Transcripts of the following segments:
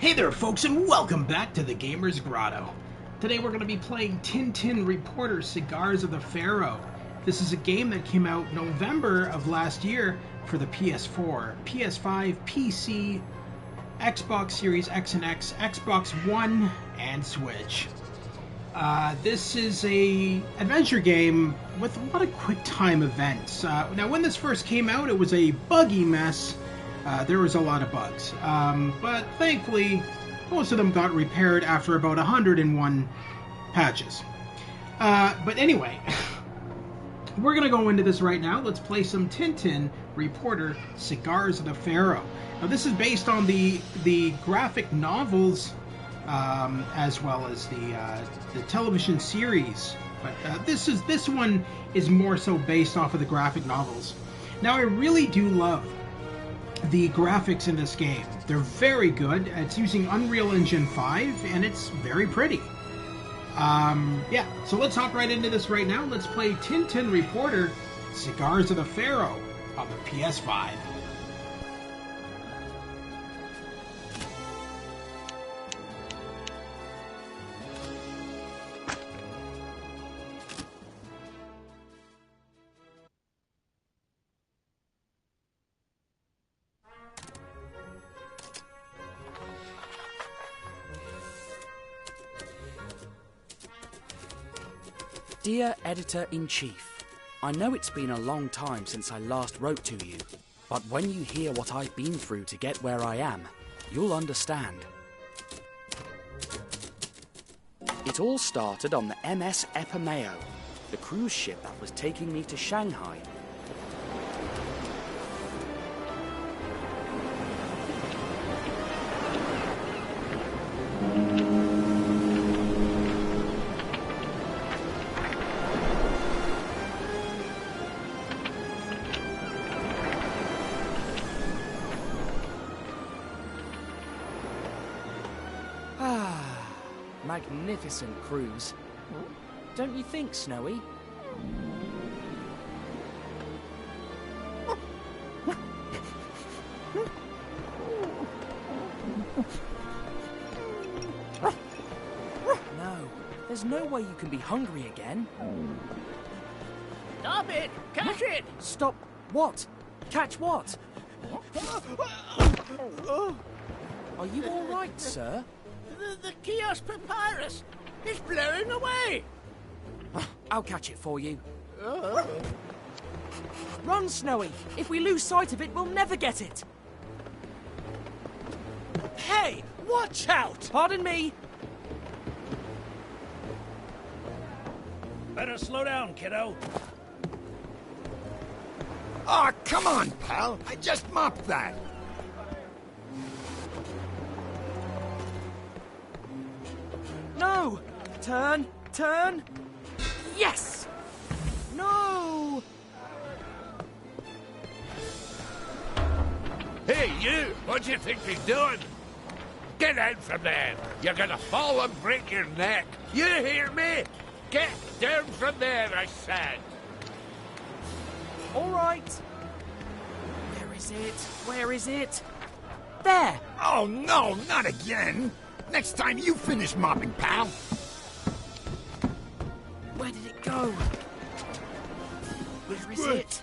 Hey there folks, and welcome back to the Gamer's Grotto. Today we're going to be playing Tintin Reporter, Cigars of the Pharaoh. This is a game that came out November of last year for the PS4, PS5, PC, Xbox Series X and X, Xbox One, and Switch. This is a adventure game with a lot of quick time events. Now when this first came out, it was a buggy mess. There was a lot of bugs, but thankfully most of them got repaired after about 101 patches. But anyway, we're going to go into this right now. Let's play some Tintin Reporter, Cigars of the Pharaoh. Now this is based on the graphic novels as well as the television series. But this one is more so based off of the graphic novels. Now I really do love the graphics in this game. They're very good. It's using Unreal Engine 5 and it's very pretty. Yeah, so let's hop right into this right now. Let's play Tintin Reporter, Cigars of the Pharaoh on the PS5. Dear Editor-in-Chief, I know it's been a long time since I last wrote to you, but when you hear what I've been through to get where I am, you'll understand. It all started on the MS Epimeo, the cruise ship that was taking me to Shanghai. Magnificent cruise. Don't you think, Snowy? No, there's no way you can be hungry again. Stop it! Catch it! Stop what? Catch what? Are you all right, sir? The Kih-Oskh papyrus! It's blowing away! I'll catch it for you. Run, Snowy! If we lose sight of it, we'll never get it! Hey! Watch out! Pardon me! Better slow down, kiddo. Aw, come on, pal. I just mopped that. No! Turn! Turn! Yes! No! Hey, you! What do you think you're doing? Get out from there! You're gonna fall and break your neck! You hear me? Get down from there, I said! All right. Where is it? Where is it? There! Oh, no, not again. Next time you finish mopping, pal. Where did it go? Where is it?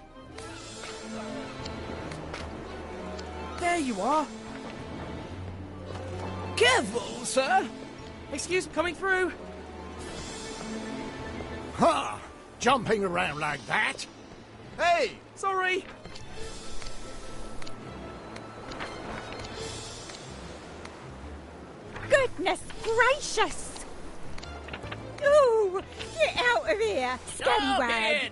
There you are. Careful, sir! Excuse me, coming through. Huh. Jumping around like that? Hey! Sorry! Goodness gracious! Ooh! Get out of here, scallywag!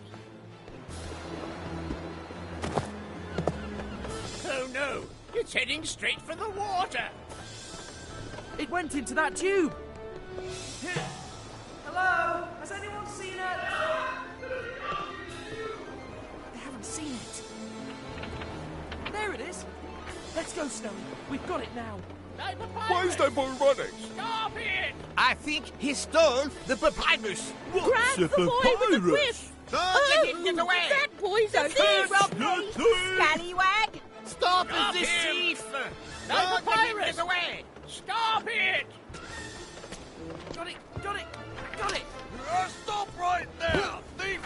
Oh no! It's heading straight for the water! It went into that tube. Hello? Has anyone seen it? They haven't seen it. There it is. Let's go, Snowy. We've got it now. Why is that boy running? Stop it! I think he stole the papyrus. Grab the boy with the whiff! Get away! That boy's a thief! Scallywag! Stop Stop this him. thief! Stop the Get virus! away! Stop it! Got it! Got it! Got it! Stop right there, thief!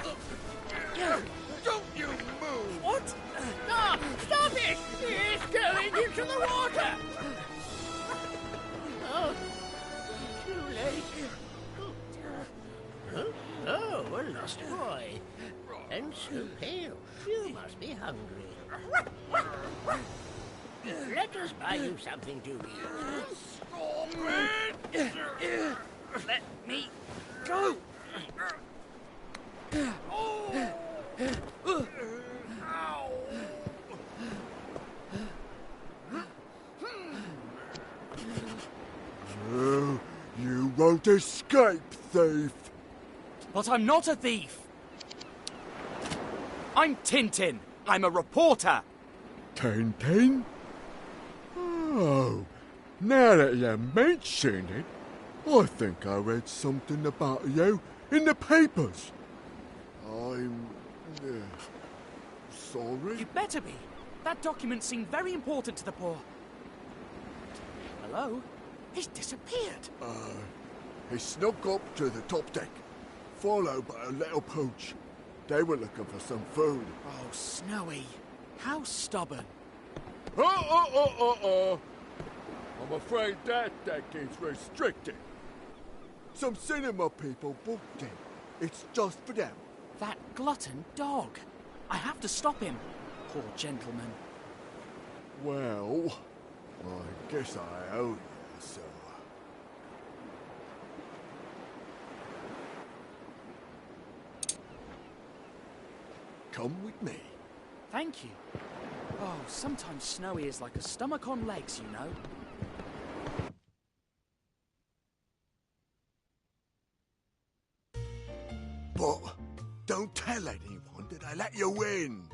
Don't you move! What? Stop! Stop it! It's going into the water! Oh, too late. Oh, a lost boy. And so pale. You must be hungry. Let us buy you something to eat. Stop it! Let me go! You won't escape, thief! But I'm not a thief! I'm Tintin! I'm a reporter! Tintin? Oh, now that you mention it, I think I read something about you in the papers. I'm... sorry? You better be. That document seemed very important to the poor. Hello? He's disappeared. He snuck up to the top deck, followed by a little pooch. They were looking for some food. Oh, Snowy. How stubborn. I'm afraid that deck is restricted. Some cinema people booked it. It's just for them. That glutton dog. I have to stop him. Poor gentleman. Well, I guess I owe you, so... Come with me. Thank you. Oh, sometimes Snowy is like a stomach on legs, you know. But don't tell anyone that I let you in.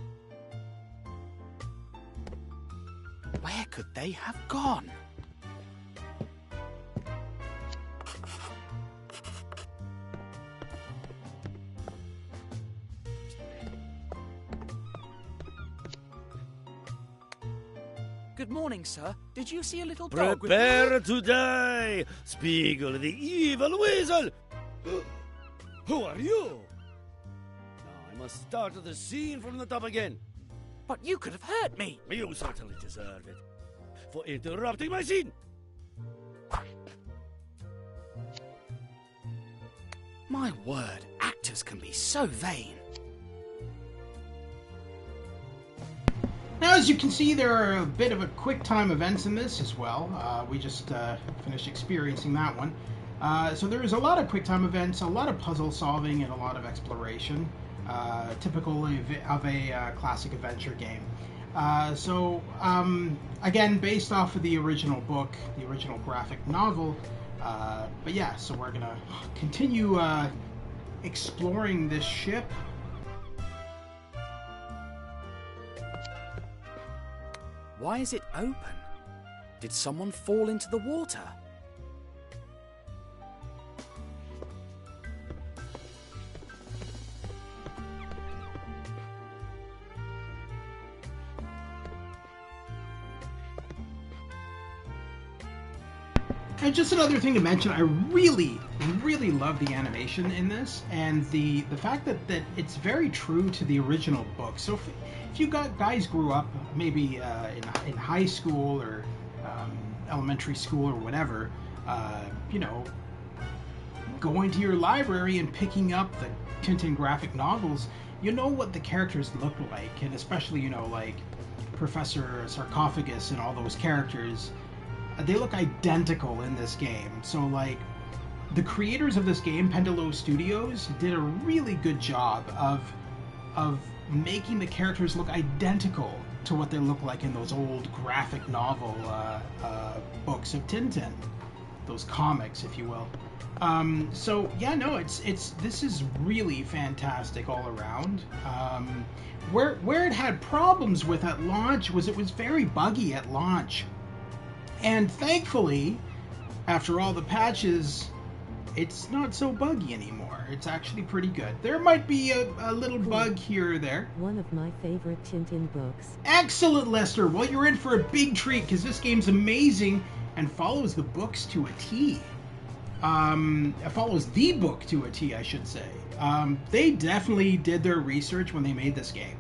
Where could they have gone? Good morning, sir. Did you see a little dog with... Prepare to die, Spiegel the evil weasel! Who are you? Now I must start the scene from the top again. But you could have hurt me. You certainly deserve it for interrupting my scene. My word, actors can be so vain. Now, as you can see, there are a bit of a quick time events in this as well. We just finished experiencing that one. So there's a lot of quick time events, a lot of puzzle solving, and a lot of exploration, typical of a classic adventure game. Again, based off of the original book, the original graphic novel. But yeah, so we're gonna continue exploring this ship. Why is it open? Did someone fall into the water? And just another thing to mention, I really love the animation in this, and the fact that it's very true to the original book. So if you guys grew up maybe in high school or elementary school or whatever, you know, going to your library and picking up the Tintin graphic novels, you know what the characters look like, and especially, you know, like Professor Sarcophagus and all those characters. They look identical in this game. So, like, the creators of this game, Pendulo Studios, did a really good job of making the characters look identical to what they look like in those old graphic novel books of Tintin, those comics, if you will. So yeah, no, this is really fantastic all around. Where it had problems with at launch was it was very buggy at launch. And thankfully, after all the patches, it's not so buggy anymore. It's actually pretty good. There might be a little bug here or there. One of my favorite Tintin books. Excellent, Lester. Well, you're in for a big treat because this game's amazing and follows the books to a T. It follows the book to a T, I should say. They definitely did their research when they made this game.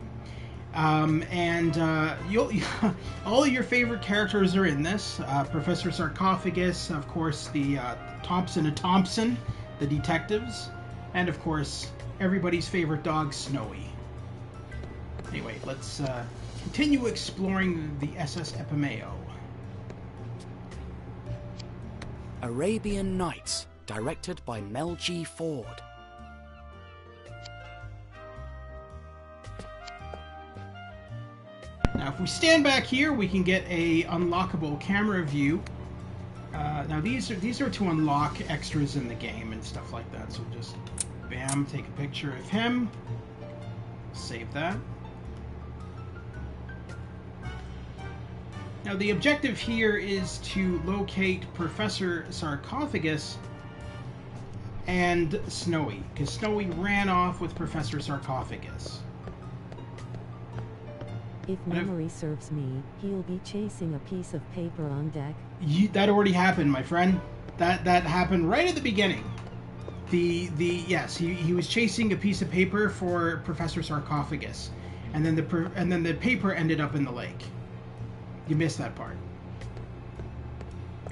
You'll all of your favorite characters are in this. Professor Sarcophagus, of course, the Thompson and Thompson, the detectives, and of course, everybody's favorite dog, Snowy. Anyway, let's continue exploring the SS Epimeo. Arabian Nights, directed by Mel G. Ford. Now, if we stand back here, we can get a unlockable camera view. Now, these are to unlock extras in the game and stuff like that. So just, bam, take a picture of him. Save that. Now, the objective here is to locate Professor Sarcophagus and Snowy, because Snowy ran off with Professor Sarcophagus. If memory serves me, he'll be chasing a piece of paper on deck. That already happened, my friend. That happened right at the beginning. Yes, he was chasing a piece of paper for Professor Sarcophagus, and then the paper ended up in the lake. You missed that part.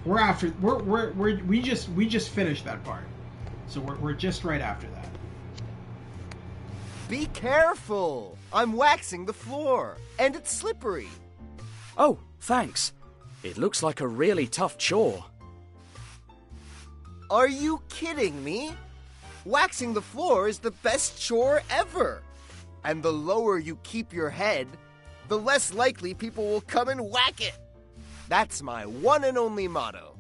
We just finished that part, so we're just right after that. Be careful! I'm waxing the floor, and it's slippery. Oh, thanks. It looks like a really tough chore. Are you kidding me? Waxing the floor is the best chore ever. And the lower you keep your head, the less likely people will come and whack it. That's my one and only motto.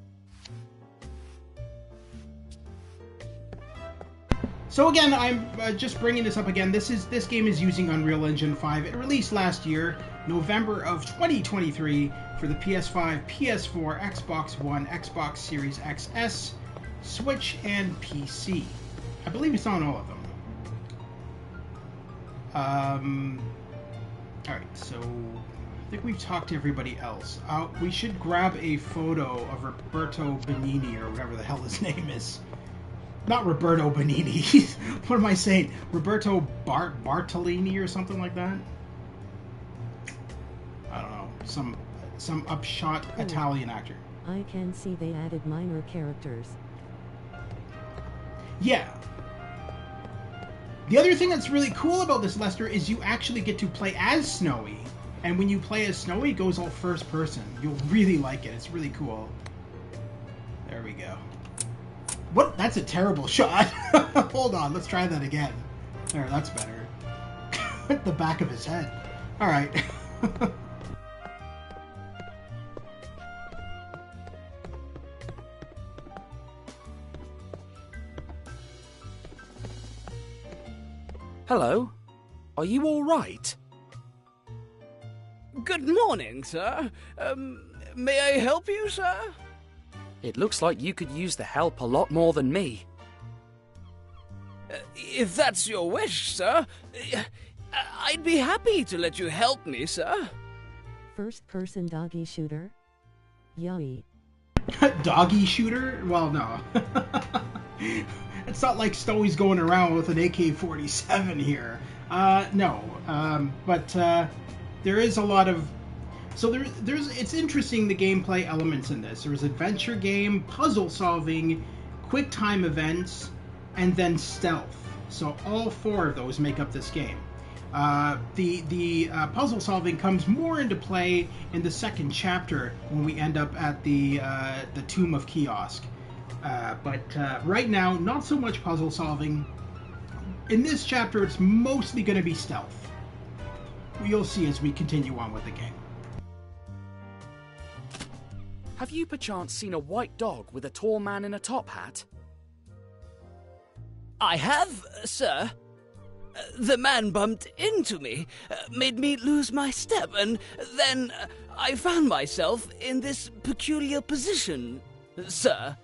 So again, I'm just bringing this up again. This game is using Unreal Engine 5. It released last year, November of 2023, for the PS5, PS4, Xbox One, Xbox Series XS, Switch, and PC. I believe it's on all of them. Alright, so I think we've talked to everybody else. We should grab a photo of Roberto Benigni, or whatever the hell his name is. Not Roberto Benigni. What am I saying? Roberto Bartolini or something like that? I don't know. Some upshot Italian actor. I can see they added minor characters. Yeah. The other thing that's really cool about this, Lester, is you actually get to play as Snowy. And when you play as Snowy, it goes all first person. You'll really like it. It's really cool. There we go. What? That's a terrible shot. Hold on, let's try that again. There, that's better. The back of his head. Alright. Hello? Are you all right? Good morning, sir. May I help you, sir? It looks like you could use the help a lot more than me. If that's your wish, sir, I'd be happy to let you help me, sir. First-person doggy shooter? Yummy. Doggy shooter? Well, no. It's not like Snowy's going around with an AK-47 here. No. But there is a lot of... So it's interesting, the gameplay elements in this. There's adventure game, puzzle solving, quick time events, and then stealth. So all four of those make up this game. The puzzle solving comes more into play in the second chapter when we end up at the tomb of Kih-Oskh. But right now, not so much puzzle solving. In this chapter, it's mostly going to be stealth. You'll see as we continue on with the game. Have you perchance seen a white dog with a tall man in a top hat? I have, sir. The man bumped into me, made me lose my step, and then I found myself in this peculiar position, sir.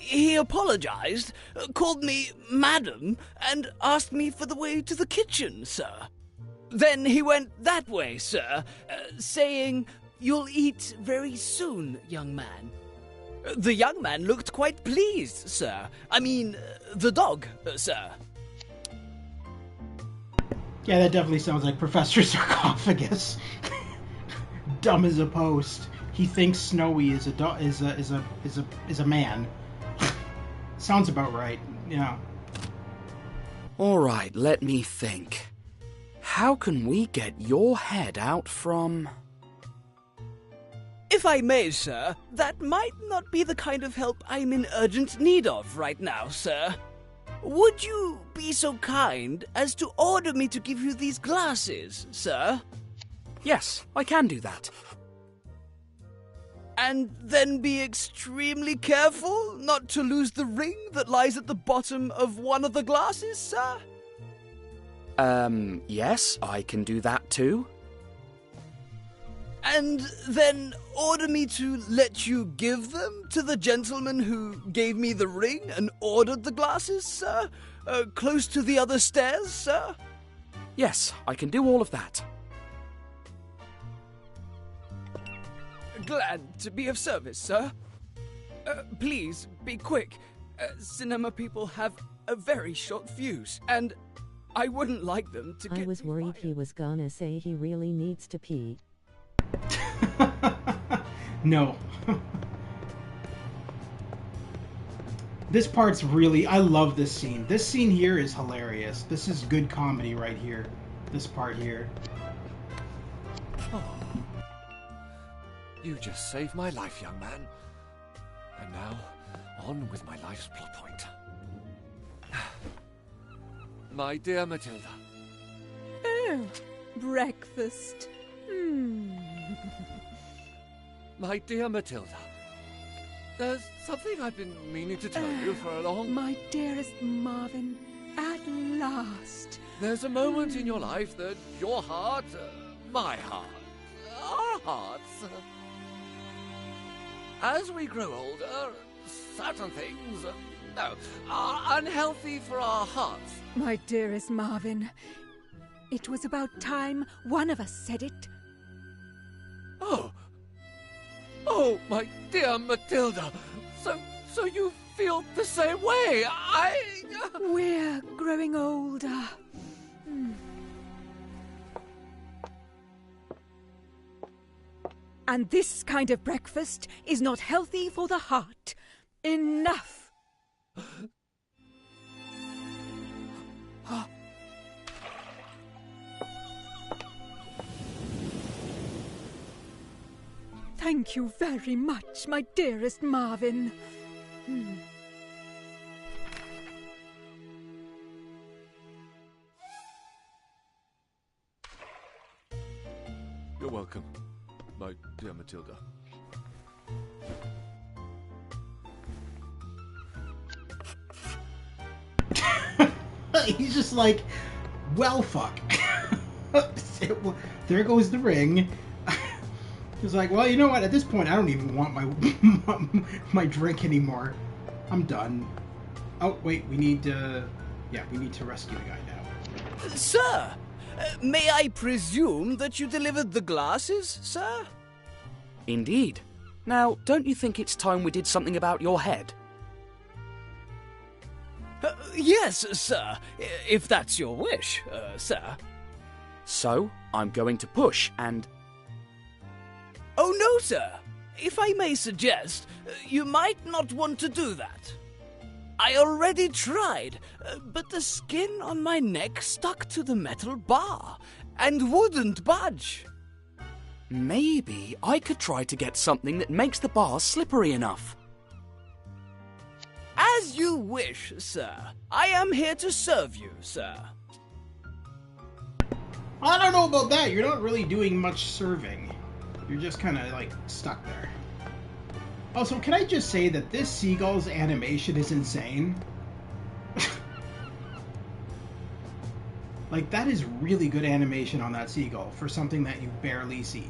he apologized, called me madam, and asked me for the way to the kitchen, sir. Then he went that way, sir, saying, "You'll eat very soon, young man." The young man looked quite pleased, sir. I mean, the dog, sir. Yeah, that definitely sounds like Professor Sarcophagus. Dumb as a post. He thinks Snowy is a man. Sounds about right. Yeah. All right, let me think. How can we get your head out from... If I may, sir, that might not be the kind of help I'm in urgent need of right now, sir. Would you be so kind as to order me to give you these glasses, sir? Yes, I can do that. And then be extremely careful not to lose the ring that lies at the bottom of one of the glasses, sir? Yes, I can do that too. And then order me to let you give them to the gentleman who gave me the ring and ordered the glasses, sir? Close to the other stairs, sir? Yes, I can do all of that. Glad to be of service, sir. Please, be quick. Cinema people have a very short fuse, and I wouldn't like them to get... I was worried he was gonna say he really needs to pee. No. This part's really... I love this scene. This scene here is hilarious. This is good comedy right here. This part here. Oh. You just saved my life, young man. And now, on with my life's plot point. My dear Matilda. Oh, breakfast. My dear Matilda. There's something I've been meaning to tell you for a long... My dearest Marvin, at last. There's a moment in your life that your heart, my heart, our hearts... As we grow older, certain things, are unhealthy for our hearts. My dearest Marvin, it was about time one of us said it. Oh, my dear Matilda. So you feel the same way. We're growing older. And this kind of breakfast is not healthy for the heart. Enough! Thank you very much, my dearest Marvin. You're welcome, my dear Matilda. He's just like, well, fuck. There goes the ring. He's like, well, you know what? At this point, I don't even want my drink anymore. I'm done. Oh, wait, we need to... Yeah, we need to rescue the guy now. Sir, may I presume that you delivered the glasses, sir? Indeed. Now, don't you think it's time we did something about your head? Yes, sir, if that's your wish, sir. So, I'm going to push and... Oh, no, sir. If I may suggest, you might not want to do that. I already tried, but the skin on my neck stuck to the metal bar and wouldn't budge. Maybe I could try to get something that makes the bar slippery enough. As you wish, sir. I am here to serve you, sir. I don't know about that. You're not really doing much serving. You're just kind of, like, stuck there. Also, can I just say that this seagull's animation is insane? Like, that is really good animation on that seagull for something that you barely see.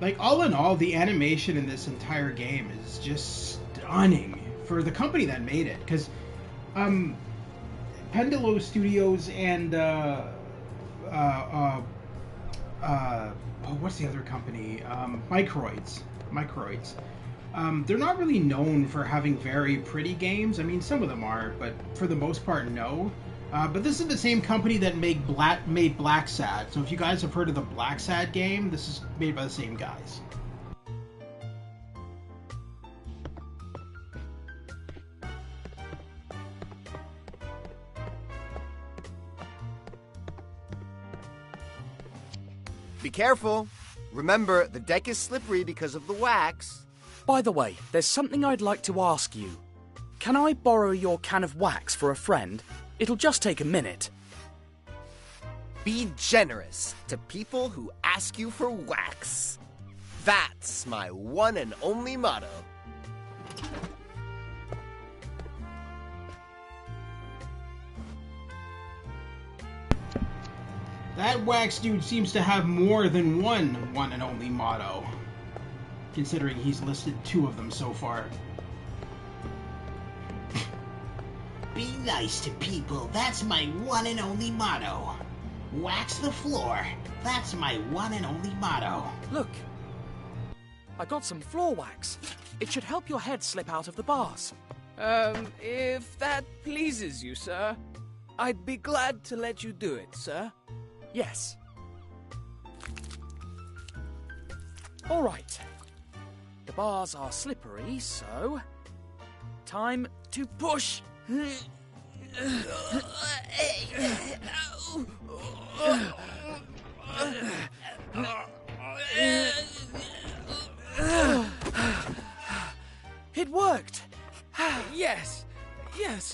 Like, all in all, the animation in this entire game is just stunning for the company that made it. Because Pendulo Studios and what's the other company? Microids. They're not really known for having very pretty games. I mean, some of them are, but for the most part, no. But this is the same company that made Black Sad. So if you guys have heard of the Black Sad game, this is made by the same guys. Be careful. Remember, the deck is slippery because of the wax. By the way, there's something I'd like to ask you. Can I borrow your can of wax for a friend? It'll just take a minute. Be generous to people who ask you for wax. That's my one and only motto. That wax dude seems to have more than one and only motto, considering he's listed 2 of them so far. Be nice to people, that's my one and only motto. Wax the floor, that's my one and only motto. Look, I got some floor wax. It should help your head slip out of the bars. If that pleases you, sir, I'd be glad to let you do it, sir. Yes. All right. The bars are slippery, so time to push. It worked. Yes,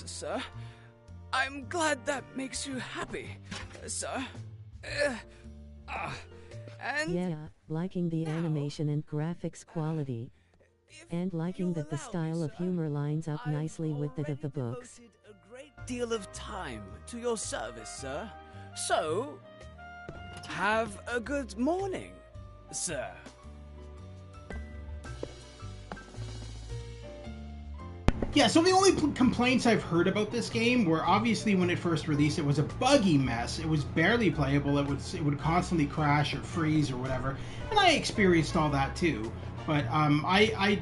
sir. I'm glad that makes you happy, sir. And yeah, liking the animation and graphics quality. And liking that the style of humor lines up nicely with that of the books. A great deal of time to your service, sir. So, have a good morning, sir. Yeah, so the only complaints I've heard about this game were obviously when it first released, it was a buggy mess. It was barely playable. It would constantly crash or freeze or whatever, and I experienced all that too. But I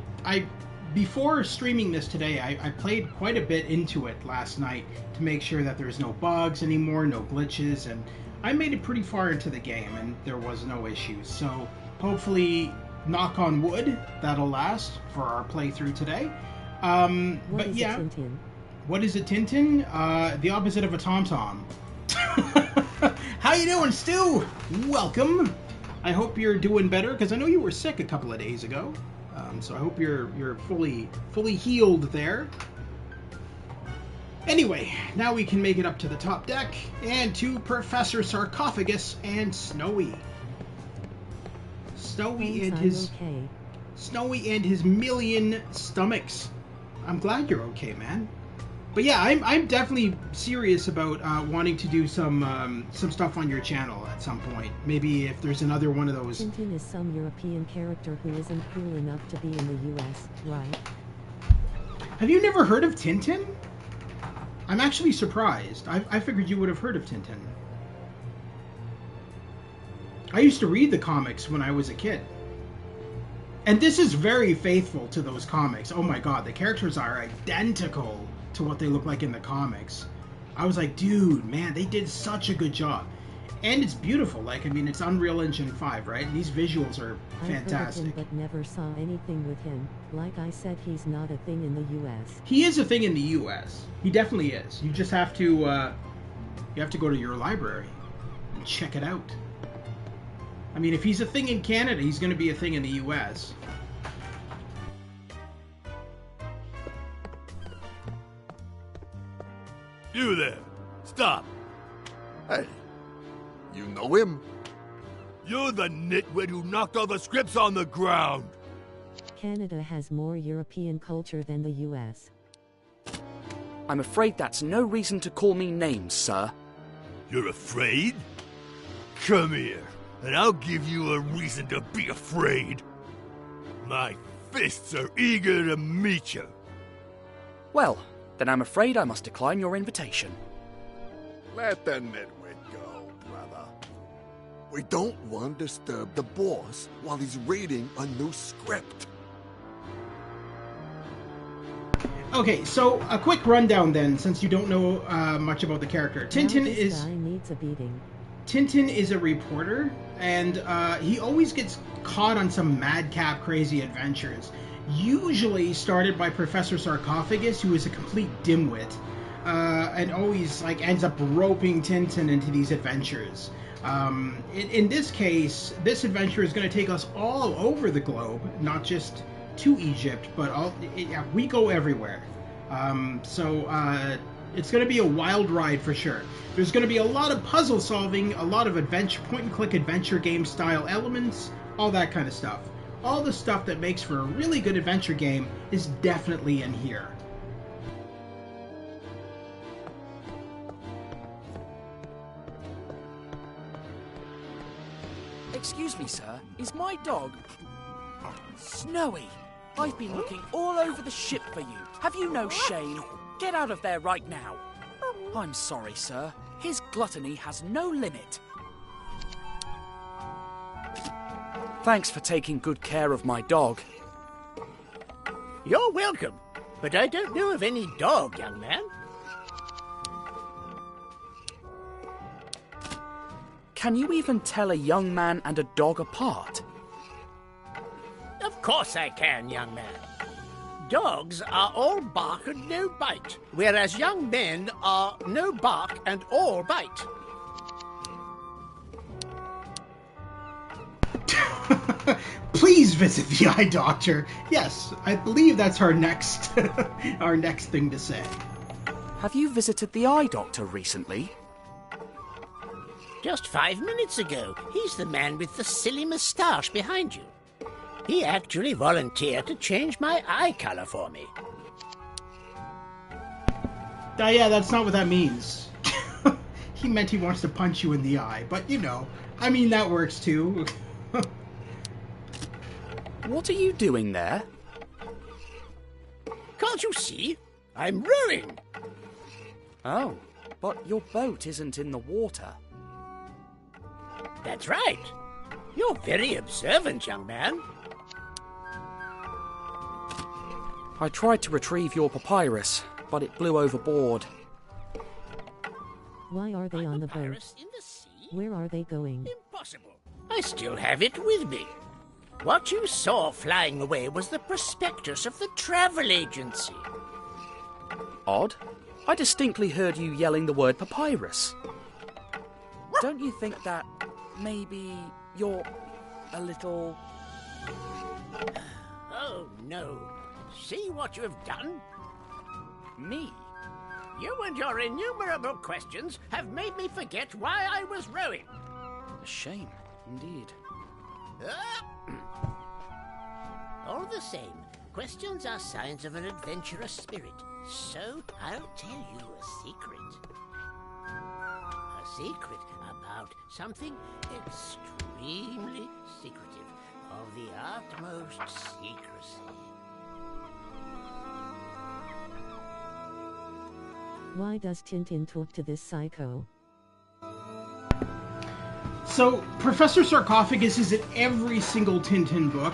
before streaming this today, I played quite a bit into it last night to make sure that there's no bugs anymore, no glitches, and I made it pretty far into the game, and there was no issues. So hopefully, knock on wood, that'll last for our playthrough today. But yeah, Tintin? What is a Tintin? The opposite of a tom-tom. How you doing, Stu? Welcome. I hope you're doing better, because I know you were sick a couple of days ago. So I hope you're fully healed there. Anyway, now we can make it up to the top deck and to Professor Sarcophagus and Snowy. Snowy and his million stomachs. I'm glad you're okay, man. But yeah, I'm definitely serious about wanting to do some stuff on your channel at some point. Maybe if there's another one of those. Tintin is some European character who isn't cool enough to be in the US, right? Have you never heard of Tintin? I'm actually surprised. I figured you would have heard of Tintin. I used to read the comics when I was a kid. And this is very faithful to those comics. Oh my god, the characters are identical to what they look like in the comics. I was like, dude, man, they did such a good job. And it's beautiful. Like, I mean, it's Unreal Engine 5, right? And these visuals are fantastic. I've heard of him, but never saw anything with him. Like I said, he's not a thing in the US. He is a thing in the US. He definitely is. You just have to, go to your library and check it out. I mean, if he's a thing in Canada, he's going to be a thing in the US. You there! Stop! Hey, you know him? You're the nitwit who knocked all the scripts on the ground! Canada has more European culture than the US. I'm afraid that's no reason to call me names, sir. You're afraid? Come here. and I'll give you a reason to be afraid. My fists are eager to meet you. Well, then I'm afraid I must decline your invitation. Let the nitwit go, brother. We don't want to disturb the boss while he's reading a new script. Okay, so a quick rundown then, since you don't know much about the character. Tintin needs a beating. Tintin is a reporter, and he always gets caught on some madcap, crazy adventures. Usually started by Professor Sarcophagus, who is a complete dimwit, and always ends up roping Tintin into these adventures. In this case, this adventure is going to take us all over the globe, not just to Egypt, but we go everywhere. So it's going to be a wild ride for sure. There's going to be a lot of puzzle solving, a lot of adventure, point-and-click adventure game style elements, all that kind of stuff. All the stuff that makes for a really good adventure game is definitely in here. Excuse me, sir. Is my dog... Snowy? I've been looking all over the ship for you. Have you no shame? Get out of there right now. I'm sorry, sir. His gluttony has no limit. Thanks for taking good care of my dog. You're welcome, but I don't know of any dog, young man. Can you even tell a young man and a dog apart? Of course I can, young man. Dogs are all bark and no bite, whereas young men are no bark and all bite. Please visit the eye doctor. Yes, I believe that's our next our next thing to say. Have you visited the eye doctor recently? Just 5 minutes ago. He's the man with the silly moustache behind you. He actually volunteered to change my eye color for me. Yeah, that's not what that means. He meant he wants to punch you in the eye, but I mean, that works too. What are you doing there? Can't you see? I'm rowing. Oh, but your boat isn't in the water. That's right. You're very observant, young man. I tried to retrieve your papyrus, but it blew overboard. Why are they on the boat? In the sea? Where are they going? Impossible. I still have it with me. What you saw flying away was the prospectus of the travel agency. Odd. I distinctly heard you yelling the word papyrus. Don't you think that maybe you're a little... Oh, no. See what you have done? Me? You and your innumerable questions have made me forget why I was rowing. A shame, indeed. All the same, questions are signs of an adventurous spirit. So I'll tell you a secret. A secret about something extremely secretive, of the utmost secrecy. Why does Tintin talk to this psycho? So, Professor Sarcophagus is in every single Tintin book.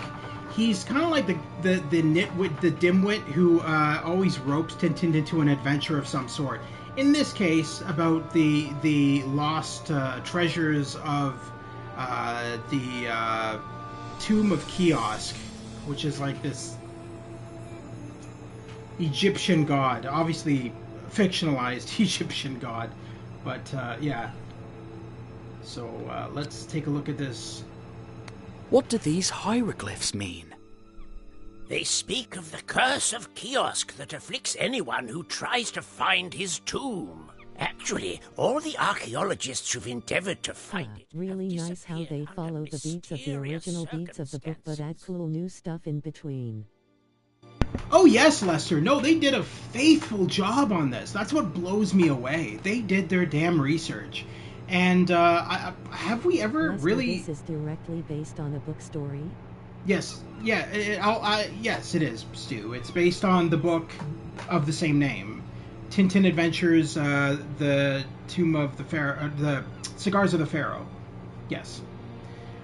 He's kind of like the nitwit, the dimwit who always ropes Tintin into an adventure of some sort. In this case, about the lost treasures of the tomb of Kih-Oskh, which is like this Egyptian god, obviously fictionalized Egyptian god, but yeah. So let's take a look at this. What do these hieroglyphs mean? They speak of the curse of Kih-Oskh that afflicts anyone who tries to find his tomb. Actually, all the archaeologists who've endeavored to find it. Really nice how they follow the beats of the original beats of the book but add cool new stuff in between. Oh yes, Lester. No, they did a faithful job on this. That's what blows me away. They did their damn research. And have we ever Lester, really? This is directly based on a book story. Yes, yeah, yes, it is, Stu. It's based on the book of the same name, Tintin Adventures, the Tomb of the Pharaoh, the Cigars of the Pharaoh. Yes.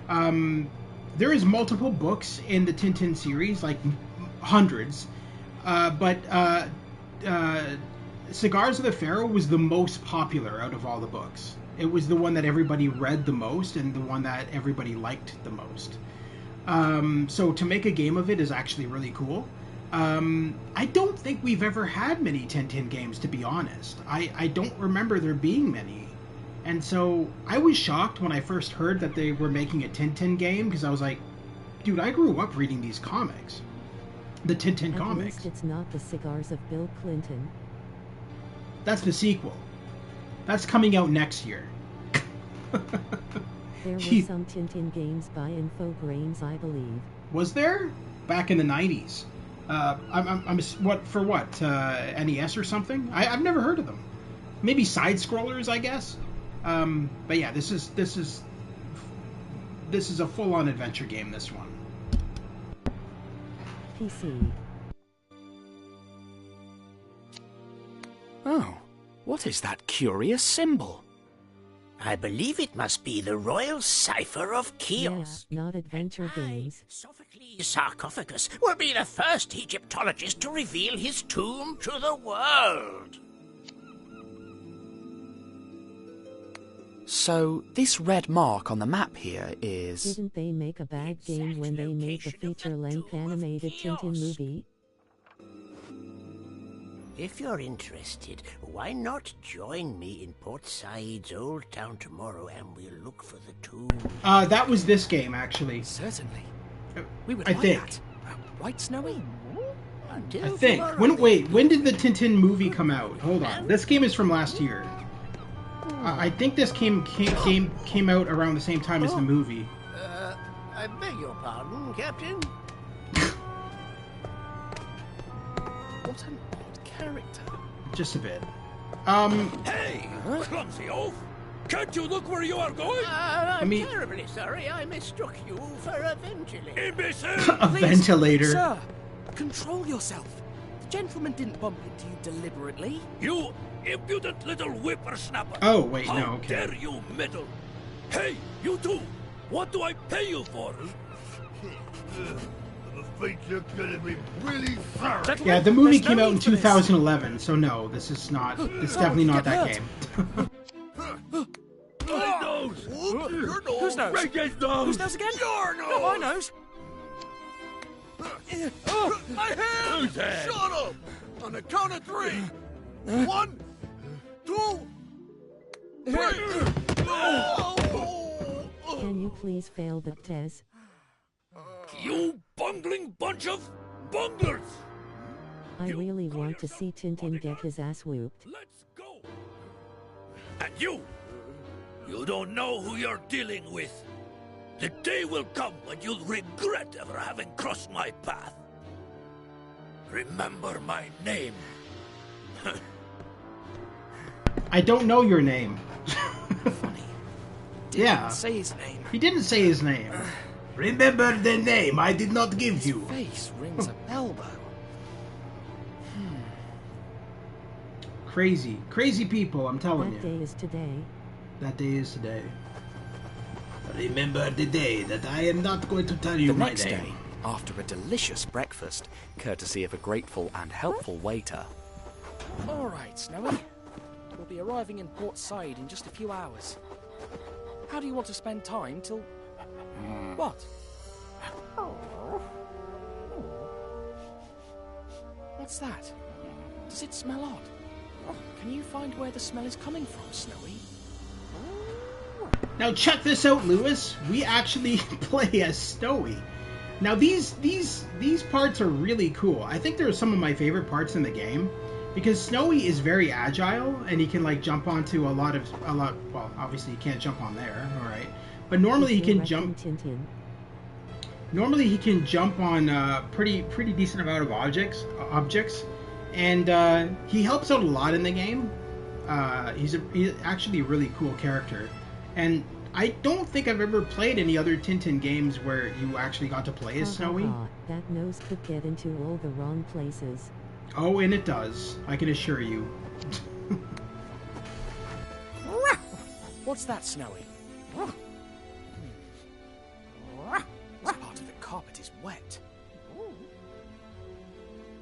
There is multiple books in the Tintin series, like hundreds, but Cigars of the Pharaoh was the most popular out of all the books. It was the one that everybody read the most and the one that everybody liked the most. So to make a game of it is actually really cool. I don't think we've ever had many Tintin games, to be honest. I don't remember there being many. And so I was shocked when I first heard that they were making a Tintin game, because I was like, dude, I grew up reading these comics. The Tintin comics. At least it's not the Cigars of Bill Clinton. That's the sequel. That's coming out next year. There were some Tintin games by Infogrames, I believe. Was there? Back in the 90s. NES or something? I've never heard of them. Maybe side scrollers, I guess. But yeah, this is a full-on adventure game, this one. PC. Oh, what is that curious symbol? I believe it must be the royal cipher of Kih-Oskh. Yeah, not adventure games. Sophocles Sarcophagus will be the first Egyptologist to reveal his tomb to the world. So, this red mark on the map here is... Didn't they make a bad game when they made the feature-length animated Tintin movie? If you're interested, why not join me in Port Said's old town tomorrow and we'll look for the tomb? That was this game, actually. Certainly. We would I like think. that. Right, Snowy? I think. When did the Tintin movie come out? Hold on. This game is from last year. I think this game came out around the same time as the movie. I beg your pardon, Captain. What an odd character. Just a bit. Hey, clumsy oaf! Can't you look where you are going? I'm terribly sorry I mistook you for a ventilator. Imbecile! A ventilator. Sir, control yourself. The gentleman didn't bump into you deliberately. You impudent little whippersnapper! Oh, wait, no, How okay. dare you meddle? Hey, you two! What do I pay you for? I'm afraid you're gonna be really sorry. Yeah, the movie came out in 2011, so no, this is definitely not that game. My nose! Your nose! Whose nose? Reggae's nose! Whose nose again? Your nose! Not my nose. Oh, my hand! Who's that? Shut up! On the count of 3. 1, 2, 3. Can you please fail the test? You bungling bunch of bunglers! I really want to see Tintin get his ass whooped. Let's go! And you don't know who you're dealing with. The day will come when you'll regret ever having crossed my path. Remember my name. I don't know your name. Funny. Yeah. Didn't say his name. He didn't say his name. Remember the name I did not give you. His face rings a bell, though. Crazy people, I'm telling That you. day is today. That day is today. Remember the day that I am not going to tell you The my next name. day, after a delicious breakfast, courtesy of a grateful and helpful waiter. All right, Snowy. We'll be arriving in Port Said in just a few hours. How do you want to spend time till... What? What's that? Does it smell odd? Can you find where the smell is coming from, Snowy? Now check this out, Lewis. We actually play as Snowy. Now these parts are really cool. I think they're some of my favorite parts in the game because Snowy is very agile and he can like jump onto a lot. Well, obviously he can't jump on there, all right. But normally he can jump. Tintin. Normally he can jump on pretty decent amount of objects, and he helps out a lot in the game. He's actually a really cool character. And I don't think I've ever played any other Tintin games where you actually got to play as Snowy. That nose could get into all the wrong places. Oh, and it does. I can assure you. What's that, Snowy? This part of the carpet is wet.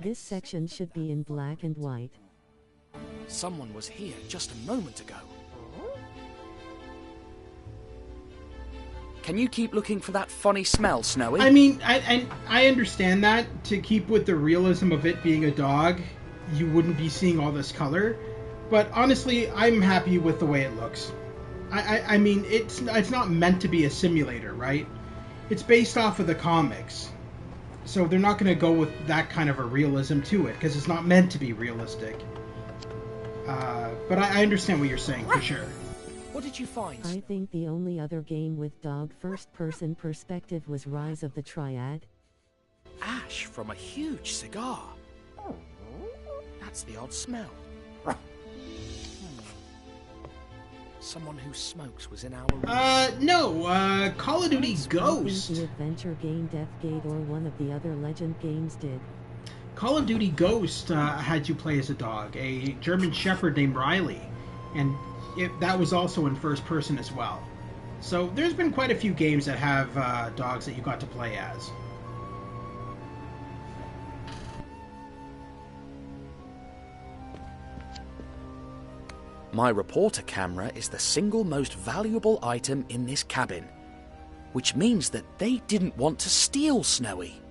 This section should be in black and white. Someone was here just a moment ago. Can you keep looking for that funny smell, Snowy? I mean, I understand that. To keep with the realism of it being a dog, you wouldn't be seeing all this color. But honestly, I'm happy with the way it looks. I mean, it's not meant to be a simulator, right? It's based off of the comics. So they're not going to go with that kind of a realism to it, because it's not meant to be realistic. But I understand what you're saying, for sure. What did you find? I think the only other game with dog first-person perspective was Rise of the Triad. Ash from a huge cigar. That's the odd smell. Someone who smokes was in our room. No, Call of Duty Ghost. The adventure game Deathgate or one of the other Legend games did. Call of Duty Ghost had you play as a dog, a German Shepherd named Riley, and that was also in first person as well. So there's been quite a few games that have dogs that you got to play as. My reporter camera is the single most valuable item in this cabin, which means that they didn't want to steal Snowy.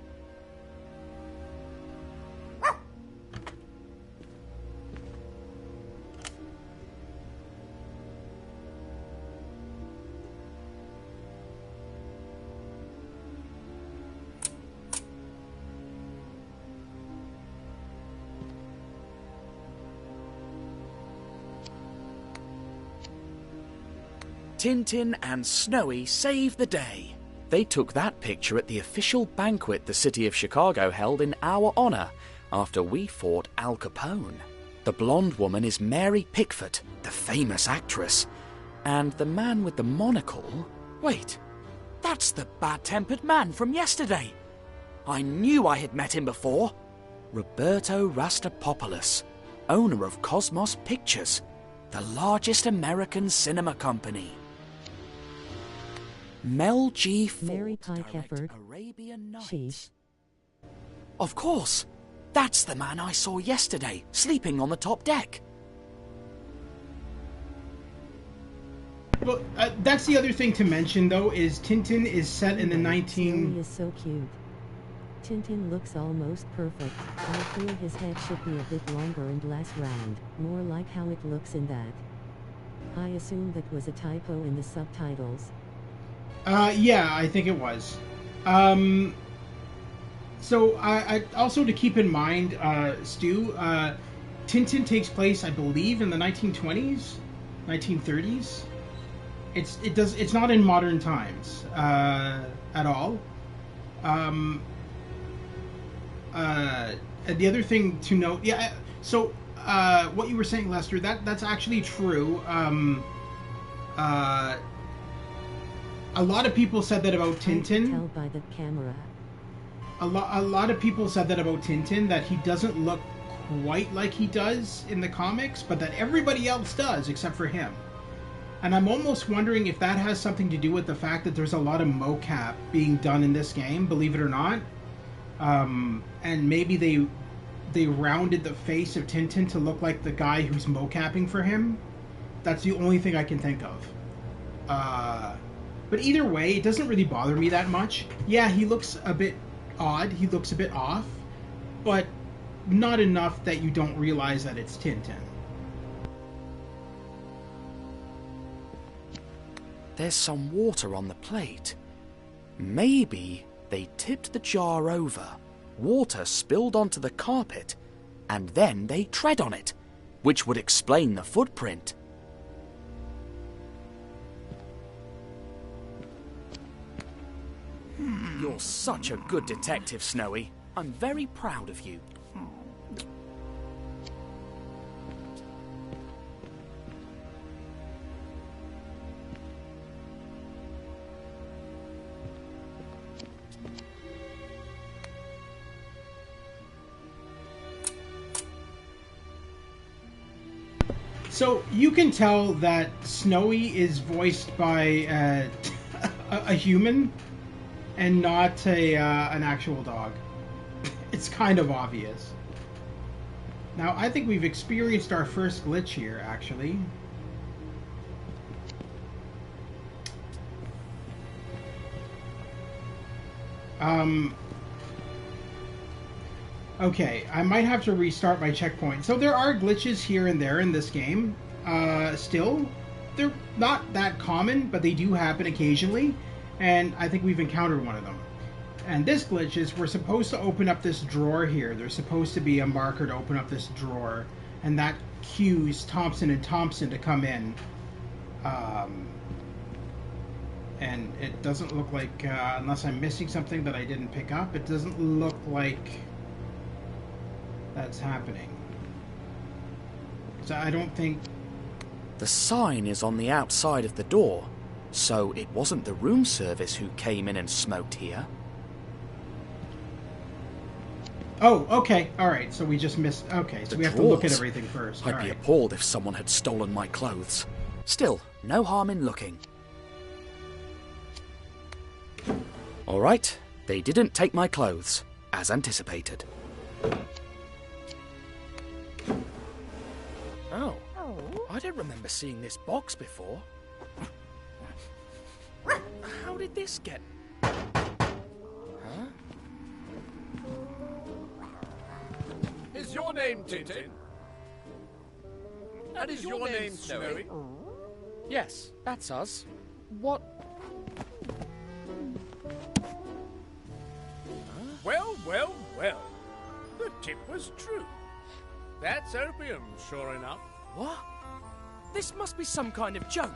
Tintin and Snowy save the day. They took that picture at the official banquet the city of Chicago held in our honor after we fought Al Capone. The blonde woman is Mary Pickford, the famous actress. And the man with the monocle... Wait, that's the bad-tempered man from yesterday. I knew I had met him before. Roberto Rastapopoulos, owner of Cosmos Pictures, the largest American cinema company. Mel G. Ford, Mary Pike Efford. Arabian Nights. Sheesh. Of course, that's the man I saw yesterday, sleeping on the top deck. Well, that's the other thing to mention, though, is Tintin is set in the Snowy is so cute. Tintin looks almost perfect. I feel his head should be a bit longer and less round, more like how it looks in that. I assume that was a typo in the subtitles. Yeah, I think it was. So I also to keep in mind, Stu, Tintin takes place, I believe, in the 1920s, 1930s. It's not in modern times at all. And the other thing to note, yeah. So what you were saying, Lester, that's actually true. A lot of people said that about Tintin. Tell by the camera. A lot of people said that about Tintin, that he doesn't look quite like he does in the comics, but that everybody else does except for him. And I'm almost wondering if that has something to do with the fact that there's a lot of mocap being done in this game, believe it or not. And maybe they rounded the face of Tintin to look like the guy who's mocapping for him. That's the only thing I can think of. But either way, it doesn't really bother me that much. Yeah, he looks a bit odd, he looks a bit off, but not enough that you don't realize that it's Tintin. There's some water on the plate. Maybe they tipped the jar over, water spilled onto the carpet, and then they tread on it, which would explain the footprint. You're such a good detective, Snowy. I'm very proud of you. So you can tell that Snowy is voiced by a human and not an actual dog. It's kind of obvious. Now, I think we've experienced our first glitch here, actually. Okay, I might have to restart my checkpoint. So there are glitches here and there in this game. Still, they're not that common, but they do happen occasionally, and I think we've encountered one of them. And this glitch is we're supposed to open up this drawer here. There's supposed to be a marker to open up this drawer, and that cues Thomson and Thompson to come in. And it doesn't look like, unless I'm missing something that I didn't pick up, it doesn't look like that's happening. So I don't think... The sign is on the outside of the door, so it wasn't the room service who came in and smoked here. Oh, okay, alright, so we just missed... Okay, so we have to look at everything first. I'd be appalled if someone had stolen my clothes. Still, no harm in looking. Alright, they didn't take my clothes, as anticipated. Oh, I don't remember seeing this box before. How did this get... Huh? Is your name Tintin? And is your name Snowy? Yes, that's us. What... Well, well, well. The tip was true. That's Opium, sure enough. What? This must be some kind of joke.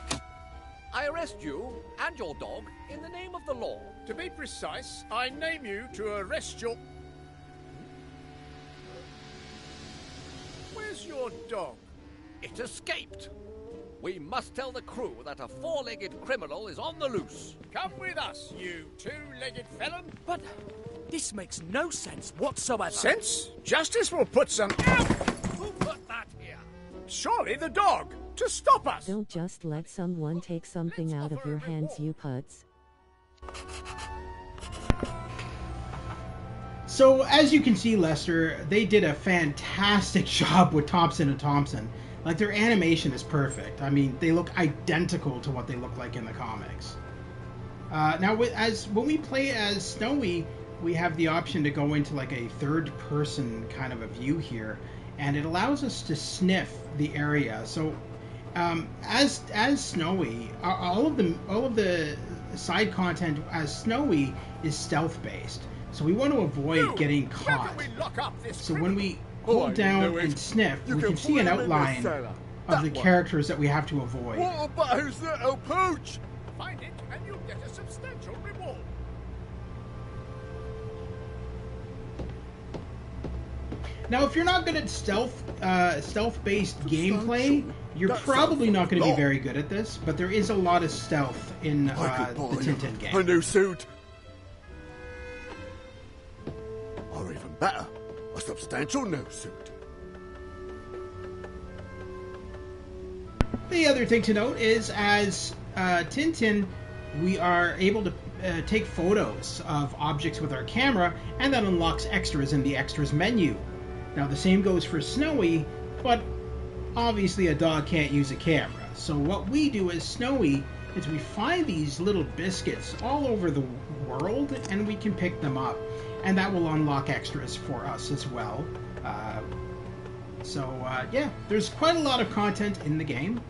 I arrest you and your dog in the name of the law. To be precise, I name you to arrest your... Where's your dog? It escaped. We must tell the crew that a four-legged criminal is on the loose. Come with us, you two-legged felon. But this makes no sense whatsoever. Sense? Justice will put some... Who put that here? Surely the dog, to stop us. Don't just let someone take something out of your hands, you putz. So, as you can see, Lester, they did a fantastic job with Thomson and Thompson. Like, their animation is perfect. I mean, they look identical to what they look like in the comics. Now, when we play as Snowy, we have the option to go into like a third-person kind of a view here, and it allows us to sniff the area. So, as Snowy, all of the side content as Snowy is stealth-based. So we want to avoid getting caught. So when we hold down and sniff, we can see an outline of the characters that we have to avoid. What about his little pooch? Find it and you'll get a substantial reward. Now, if you're not good at stealth-based gameplay, you're probably not going to be very good at this. But there is a lot of stealth in the Tintin game. A new suit. Or even better, a substantial new suit. The other thing to note is, as Tintin, we are able to take photos of objects with our camera, and that unlocks extras in the extras menu. Now, the same goes for Snowy, but obviously a dog can't use a camera. So what we do as Snowy is we find these little biscuits all over the world, and we can pick them up. And that will unlock extras for us as well. Yeah, there's quite a lot of content in the game.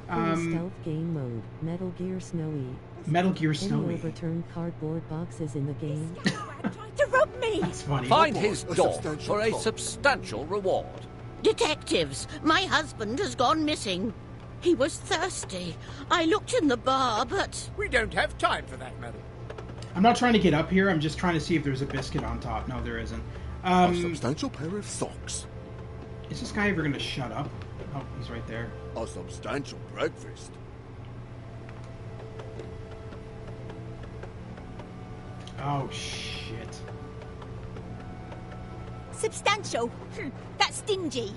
Stealth game mode, Metal Gear Snowy. Metal Gear Snowy. Any overturned cardboard boxes in the game? Tried to rob me! That's funny. Find his dog for a substantial reward. Detectives, my husband has gone missing. He was thirsty. I looked in the bar, but... We don't have time for that, madam. I'm not trying to get up here. I'm just trying to see if there's a biscuit on top. No, there isn't. A substantial pair of socks. Is this guy ever going to shut up? Oh, he's right there. A substantial breakfast. Oh, shit. Substantial. That's stingy.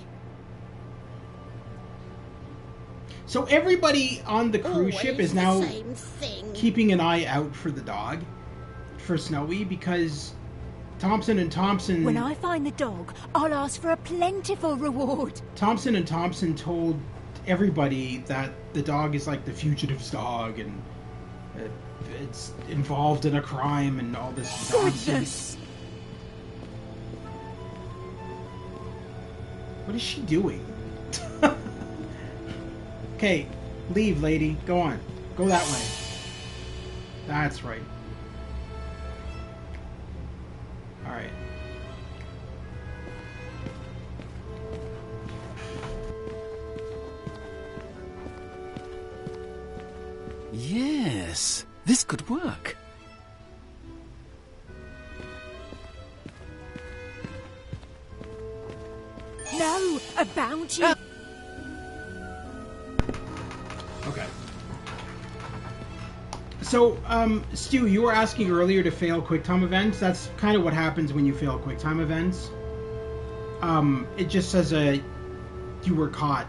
So everybody on the cruise ship is now the same thing. keeping an eye out for the dog, for Snowy, because Thompson and Thompson... When I find the dog, I'll ask for a plentiful reward. Thompson and Thompson told everybody that the dog is like the fugitive's dog, and it's involved in a crime and all this nonsense. What is she doing? Okay, leave, lady. Go on. Go that way. That's right. Alright. Yes, this could work. No, a bounty. Okay. So, Stu, you were asking earlier to fail QuickTime events. That's kind of what happens when you fail QuickTime events. It just says a "you were caught"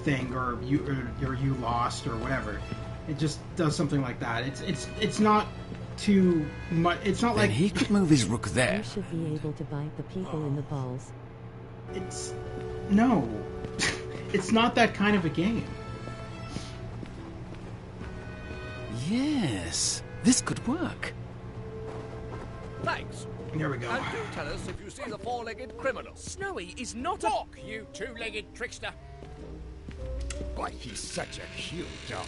thing, or you lost, or whatever. It just does something like that. It's not too much. It's not Then like he could move his rook there. You should be able to bite the people in the balls. No. It's not that kind of a game. Yes, this could work. Thanks. There we go. And do tell us if you see the four-legged criminal. Snowy is not a... Walk, you two-legged trickster. Why, he's such a cute dog.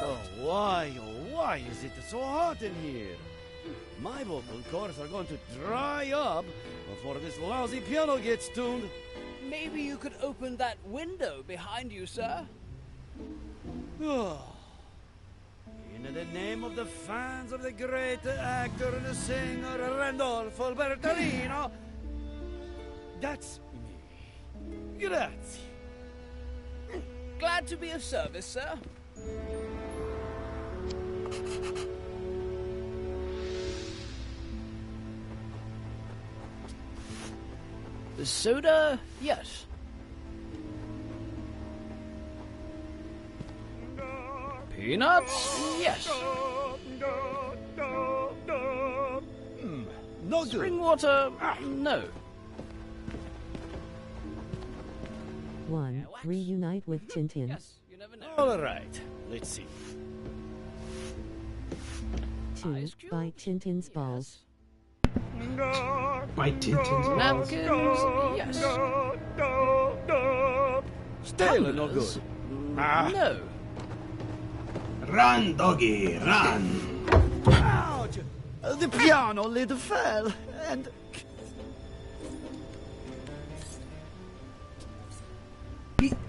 Oh, why is it so hot in here? My vocal cords are going to dry up before this lousy piano gets tuned. Maybe you could open that window behind you, sir. In the name of the fans of the great actor and singer Randolfo Bertolino, that's me. Grazie. Glad to be of service, sir. Soda? Yes. Peanuts? Yes. No good. Spring water? No. Reunite with Tintin. Yes, you never know. All right, let's see. 2. Bite Tintin's balls. Bite Tintin's balls. Napkins? Yes. Still no good. No. Run, doggy, run. Ouch! The piano lid fell, and...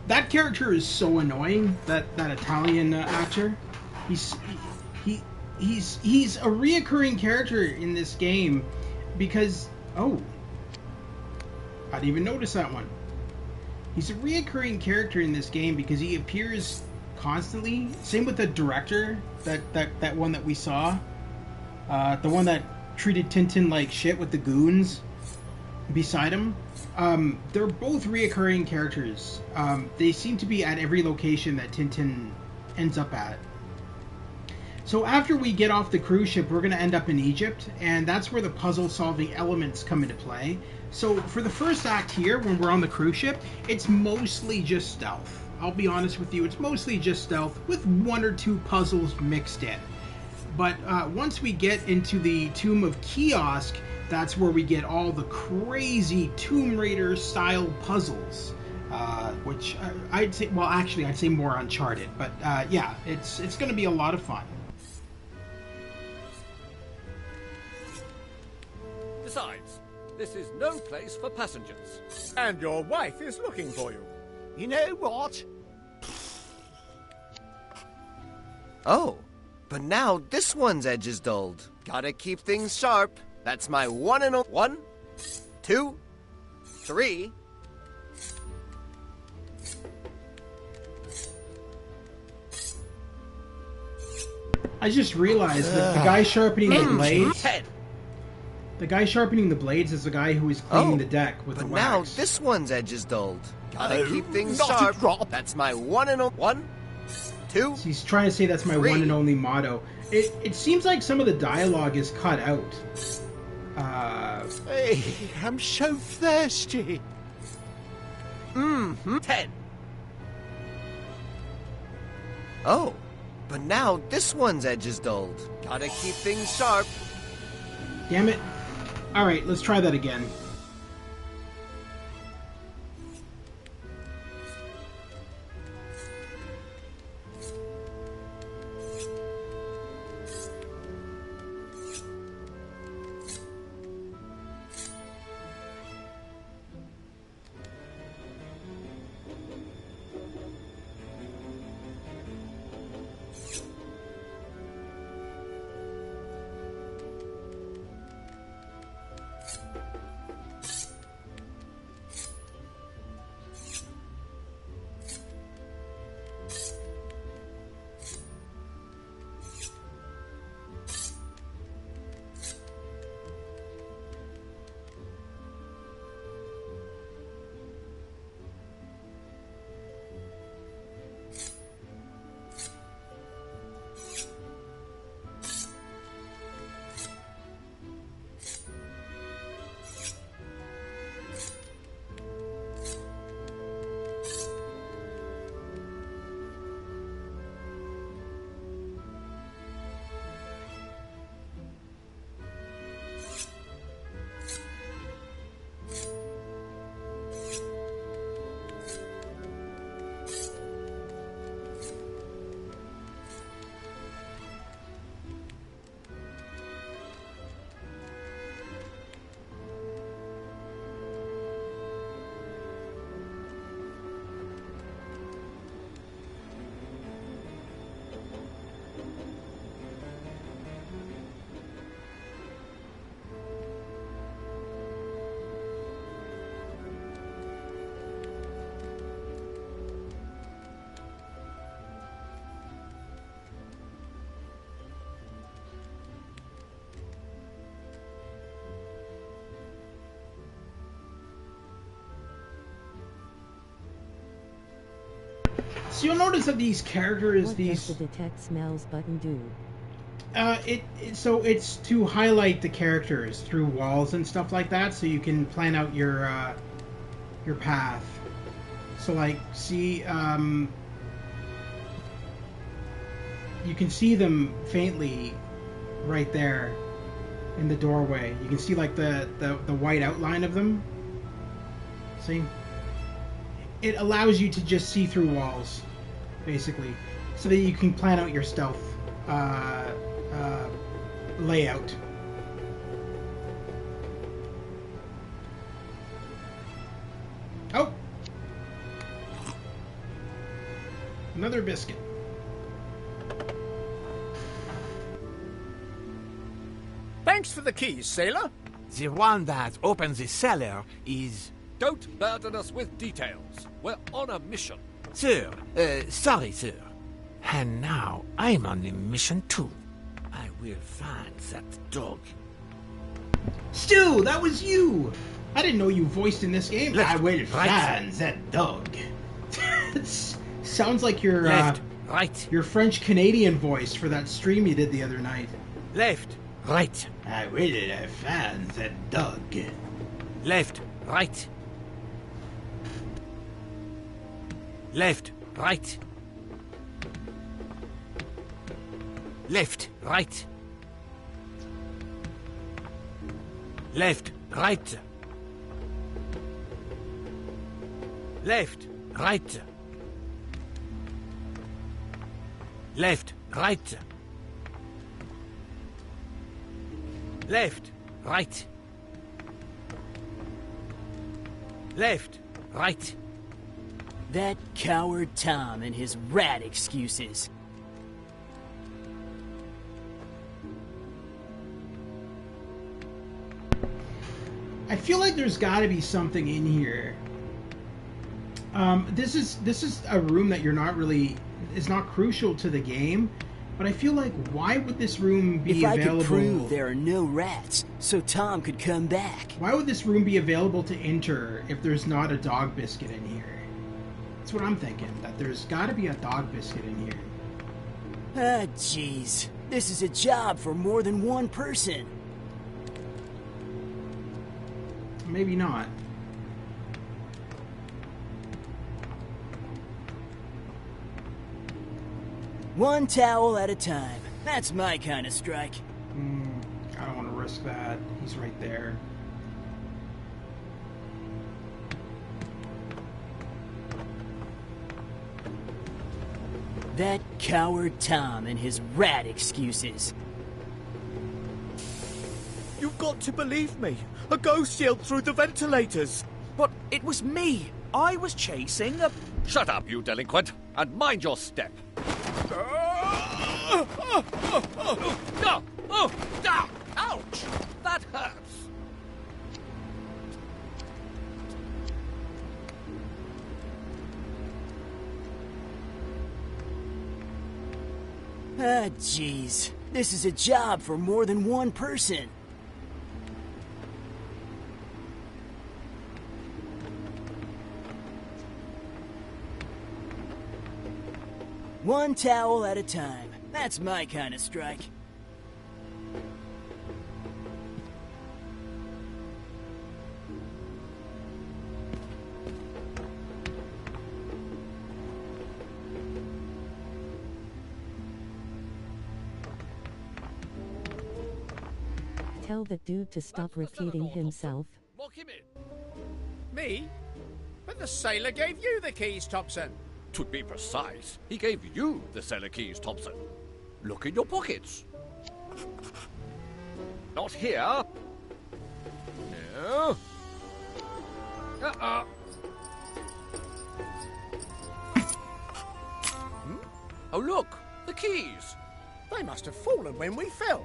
That character is so annoying. That Italian actor. He's a reoccurring character in this game because I didn't even notice that one. He's a reoccurring character in this game because he appears constantly. Same with the director. That one that we saw. The one that treated Tintin like shit with the goons beside him. They're both reoccurring characters. They seem to be at every location that Tintin ends up at. So after we get off the cruise ship, we're going to end up in Egypt, and that's where the puzzle-solving elements come into play. So for the first act here, when we're on the cruise ship, it's mostly just stealth. I'll be honest with you, it's mostly just stealth with one or two puzzles mixed in. But once we get into the Tomb of Kih-Oskh, that's where we get all the crazy Tomb Raider-style puzzles. Which I'd say more Uncharted. But yeah, it's going to be a lot of fun. Besides, this is no place for passengers. And your wife is looking for you. You know what? Oh, but now this one's edge is dulled. Gotta keep things sharp. That's my one and only. 1, 2, 3. I just realized that the guy sharpening the blades, The guy sharpening the blades is the guy who is cleaning the deck with the but wax. now this one's edge is dulled. Gotta keep things not a sharp. drop. That's my one and only... 1, 2... He's trying to say that's my 3. one and only motto. It seems like some of the dialogue is cut out. Hey, I'm so thirsty. 10. Oh, but now this one's edge is dulled. Gotta keep things sharp. Damn it. Alright, let's try that again. So you'll notice that these characters, What does the detect smells button do? So it's to highlight the characters through walls and stuff like that, so you can plan out your path. So like, see, you can see them faintly right there in the doorway. You can see like the white outline of them. See? It allows you to just see through walls, basically, so that you can plan out your stealth layout. Oh! Another biscuit. Thanks for the keys, sailor. The one that opens the cellar is... Don't burden us with details. We're on a mission. Sir, sorry, sir. And now I'm on a mission too. I will find that dog. Stu, that was you! I didn't know you voiced in this game. I will find that dog. It sounds like your Left, right. Your French-Canadian voice for that stream you did the other night. Left, right. I will find that dog. Left, right. Left, right. Left, right. Left, right. Left, right. Left, right. Left, right. Left, right. That coward Tom and his rat excuses. I feel like there's got to be something in here. This is a room that you're not really... is not crucial to the game. But I feel like, why would this room be If I available? could prove there are no rats, so Tom could come back. Why would this room be available to enter if there's not a dog biscuit in here? That's what I'm thinking, that there's got to be a dog biscuit in here. Ah, jeez. This is a job for more than one person. Maybe not. One towel at a time. That's my kind of strike. I don't want to risk that. He's right there. That coward Tom and his rat excuses. You've got to believe me. A ghost yelled through the ventilators. But it was me. I was chasing a... Shut up, you delinquent, and mind your step. No! Oh! Down! Ouch! That hurts! Ah, jeez. This is a job for more than one person. One towel at a time. That's my kind of strike. Tell that dude to stop repeating himself. Lock him in. Me? But the sailor gave you the keys, Thompson. To be precise, he gave you the cellar keys, Thompson. Look in your pockets. Not here. No. Oh, look, the keys. They must have fallen when we fell.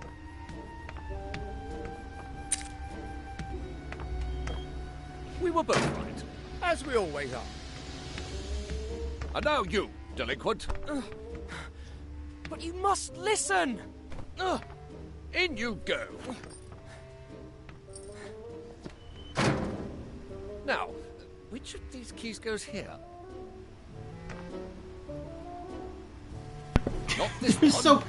We were both right. As we always are. And now you, delinquent. But you must listen! In you go. Now, which of these keys goes here? Not this one. So,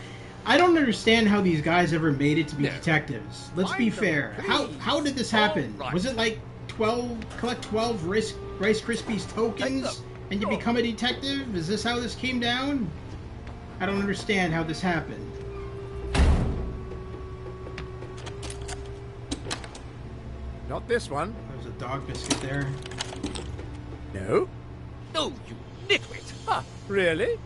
I don't understand how these guys ever made it to be detectives. Let's be fair. How did this happen? Right. Was it like collect 12 Rice Krispies tokens and you become a detective? Is this how this came down? I don't understand how this happened. Not this one. There's a dog biscuit there. No. Oh, you nitwit. Huh, really?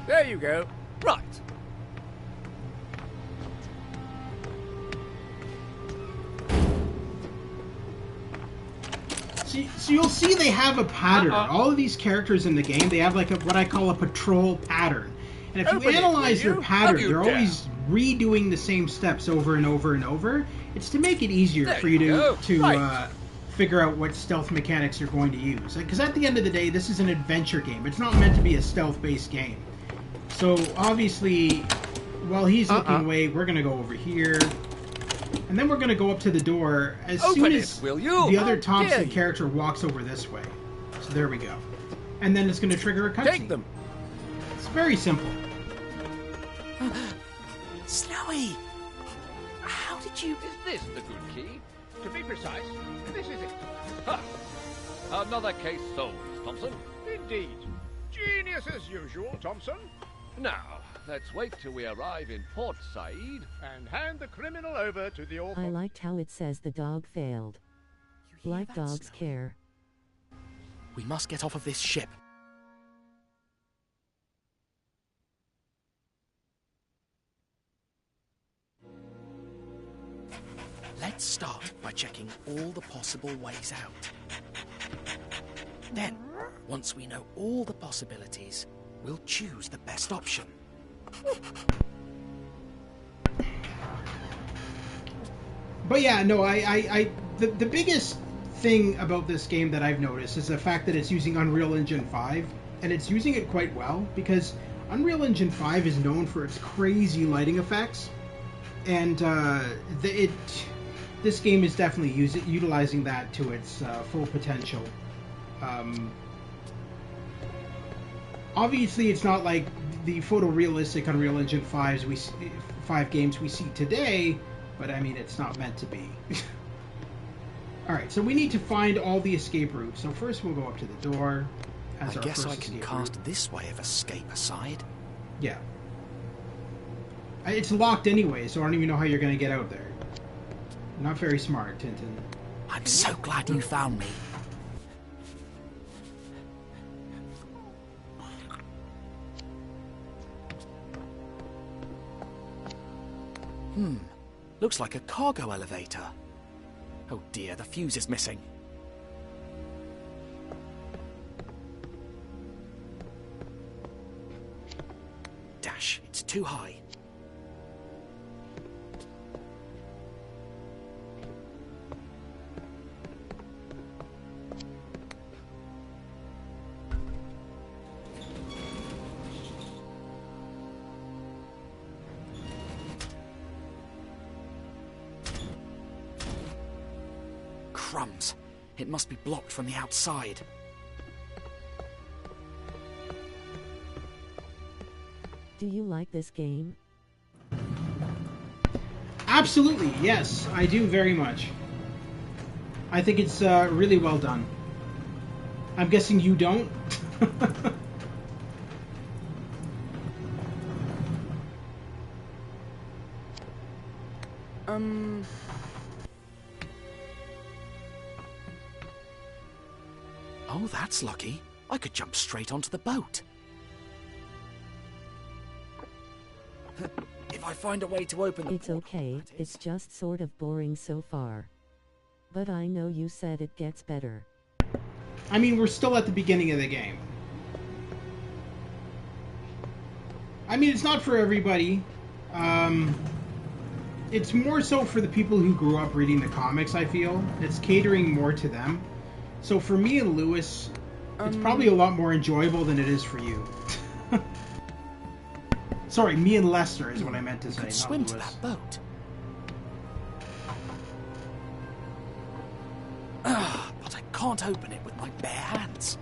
There you go. Right. So you'll see they have a pattern. All of these characters in the game, they have like what I call a patrol pattern. And if you analyze their pattern, they're always redoing the same steps over and over and over. It's to make it easier for you to figure out what stealth mechanics you're going to use. Because at the end of the day, this is an adventure game. It's not meant to be a stealth-based game. So obviously, while he's looking away, we're going to go over here. And then we're going to go up to the door as soon as the other Thompson character walks over this way. So there we go. And then it's going to trigger a cutscene. Take them. It's very simple. Snowy! How did you... Is this the good key? To be precise, this is it. Ha! Another case solved, Thompson. Indeed. Genius as usual, Thompson. Now, let's wait till we arrive in Port Said and hand the criminal over to the I liked how it says the dog failed. Like dogs care. We must get off of this ship. Let's start by checking all the possible ways out. Then, once we know all the possibilities, we'll choose the best option. But yeah, no, the biggest thing about this game that I've noticed is the fact that it's using Unreal Engine 5. and it's using it quite well, because Unreal Engine 5 is known for its crazy lighting effects, and this game is definitely utilizing that to its full potential. Obviously, it's not like the photorealistic Unreal Engine 5 games we see today, but I mean, it's not meant to be. Alright, so we need to find all the escape routes. So first we'll go up to the door. I guess I can cast this way of escape aside. Yeah. It's locked anyway, so I don't even know how you're going to get out there. Not very smart, Tintin. I'm so glad you found me. Looks like a cargo elevator. Oh dear, the fuse is missing. Dash, it's too high. Crumbs. It must be blocked from the outside. Do you like this game? Absolutely, yes, I do very much. I think it's really well done. I'm guessing you don't? Oh, that's lucky. I could jump straight onto the boat. If I find a way to open the... It's okay, it's just sort of boring so far. But I know you said it gets better. I mean, we're still at the beginning of the game. I mean, it's not for everybody. It's more so for the people who grew up reading the comics, I feel. It's catering more to them. So for me and Lewis, it's probably a lot more enjoyable than it is for you. Sorry, me and Lester is what I meant to say. Could swim to that boat. But I can't open it with my bare hands.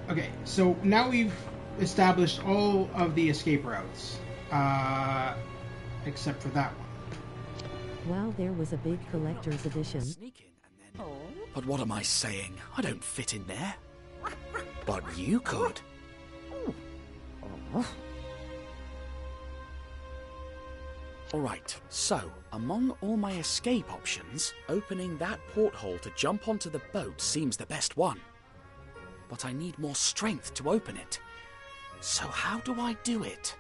Okay, so now we've established all of the escape routes, except for that one. Wow, there was a big collector's edition. But what am I saying? I don't fit in there. But you could. Alright, so, among all my escape options, opening that porthole to jump onto the boat seems the best one. But I need more strength to open it. So how do I do it?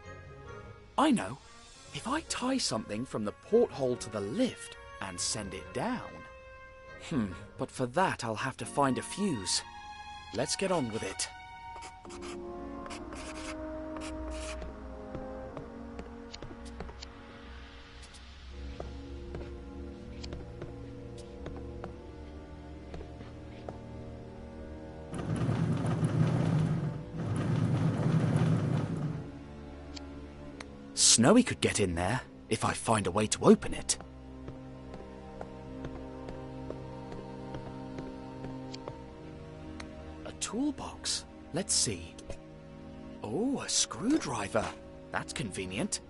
I know. If I tie something from the porthole to the lift and send it down... but for that I'll have to find a fuse. Let's get on with it. Snowy could get in there, if I find a way to open it. A toolbox. Let's see. Oh, a screwdriver. That's convenient.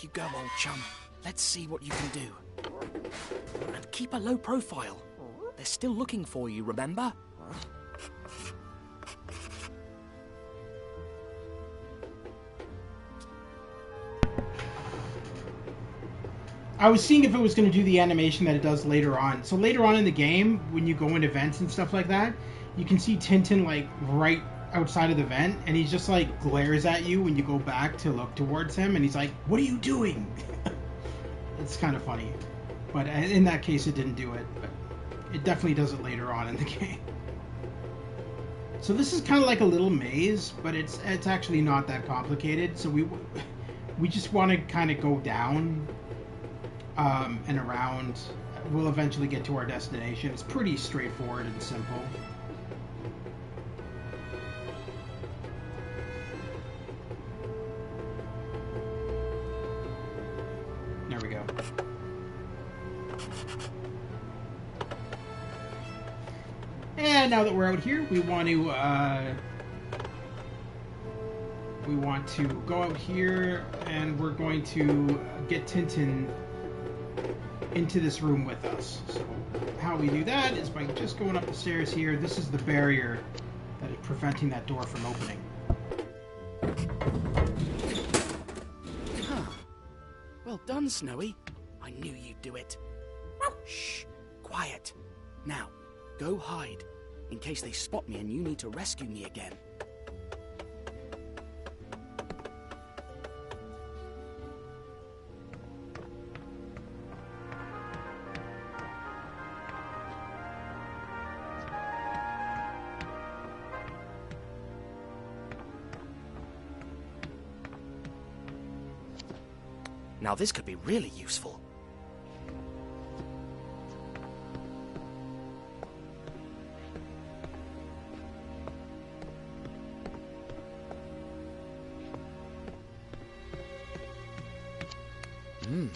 You go, old chum. Let's see what you can do. And keep a low profile. They're still looking for you, remember? I was seeing if it was going to do the animation that it does later on. So later on in the game, when you go into vents and stuff like that, you can see Tintin, like, right outside of the vent, and he just like glares at you when you go back to look towards him, and he's like, "What are you doing?" It's kind of funny, but in that case it didn't do it, but it definitely does it later on in the game. So this is kind of like a little maze, but it's actually not that complicated. So we just want to kind of go down and around. We'll eventually get to our destination. It's pretty straightforward and simple. There we go. And now that we're out here, we want to go out here, and we're going to get Tintin into this room with us. So how we do that is by just going up the stairs here. This is the barrier that is preventing that door from opening. Huh. Well done, Snowy. I knew you'd do it. Shh. Quiet. Now, go hide, in case they spot me and you need to rescue me again. Now this could be really useful.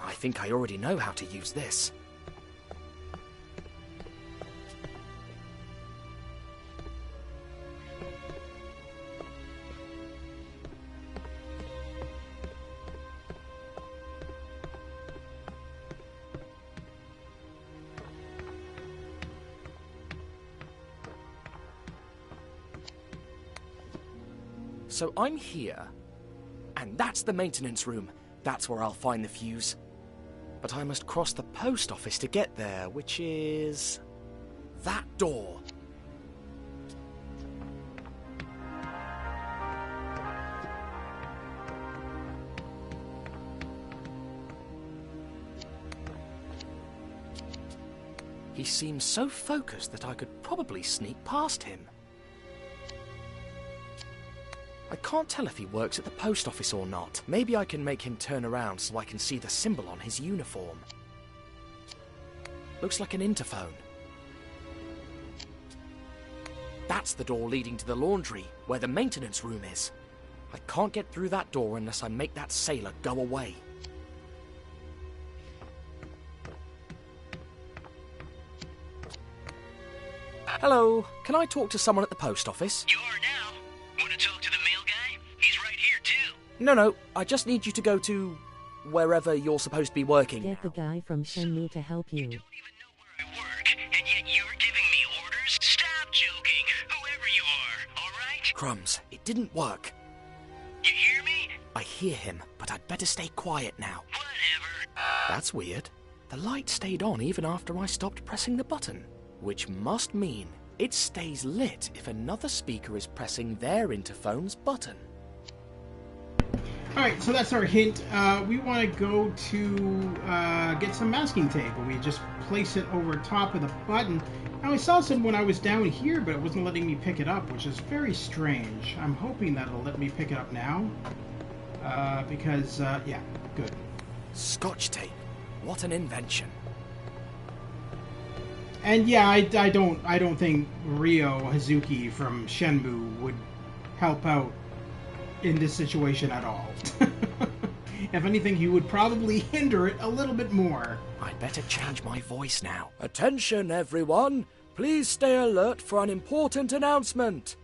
I think I already know how to use this. So I'm here, and that's the maintenance room. That's where I'll find the fuse. But I must cross the post office to get there, which is that door. He seems so focused that I could probably sneak past him. I can't tell if he works at the post office or not. Maybe I can make him turn around so I can see the symbol on his uniform. Looks like an interphone. That's the door leading to the laundry, where the maintenance room is. I can't get through that door unless I make that sailor go away. Hello, can I talk to someone at the post office? You are now. Want to talk to the mail guy? He's right here, too. No, I just need you to go to wherever you're supposed to be working. Get the guy from Shenmue to help you. And yet you're giving me orders? Stop joking, whoever you are, all right? Crumbs, it didn't work. You hear me? I hear him, but I'd better stay quiet now. Whatever. That's weird. The light stayed on even after I stopped pressing the button, which must mean it stays lit if another speaker is pressing their interphone's button. Alright, so that's our hint. We want to go to get some masking tape, and we just place it over top of the button. Now, I saw some when I was down here, but it wasn't letting me pick it up, which is very strange. I'm hoping that it'll let me pick it up now. Yeah, good. Scotch tape. What an invention. And yeah, I don't think Ryo Hazuki from Shenmue would help out in this situation at all. If anything, he would probably hinder it a little bit more. I'd better change my voice now. Attention, everyone! Please stay alert for an important announcement.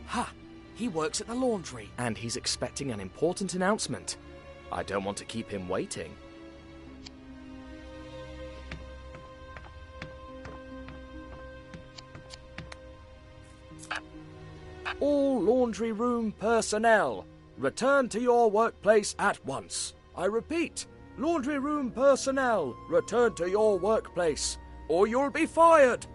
Ha! He works at the laundry, and he's expecting an important announcement. I don't want to keep him waiting. All laundry room personnel, return to your workplace at once. I repeat, laundry room personnel, return to your workplace, or you'll be fired.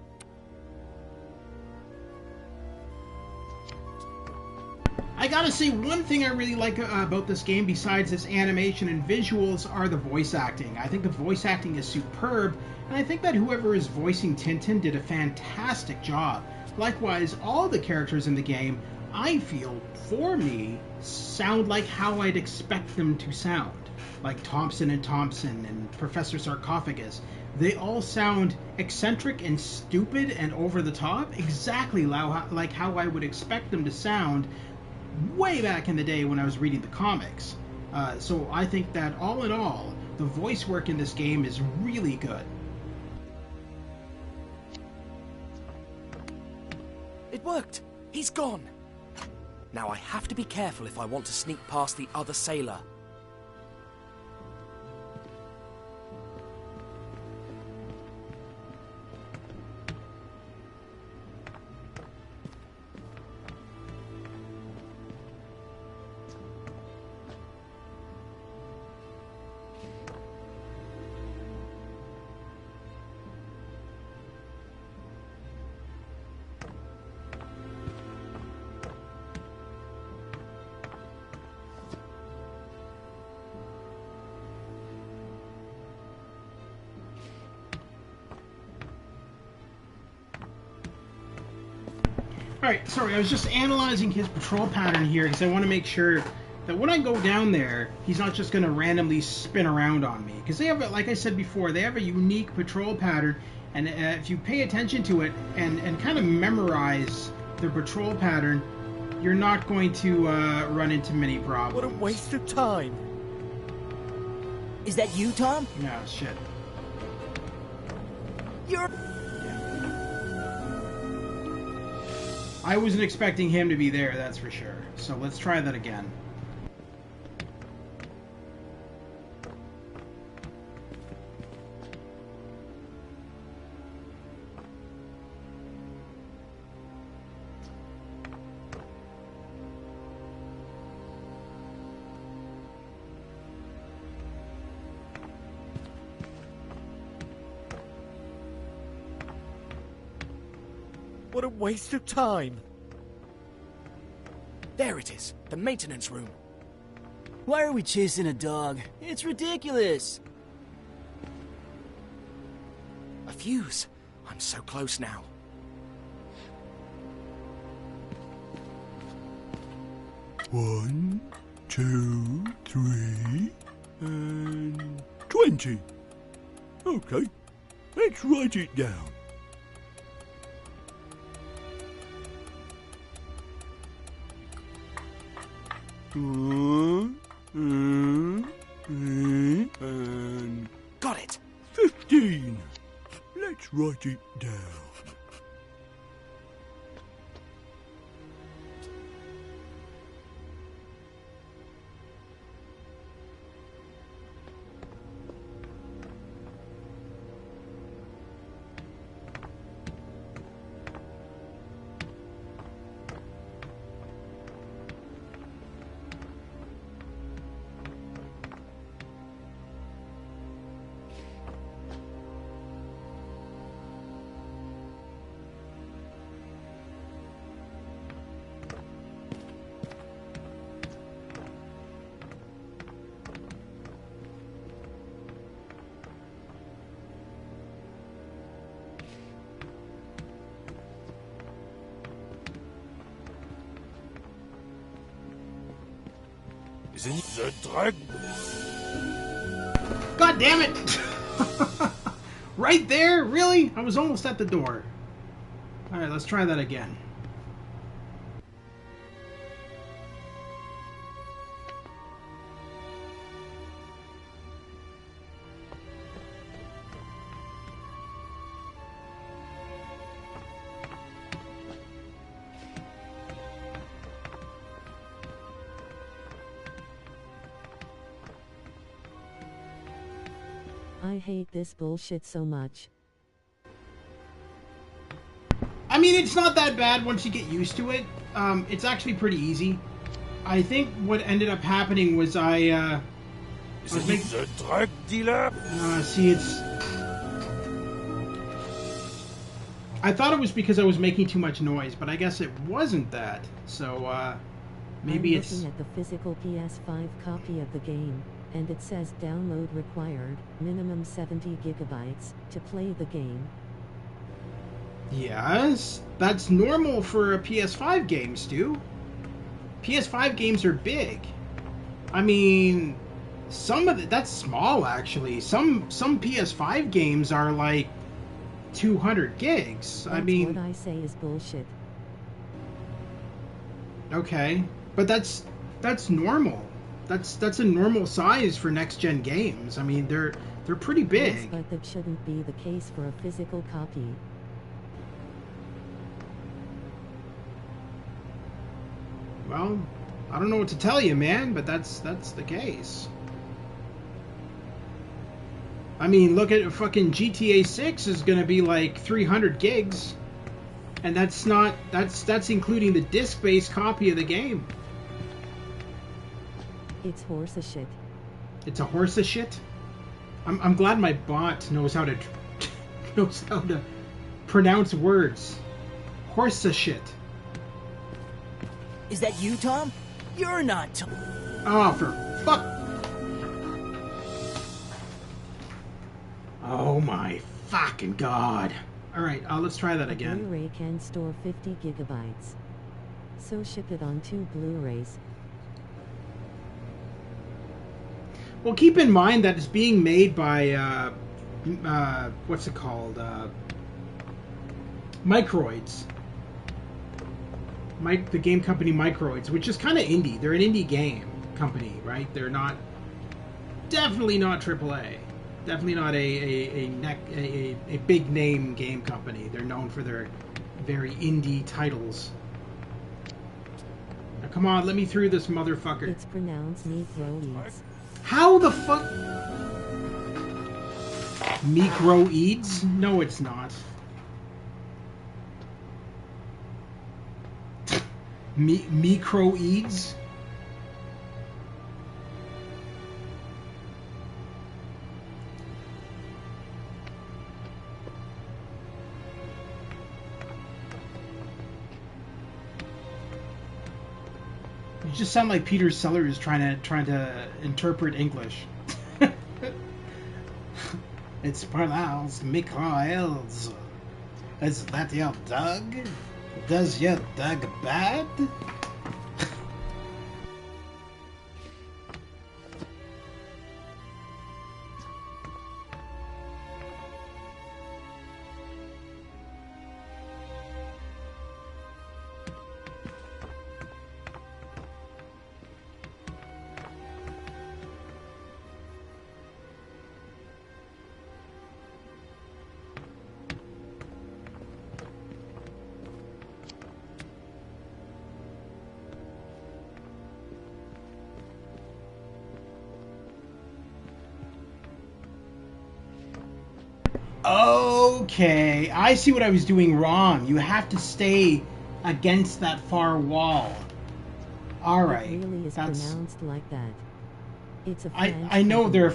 I gotta say, one thing I really like about this game, besides its animation and visuals, are the voice acting. I think the voice acting is superb, and I think that whoever is voicing Tintin did a fantastic job. Likewise, all the characters in the game, I feel, for me, sound like how I'd expect them to sound. Like Thomson and Thompson and Professor Sarcophagus. They all sound eccentric and stupid and over the top, exactly like how I would expect them to sound way back in the day when I was reading the comics. So I think that all in all, the voice work in this game is really good. It worked! He's gone! Now I have to be careful if I want to sneak past the other sailor. Alright, sorry, I was just analyzing his patrol pattern here because I want to make sure that when I go down there, he's not just going to randomly spin around on me. Because they have, like I said before, they have a unique patrol pattern, and if you pay attention to it and kind of memorize their patrol pattern, you're not going to run into many problems. What a waste of time! Is that you, Tom? No, shit. You're... I wasn't expecting him to be there, that's for sure. So let's try that again. What a waste of time! There it is, the maintenance room. Why are we chasing a dog? It's ridiculous! A fuse. I'm so close now. One, 2, 3, and 20. Okay, let's write it down. And got it. 15. Let's write it down. The drug. God damn it! Right there? Really? I was almost at the door. Alright, let's try that again. I hate this bullshit so much. I mean, it's not that bad once you get used to it. It's actually pretty easy. I think what ended up happening was I was making... The drug dealer? See, it's... I thought it was because I was making too much noise, but I guess it wasn't that. So, Maybe I'm it's... looking at the physical PS5 copy of the game, and it says download required, minimum 70 gigabytes, to play the game. Yes, that's normal for a PS5 game, Stu. PS5 games are big. I mean, some of that's small actually. Some PS5 games are like 200 gigs. That's I mean, what I say is bullshit. Okay, but that's normal. That's a normal size for next gen games. I mean, they're pretty big. Yes, but that shouldn't be the case for a physical copy. Well, I don't know what to tell you, man, but that's the case. I mean, look at fucking GTA 6 is gonna be like 300 gigs, and that's including the disc-based copy of the game. It's horse a shit. It's a horse of shit. I'm glad my bot knows how to pronounce words. Horse of shit. Is that you, Tom? You're not Tom. Oh, for fuck. Oh my fucking god. Alright, let's try that again. A Blu-ray can store 50 gigabytes. So ship it on 2 Blu-rays. Well, keep in mind that it's being made by, what's it called? Microids. The game company Microids, which is kind of indie. They're an indie game company, right? They're definitely not AAA. Definitely not a big name game company. They're known for their very indie titles. Now, come on, let me through this motherfucker. It's pronounced Microids. How the fuck? Microids? No, it's not. Microids? You just sound like Peter Sellers trying to interpret English. It's pronounced Microids. Is that your dog? Does your dog bad? Okay, I see what I was doing wrong. You have to stay against that far wall. All right, it really is pronounced like that. It's a French I know they're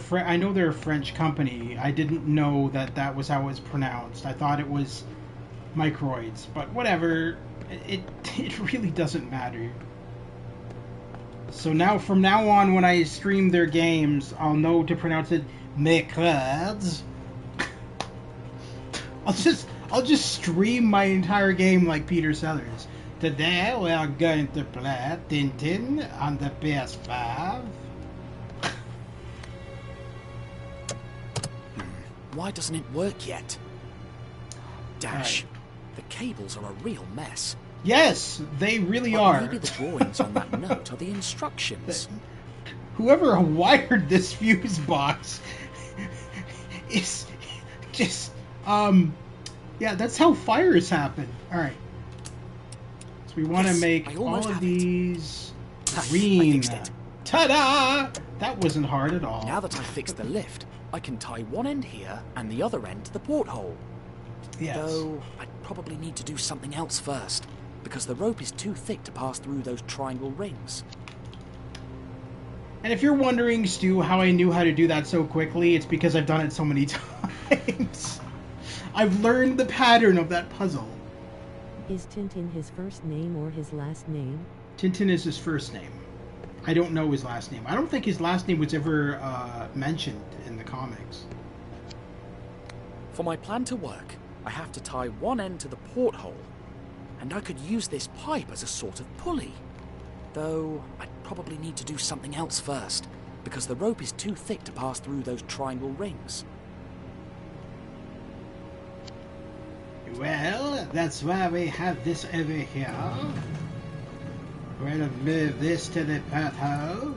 a French company. I didn't know that was how it was pronounced. I thought it was Microids, but whatever. It really doesn't matter. So now, from now on, when I stream their games, I'll know to pronounce it Microids. I'll just stream my entire game like Peter Sellers. Today we are going to play Tintin on the PS5. Why doesn't it work yet? Dash. Right. The cables are a real mess. Yes, they really are. Maybe the drawings on that note are the instructions. Whoever wired this fuse box is just yeah, that's how fires happen. All right. So we want to make all of these green. Ta-da! That wasn't hard at all. Now that I fixed the lift, I can tie one end here and the other end to the porthole. Yes. Though I'd probably need to do something else first, because the rope is too thick to pass through those triangle rings. And if you're wondering, Stu, how I knew how to do that so quickly, it's because I've done it so many times. I've learned the pattern of that puzzle. Is Tintin his first name or his last name? Tintin is his first name. I don't know his last name. I don't think his last name was ever mentioned in the comics. For my plan to work, I have to tie one end to the porthole, and I could use this pipe as a sort of pulley. Though, I'd probably need to do something else first, because the rope is too thick to pass through those triangle rings. Well, that's why we have this over here. We're gonna move this to the porthole.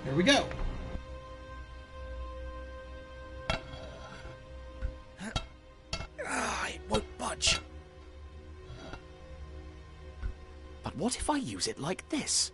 There we go. It won't budge. But what if I use it like this?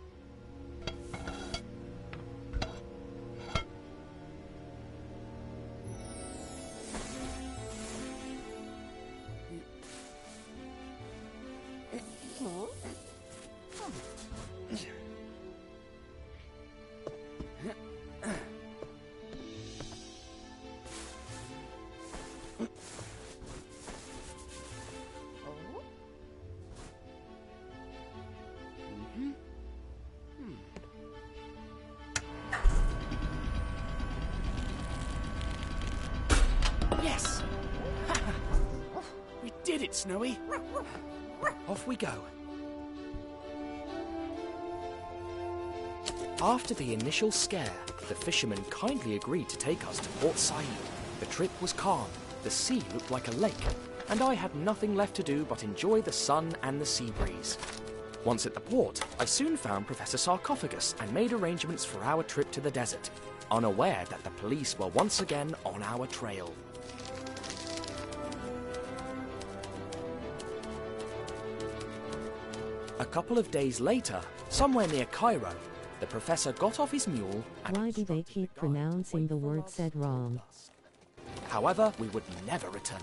Yes! We did it, Snowy! Off we go. After the initial scare, the fishermen kindly agreed to take us to Port Said. The trip was calm, the sea looked like a lake, and I had nothing left to do but enjoy the sun and the sea breeze. Once at the port, I soon found Professor Sarcophagus and made arrangements for our trip to the desert, unaware that the police were once again on our trail. A couple of days later, somewhere near Cairo, the professor got off his mule and... Why do they keep pronouncing the word said wrong? However, we would never return.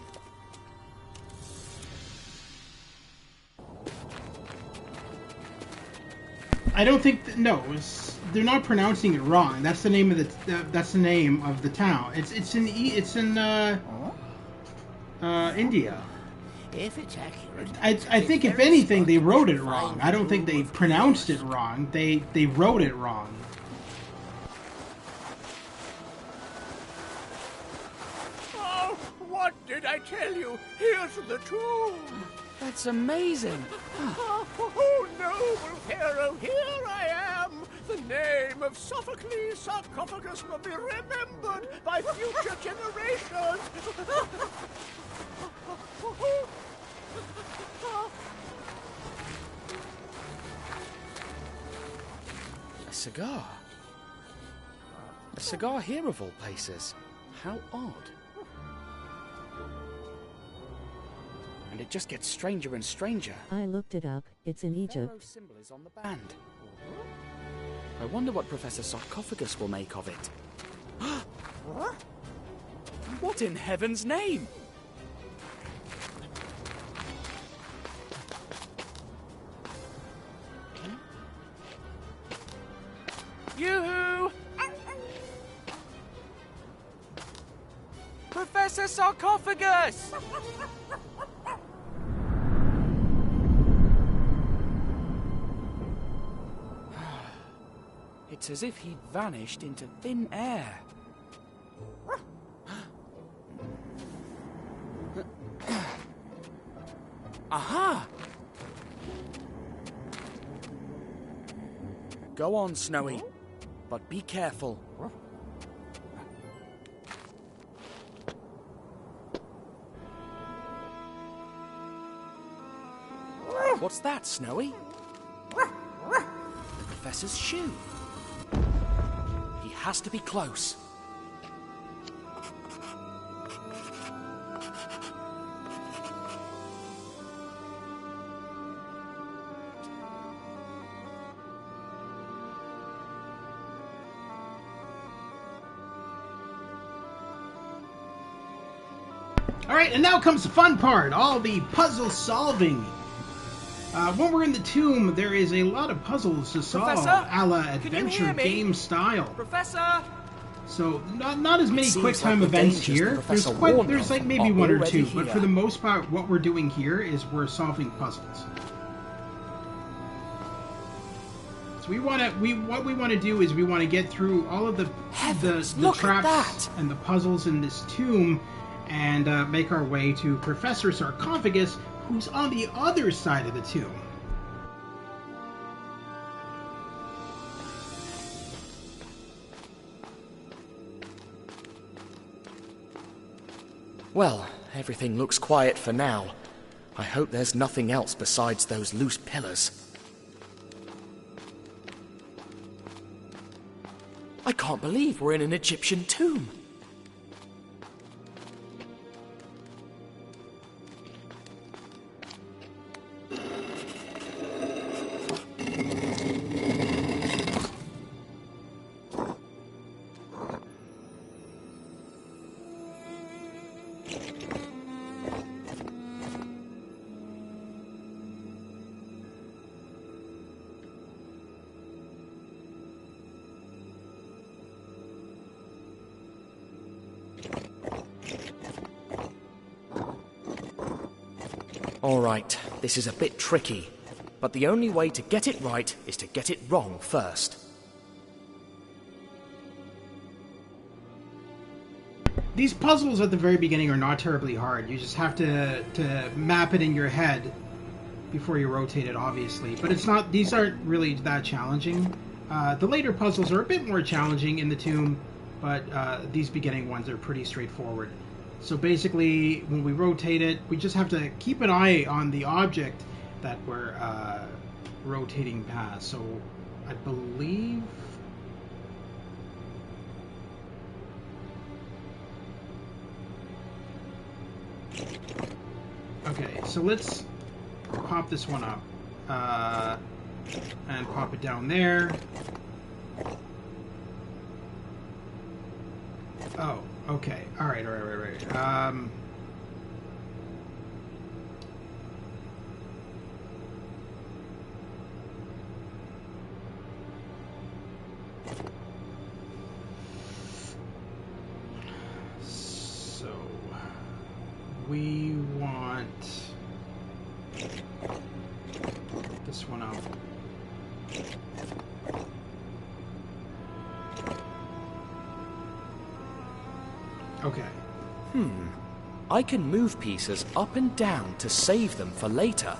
I don't think they're not pronouncing it wrong. That's the name of the town. It's in India. If it's accurate, I think if anything they wrote it wrong. I don't think they pronounced it wrong. They wrote it wrong. Oh, what did I tell you? Here's the tomb. That's amazing. Oh, noble Pharaoh, here I am. The name of Sophocles Sarcophagus will be remembered by future generations. A cigar. A cigar here of all places. How odd. And it just gets stranger and stranger. I looked it up. It's in Egypt. Pharaoh symbol is on the band. I wonder what Professor Sarcophagus will make of it. What in heaven's name? Yoo-hoo! Professor Sarcophagus! It's as if he'd vanished into thin air. Aha! Go on, Snowy, but be careful. What's that, Snowy? The Professor's shoe. He has to be close. Alright, and now comes the fun part, all the puzzle solving. When we're in the tomb, there is a lot of puzzles to solve, Professor? a la Can you adventure hear me? game style. Professor! So not as many Seems quick time like the events dangers here. the Professor warned There's of like maybe are one or already two, but here. for the most part, what we're doing here is we're solving puzzles. So what we want to do is we want to get through all of the traps and the puzzles in this tomb, and make our way to Professor Sarcophagus, who's on the other side of the tomb. Well, everything looks quiet for now. I hope there's nothing else besides those loose pillars. I can't believe we're in an Egyptian tomb. Alright, this is a bit tricky, but the only way to get it right is to get it wrong first. These puzzles at the very beginning are not terribly hard. You just have to map it in your head before you rotate it, obviously. But it's not; these aren't really that challenging. The later puzzles are a bit more challenging in the tomb, but these beginning ones are pretty straightforward. So basically, when we rotate it, we just have to keep an eye on the object that we're rotating past. So I believe... Okay, so let's pop this one up. And pop it down there. Oh, okay. Alright. So, we want this one up. Okay. I can move pieces up and down to save them for later.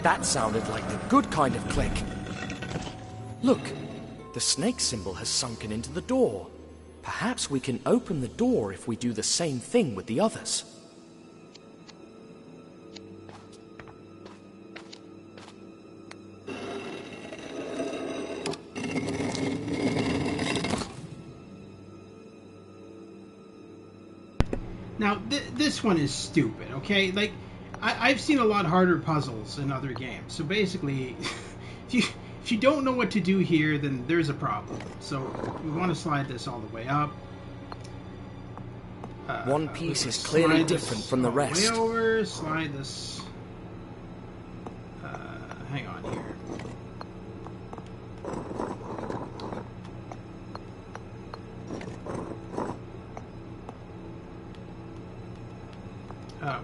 That sounded like the good kind of click. Look, the snake symbol has sunken into the door. Perhaps we can open the door if we do the same thing with the others. Now, this one is stupid, okay? Like, I've seen a lot harder puzzles in other games. So basically, if you don't know what to do here, then there's a problem. So we want to slide this all the way up. One piece is clearly different from the rest. Way over, slide this. Hang on here.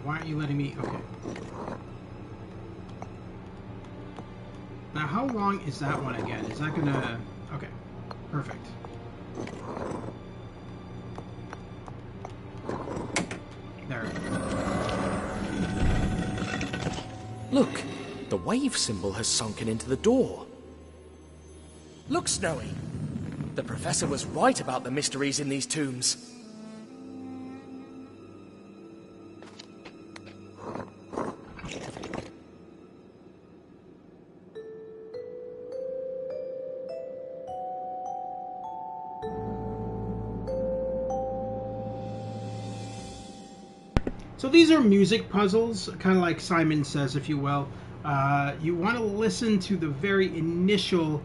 Why aren't you letting me? Okay. Now, how long is that one again? Is that gonna... Okay. Perfect. There. Look, the wave symbol has sunken into the door. Look, Snowy. The Professor was right about the mysteries in these tombs. So these are music puzzles, kind of like Simon Says, if you will. You want to listen to the very initial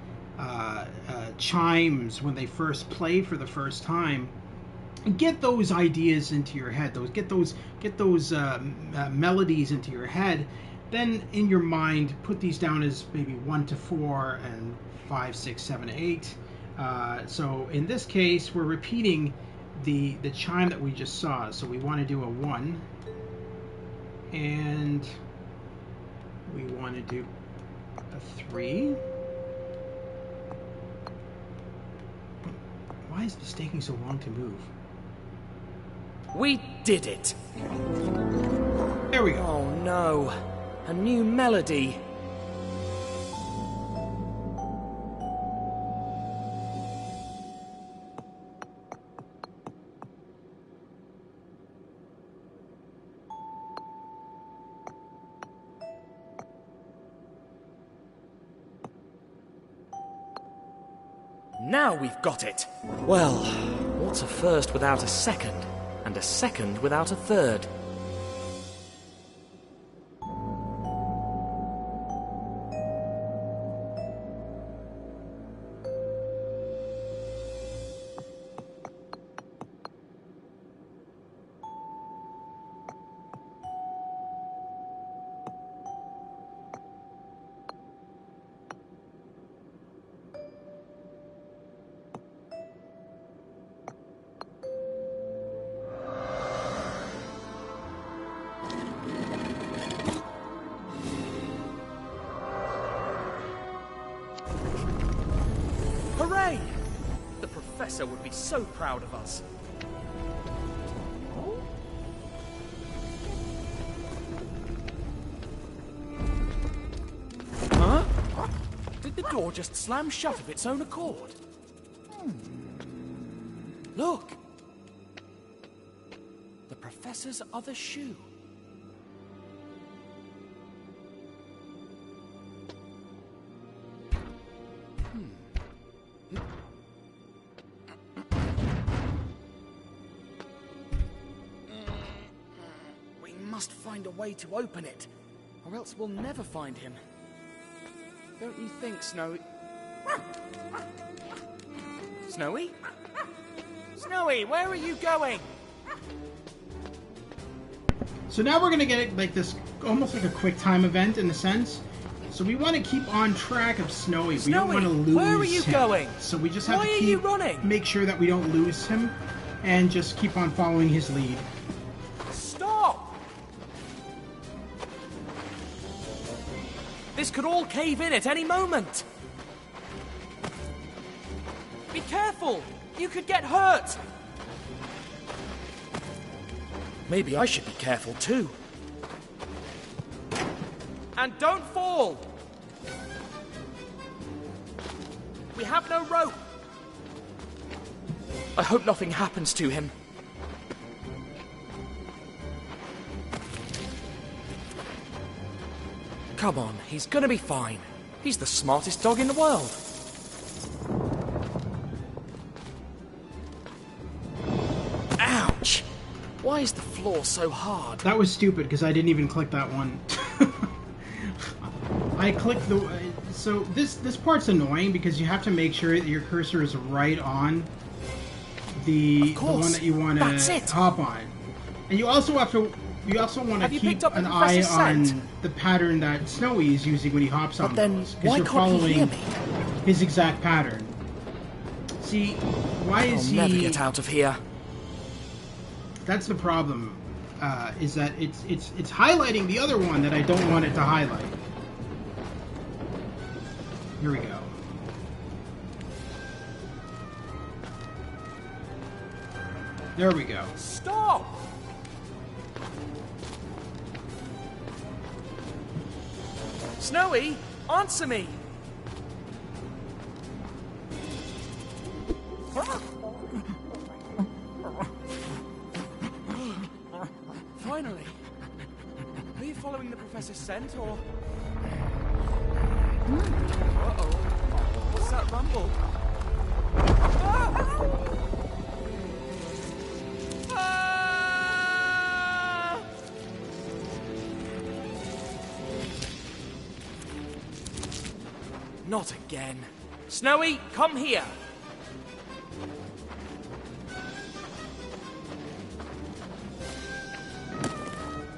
chimes when they first play for the first time, and get those ideas into your head. Get those melodies into your head. Then in your mind, put these down as maybe 1 to 4 and 5, 6, 7, 8. So in this case, we're repeating the chime that we just saw. So we want to do a 1. And we want to do a 3. Why is this taking so long to move? We did it! There we go. Oh no, a new melody. Now we've got it. Well, what's a first without a second, and a second without a third? Hooray! The Professor would be so proud of us. Huh? Did the door just slam shut of its own accord? Look! The Professor's other shoe. Must find a way to open it, or else we'll never find him. Don't you think, Snowy? Snowy? Snowy, where are you going? So now we're going to get like this, almost like a quick time event in a sense. So we want to keep on track of Snowy. We don't want to lose him. Where are you going? So we just have Why to are keep you running? Make sure that we don't lose him, and just keep on following his lead. Stop! This could all cave in at any moment. Be careful! You could get hurt! Maybe I should be careful too. And don't fall! We have no rope! I hope nothing happens to him. Come on, he's gonna be fine. He's the smartest dog in the world. Ouch! Why is the floor so hard? That was stupid because I didn't even click that one. I clicked the... So this part's annoying because you have to make sure that your cursor is right on the one that you want to hop on. And you also have to... You also want to keep an eye on the pattern that Snowy is using when he hops on those. Because you're following his exact pattern. See, why is he... I'll never get out of here. That's the problem, is that it's highlighting the other one that I don't want it to highlight. Here we go. There we go. Stop! Snowy, answer me! Finally. Are you following the Professor's scent, or... Uh-oh. What's that rumble? Ah! Ah! Not again. Snowy, come here.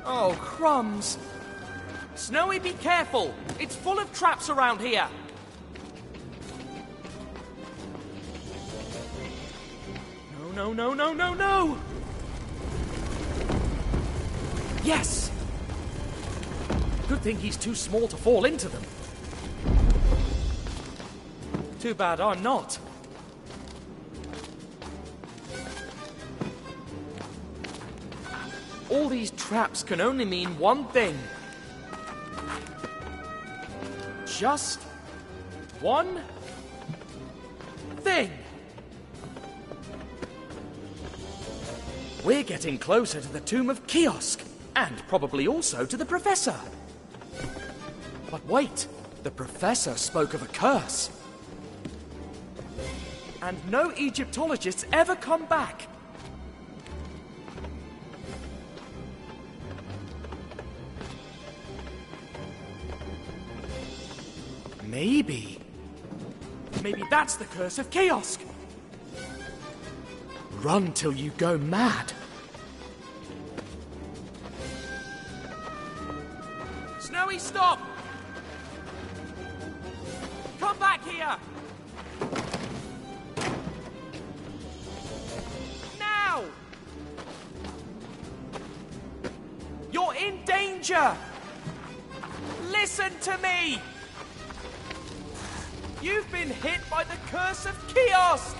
Oh, crumbs. Snowy, be careful. It's full of traps around here. No, no, no, no, no, no! Yes! Good thing he's too small to fall into them. Too bad I'm not. All these traps can only mean one thing. Just one thing. We're getting closer to the tomb of Kih-Oskh, and probably also to the Professor. But wait, the Professor spoke of a curse. And no Egyptologists ever come back. Maybe that's the curse of Kih-Oskh. Run till you go mad. Snowy, stop! Come back here! Now! You're in danger! Listen to me! You've been hit by the curse of Kih-Oskh!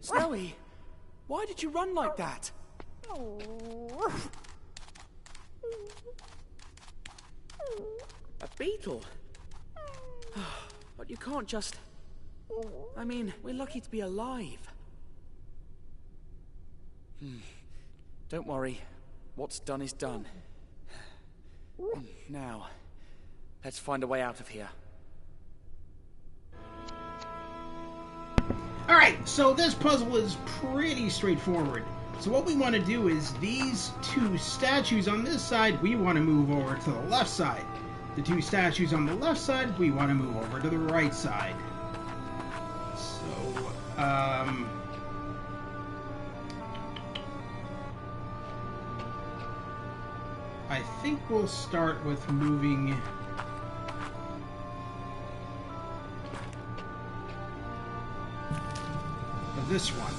Snowy, why did you run like that? A beetle? But you can't just... I mean, we're lucky to be alive. Don't worry. What's done is done. Now, let's find a way out of here. Alright, so this puzzle is pretty straightforward. So what we want to do is these two statues on this side, we want to move over to the left side. The two statues on the left side, we want to move over to the right side. So, I think we'll start with moving... this one.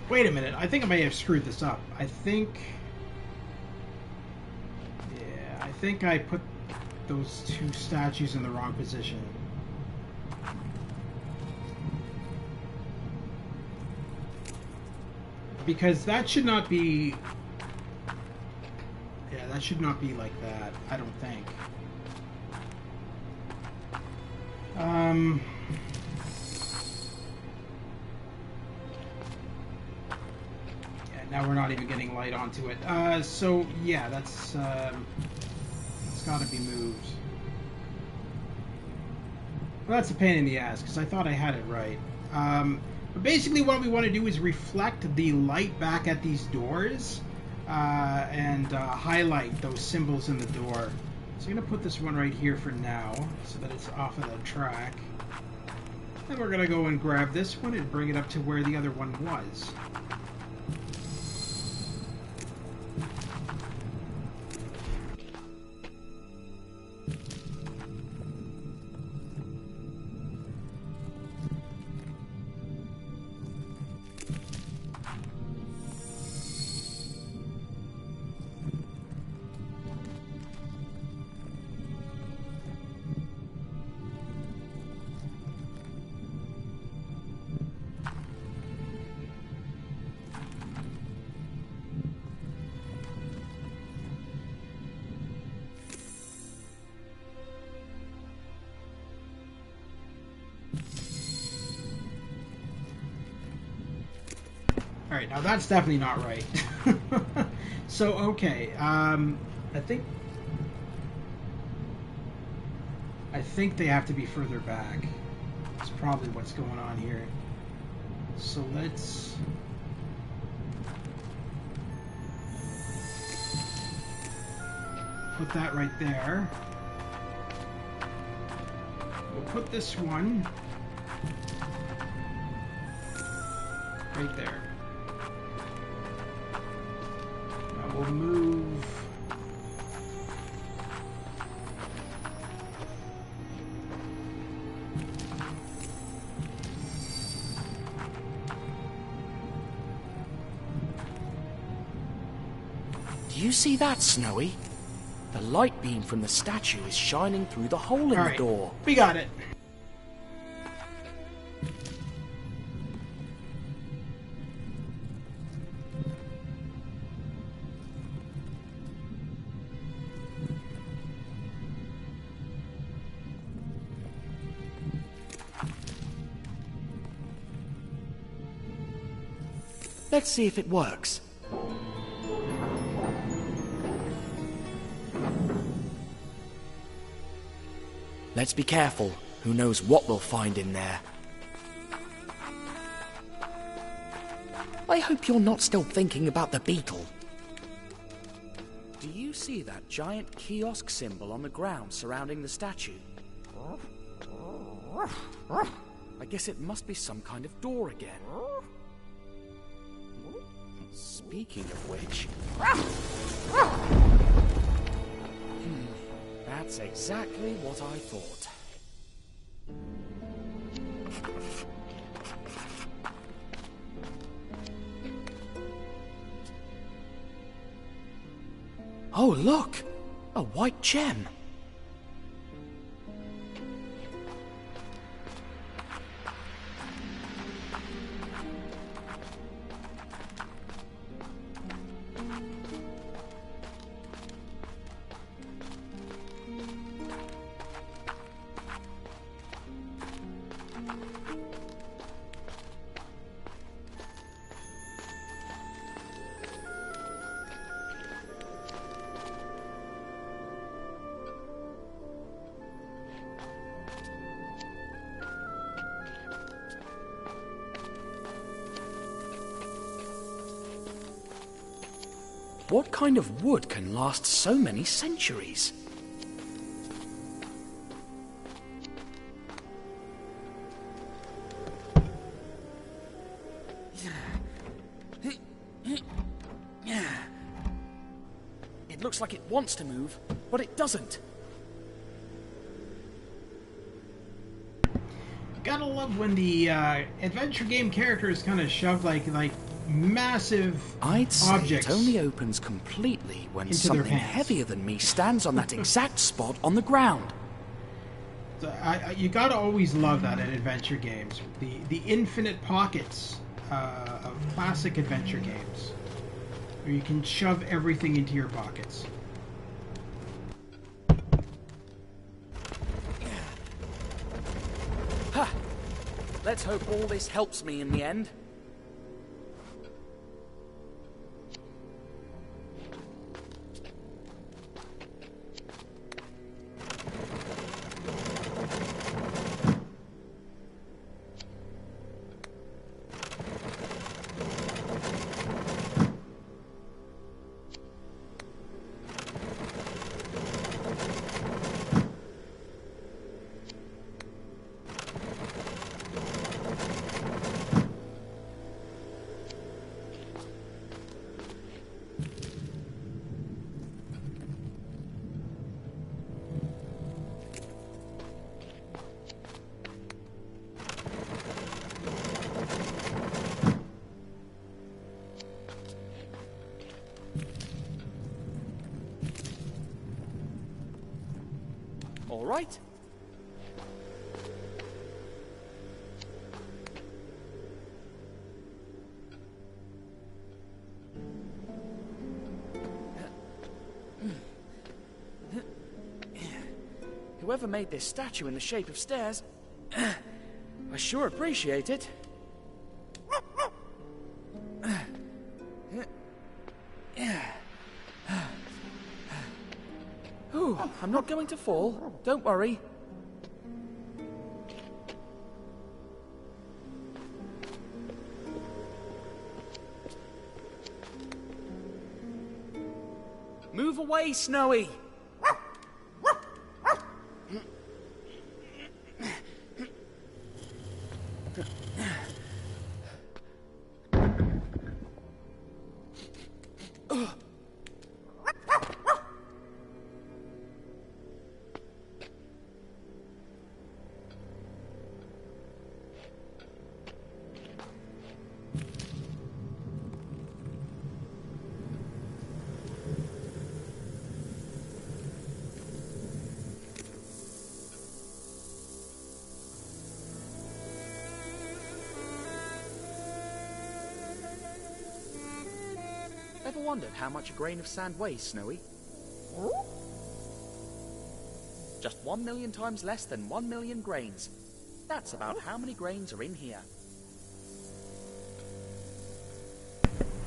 Wait a minute, I think I may have screwed this up. I think I put those two statues in the wrong position. Because that should not be... Yeah, that should not be like that, I don't think. Now we're not even getting light onto it. So yeah, that's it's got to be moved. Well, that's a pain in the ass because I thought I had it right. But basically, what we want to do is reflect the light back at these doors and highlight those symbols in the door. So I'm gonna put this one right here for now, so that it's off of the track. Then we're gonna go and grab this one and bring it up to where the other one was. Alright, now that's definitely not right. So, okay, I think they have to be further back. That's probably what's going on here. So let's... put that right there. We'll put this one right there. Now we'll move... Do you see that, Snowy? The light beam from the statue is shining through the hole in the door. We got it. Let's see if it works. Let's be careful. Who knows what we'll find in there. I hope you're not still thinking about the beetle. Do you see that giant Kih-Oskh symbol on the ground surrounding the statue? I guess it must be some kind of door again. Speaking of which... That's exactly what I thought. Oh, look! A white gem! What kind of wood can last so many centuries? It looks like it wants to move, but it doesn't. Gotta love when the adventure game characters kind of shove like massive I'd say objects it only opens completely when into their something pants. heavier than me stands on that exact spot on the ground. So you gotta always love that in adventure games. The infinite pockets of classic adventure games, where you can shove everything into your pockets. Ha! Let's hope all this helps me in the end. All right. Whoever made this statue in the shape of stairs, I sure appreciate it. Ooh, I'm not going to fall. Don't worry. Move away, Snowy! Ever wondered how much a grain of sand weighs, Snowy? Just 1 million times less than 1 million grains. That's about how many grains are in here.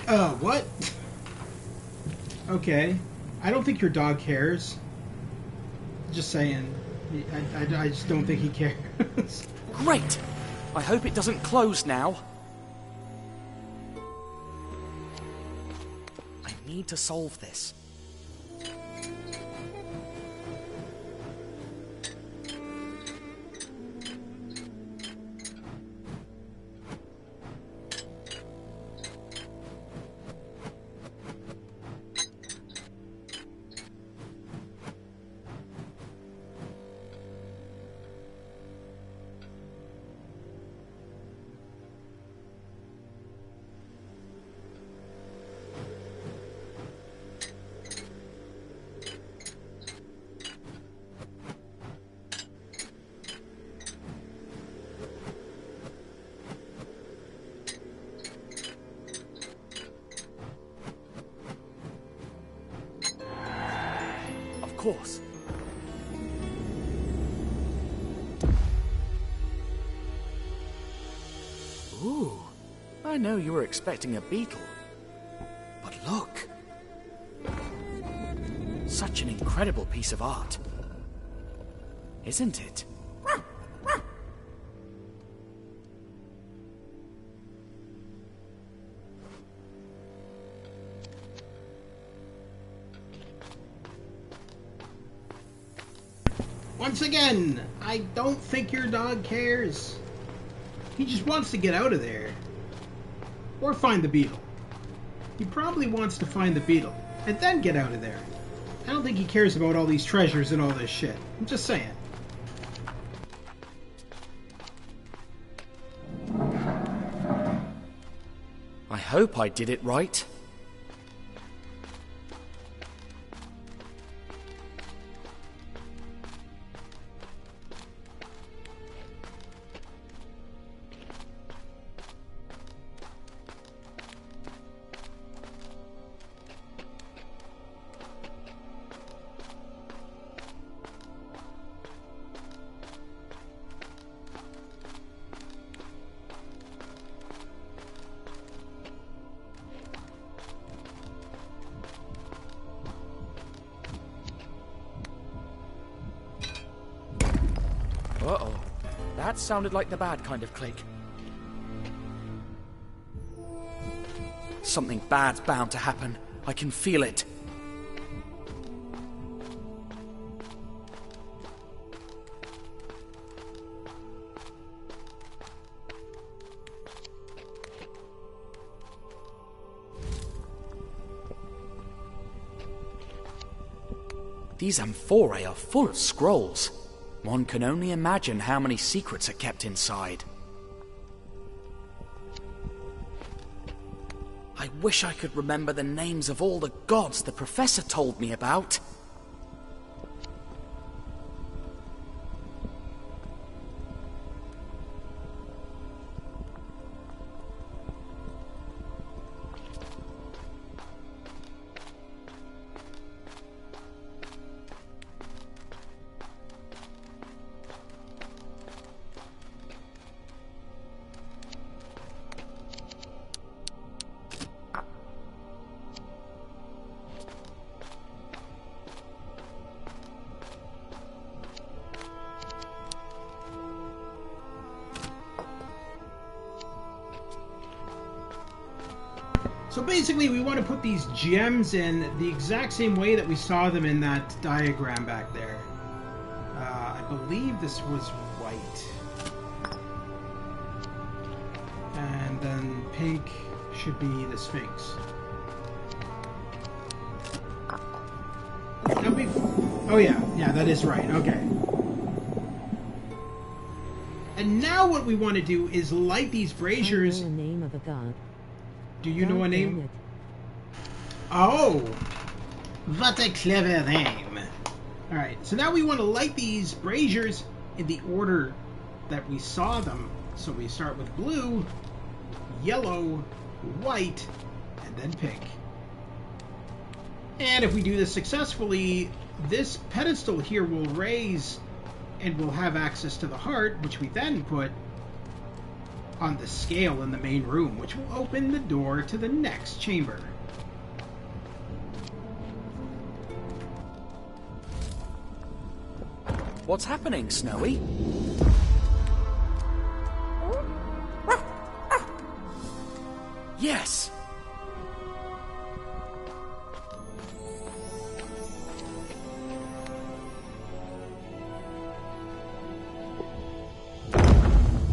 What? Okay. I don't think your dog cares. Just saying. I just don't think he cares. Great! I hope it doesn't close now. I need to solve this. Of course. Ooh, I know you were expecting a beetle. But look. Such an incredible piece of art. Isn't it? Once again, I don't think your dog cares. He just wants to get out of there. Or find the beetle. He probably wants to find the beetle, and then get out of there. I don't think he cares about all these treasures and all this shit. I'm just saying. I hope I did it right. Uh-oh. That sounded like the bad kind of click. Something bad's bound to happen. I can feel it. These amphorae are full of scrolls. One can only imagine how many secrets are kept inside. I wish I could remember the names of all the gods the professor told me about. So basically we want to put these gems in the exact same way that we saw them in that diagram back there. I believe this was white. And then pink should be the Sphinx. Oh yeah, that is right, okay. And now what we want to do is light these braziers. I know the name of a god. Do you know a name? It. Oh! What a clever name! Alright, so now we want to light these braziers in the order that we saw them. So we start with blue, yellow, white, and then pink. And if we do this successfully, this pedestal here will raise and we'll have access to the heart, which we then put on the scale in the main room, which will open the door to the next chamber. What's happening, Snowy? Yes!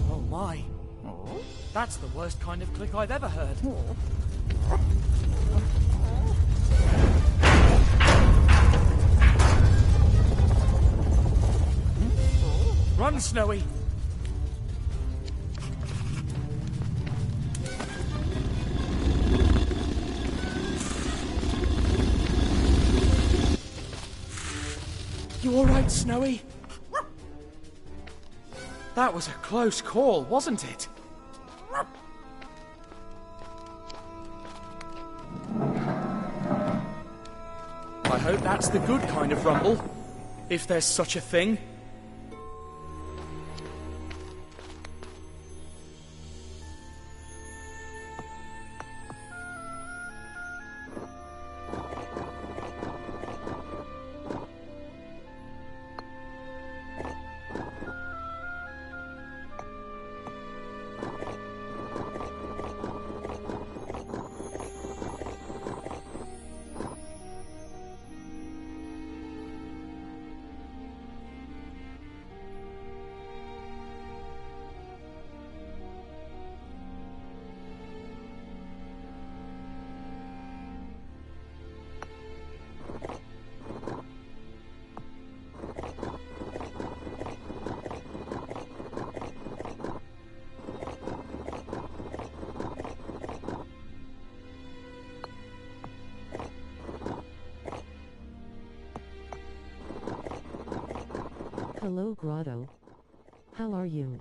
Oh my. That's the worst kind of click I've ever heard. Run, Snowy! You alright, Snowy? That was a close call, wasn't it? I hope that's the good kind of rumble, if there's such a thing. Hello, Grotto. How are you?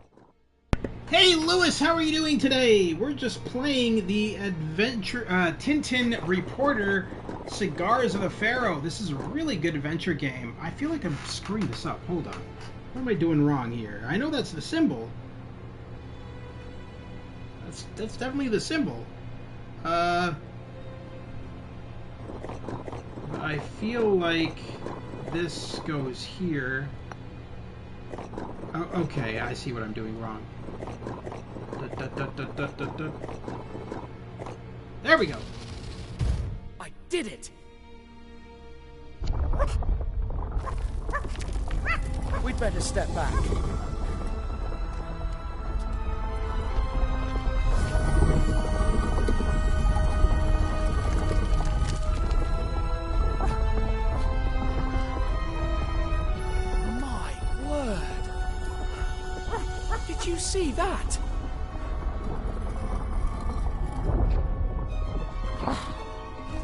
Hey, Lewis, how are you doing today? We're just playing the adventure Tintin Reporter, Cigars of the Pharaoh. This is a really good adventure game. I feel like I'm screwing this up. Hold on. What am I doing wrong here? I know that's the symbol. That's definitely the symbol. But I feel like this goes here. Oh, okay, I see what I'm doing wrong. There we go. I did it! We'd better step back. Did you see that?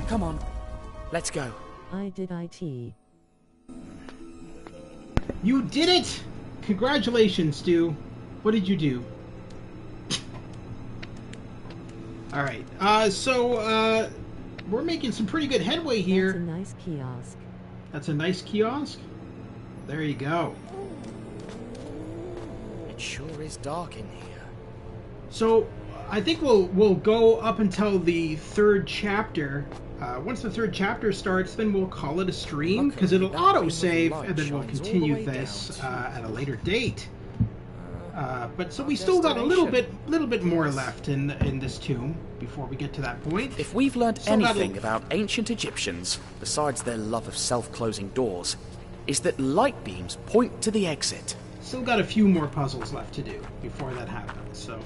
Come on, let's go. I did IT. You did it! Congratulations, Stu. What did you do? Alright, so we're making some pretty good headway here. That's a nice kiosk. That's a nice kiosk? There you go. It sure is dark in here. So, I think we'll go up until the third chapter. Once the third chapter starts, then we'll call it a stream, because it'll auto-save, and then we'll continue this at a later date. But so we still got a little bit more left in this tomb before we get to that point. If we've learned anything about ancient Egyptians, besides their love of self-closing doors, is that light beams point to the exit. Still got a few more puzzles left to do before that happens, so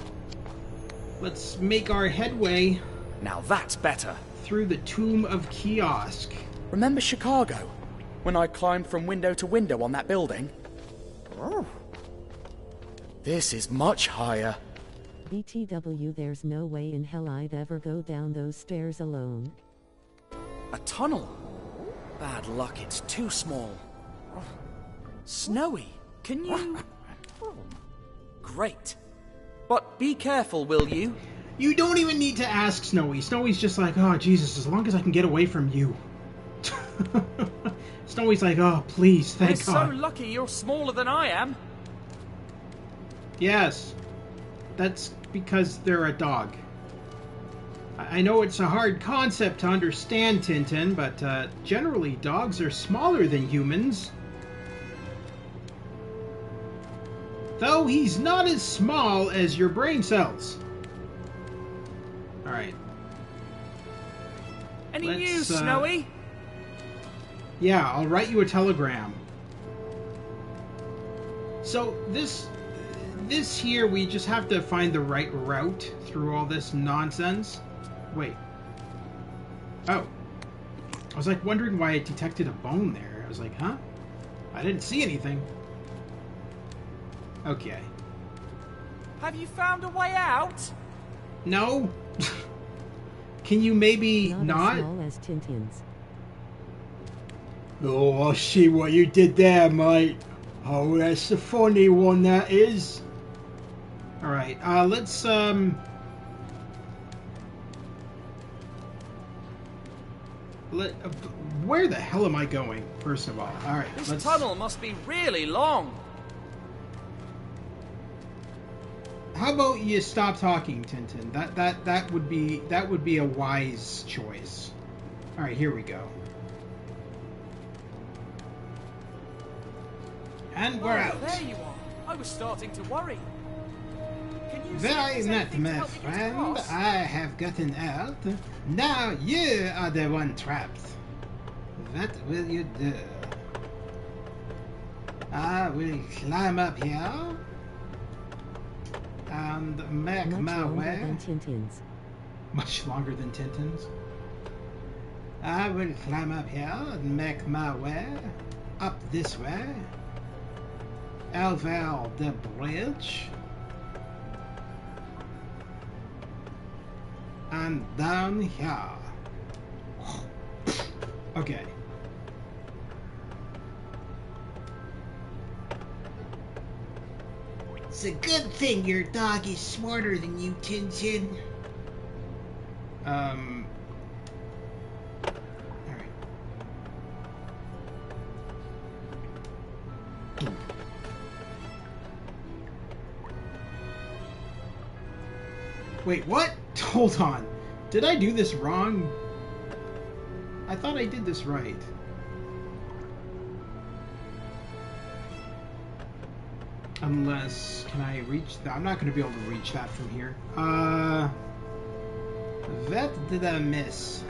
let's make our headway. Now that's better. Through the tomb of Kih-Oskh. Remember Chicago? When I climbed from window to window on that building? Oh. This is much higher. BTW, there's no way in hell I'd ever go down those stairs alone. A tunnel? Bad luck, it's too small. Snowy, can you... Great. But be careful, will you? You don't even need to ask Snowy. Snowy's just like, oh, Jesus, as long as I can get away from you. Snowy's like, oh, please, thank God. We're so lucky you're smaller than I am. Yes. That's because they're a dog. I know it's a hard concept to understand, Tintin, but generally dogs are smaller than humans. Though he's not as small as your brain cells. Alright. Any news, Snowy? Yeah, I'll write you a telegram. So, this here, we just have to find the right route through all this nonsense. Wait. Oh. I was like wondering why I detected a bone there. I was like, huh? I didn't see anything. Okay. Have you found a way out? No. Can you maybe not? As small as Tintin's. Oh, I see what you did there, mate. Oh, that's a funny one, that is. Alright, let's, where the hell am I going, first of all? Alright, This tunnel must be really long. How about you stop talking, Tintin? That would be a wise choice. Alright, here we go. And we're out. There you are. I was starting to worry. Very not, my friend. I have gotten out. Now you are the one trapped. What will you do? I will climb up here and make my way. Than Tintin's. Much longer than Tintin's. I will climb up here and make my way up this way. Over the bridge. And down here. Okay. It's a good thing your dog is smarter than you, Tintin. Alright. Wait, what? Hold on. Did I do this wrong? I thought I did this right. Unless, can I reach that? I'm not going to be able to reach that from here. What did I miss?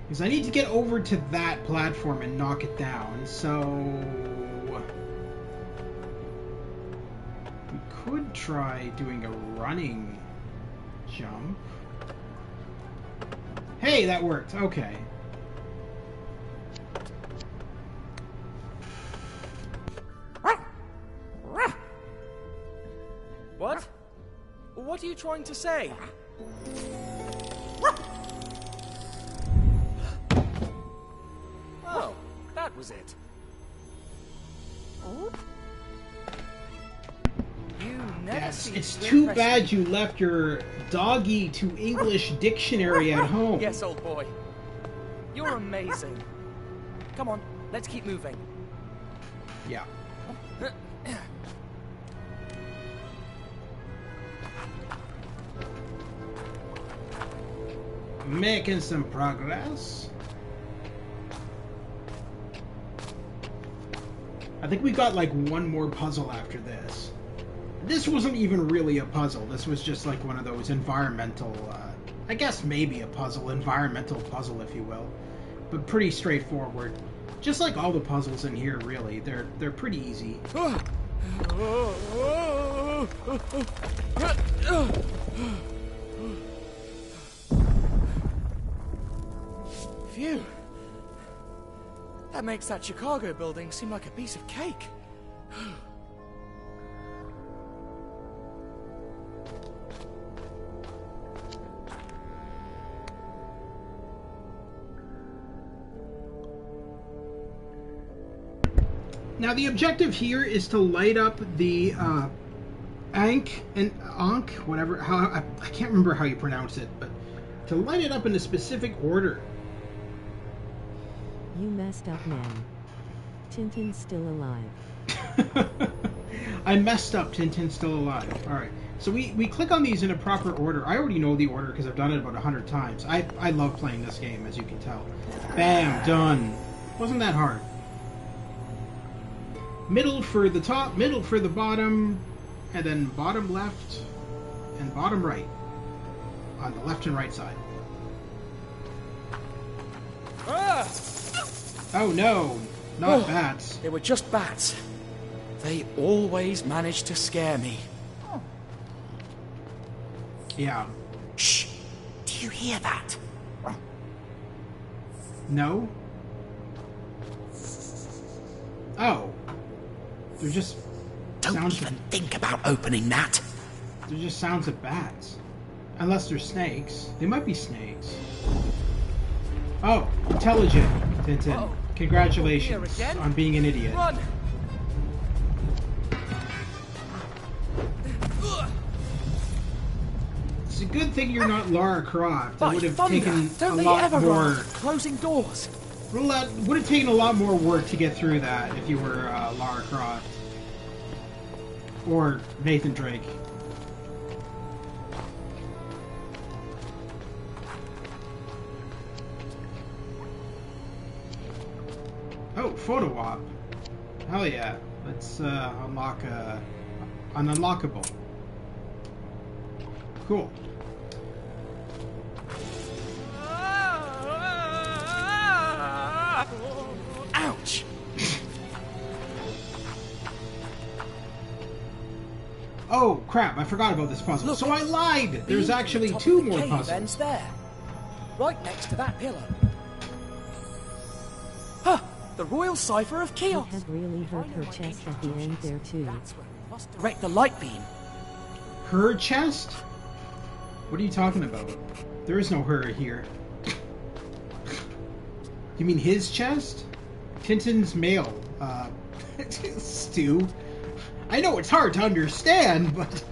Because I need to get over to that platform and knock it down, so we could try doing a running jump. Hey, that worked. Okay. What? What are you trying to say? Oh, that was it. You never Yes, it's too bad you left your doggy to English dictionary at home. Yes, old boy. You're amazing. Come on, let's keep moving. Yeah. Making some progress. I think we got like one more puzzle after this. This wasn't even really a puzzle. This was just like one of those environmental, I guess maybe a puzzle, environmental puzzle, if you will. But pretty straightforward. Just like all the puzzles in here, really. They're pretty easy. Phew. That makes that Chicago building seem like a piece of cake. Now the objective here is to light up the Ankh, whatever. I can't remember how you pronounce it, but to light it up in a specific order. You messed up, man. Tintin's still alive. I messed up. Tintin's still alive. All right. So we click on these in a proper order. I already know the order because I've done it about 100 times. I love playing this game, as you can tell. Bam, done. Wasn't that hard. Middle for the top, middle for the bottom, and then bottom left and bottom right on the left and right side. Ah! Oh no, not bats. They were just bats. They always managed to scare me. Yeah. Shh! Do you hear that? No? Oh. They're just Don't even think about opening that. They're just sounds of bats. Unless they're snakes. They might be snakes. Oh, intelligent, Tintin. Oh, congratulations on being an idiot. Run! It's a good thing you're not Lara Croft. That would have thunder, taken don't a they lot ever more. run? Closing doors. Would have taken a lot more work to get through that if you were Lara Croft or Nathan Drake. Oh, photo op. Hell yeah. Let's unlock an unlockable. Cool. Ouch! Oh crap, I forgot about this puzzle. Look, so I lied! There's actually top two of the more cave puzzles. ends there, right next to that pillar. Huh! The Royal Cipher of It Kih-Oskh. had really hurt her chest at the end there too. Direct the light beam. Her chest? What are you talking about? There is no her here. You mean his chest? Tintin's mail. Stu. I know it's hard to understand, but...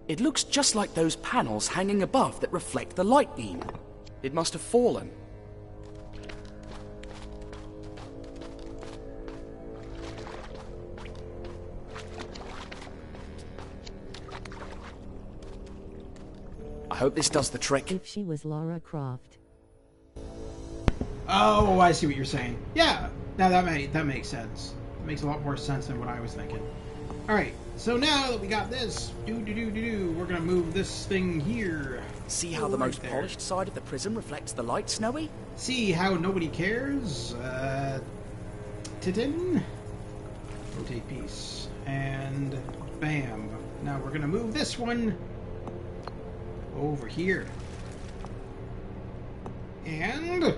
It looks just like those panels hanging above that reflect the light beam. It must have fallen. I hope this does the trick. If she was Lara Croft. Oh, I see what you're saying. Yeah, now that makes sense. It makes a lot more sense than what I was thinking. Alright, so now that we got this, we're gonna move this thing here. See how the most polished side of the prism reflects the light, Snowy? See how nobody cares? Tintin. Rotate piece. And bam. Now we're gonna move this one over here. And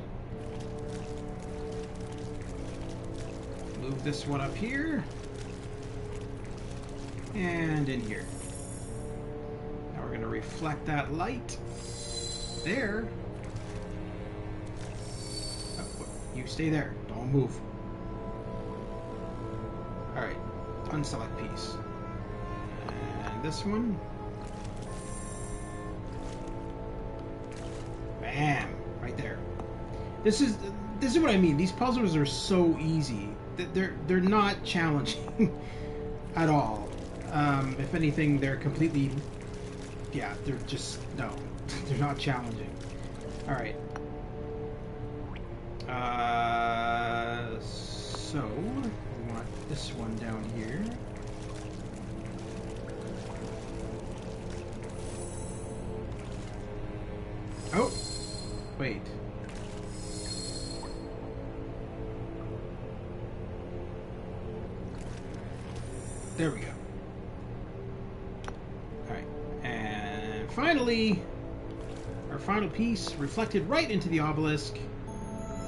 move this one up here. And in here. Now we're going to reflect that light there. Oh, you stay there. Don't move. Alright. Unselect piece. And this one. Bam! Right there. This is what I mean. These puzzles are so easy. They're not challenging at all. If anything, they're completely... Yeah, they're just... No. They're not challenging. Alright. So... We want this one down here. Oh! Wait. There we go. Alright. And finally, our final piece reflected right into the obelisk.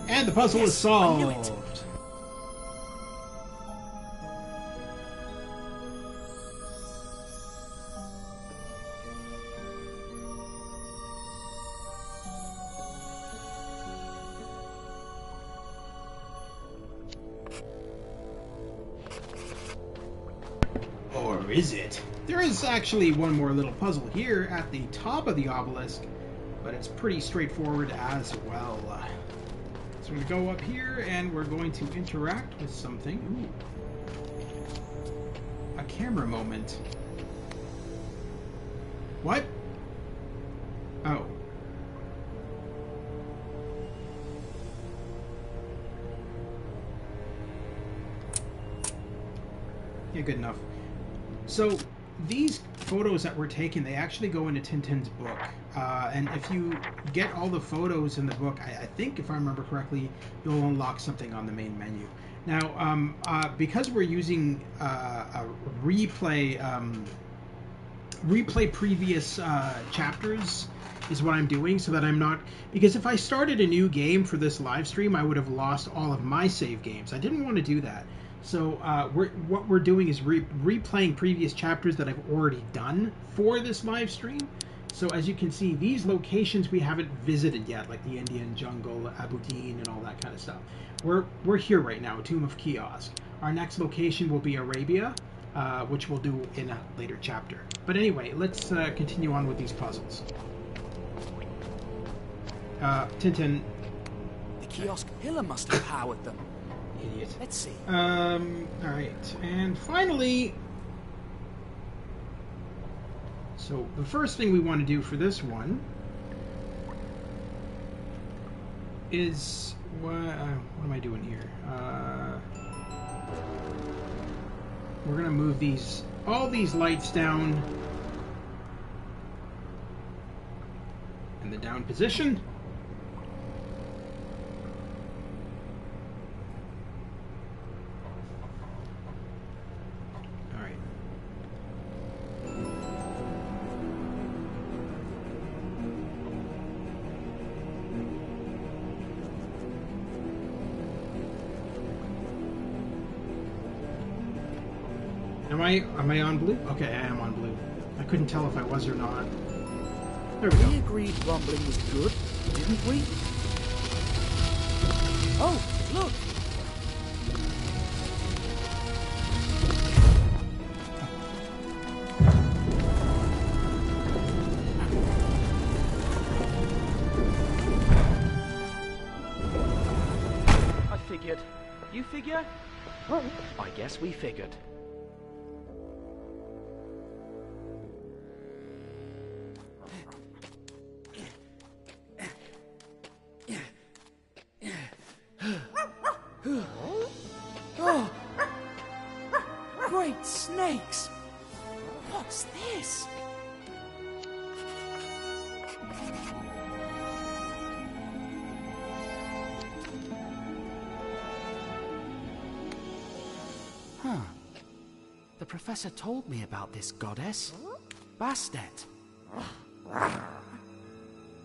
And the puzzle is solved. is it? There is actually one more little puzzle here at the top of the obelisk, but it's pretty straightforward as well. So we're going to go up here, and we're going to interact with something. Ooh. A camera moment. What? Oh. Yeah, good enough. So these photos that we're taking, they actually go into Tintin's book. And if you get all the photos in the book, I think, if I remember correctly, you'll unlock something on the main menu. Now, because we're using a replay previous chapters is what I'm doing, so that I'm not... Because if I started a new game for this live stream, I would have lost all of my save games. I didn't want to do that. So what we're doing is replaying previous chapters that I've already done for this live stream. So as you can see, these locations we haven't visited yet, like the Indian jungle, Abudin, and all that kind of stuff. We're here right now, Tomb of Kih-Oskh. Our next location will be Arabia, which we'll do in a later chapter. But anyway, let's continue on with these puzzles. Tintin. The Kih-Oskh pillar must have powered them. Idiot. Let's see. Alright. And finally... So, the first thing we want to do for this one is... What am I doing here? We're going to move all these lights down in the down position. Am I on blue? Okay, I am on blue. I couldn't tell if I was or not. There we go. We agreed bumbling was good, didn't we? Oh, look! I figured. You figure? I guess we figured. Oh! Great snakes! What's this? Huh. The professor told me about this goddess. Bastet.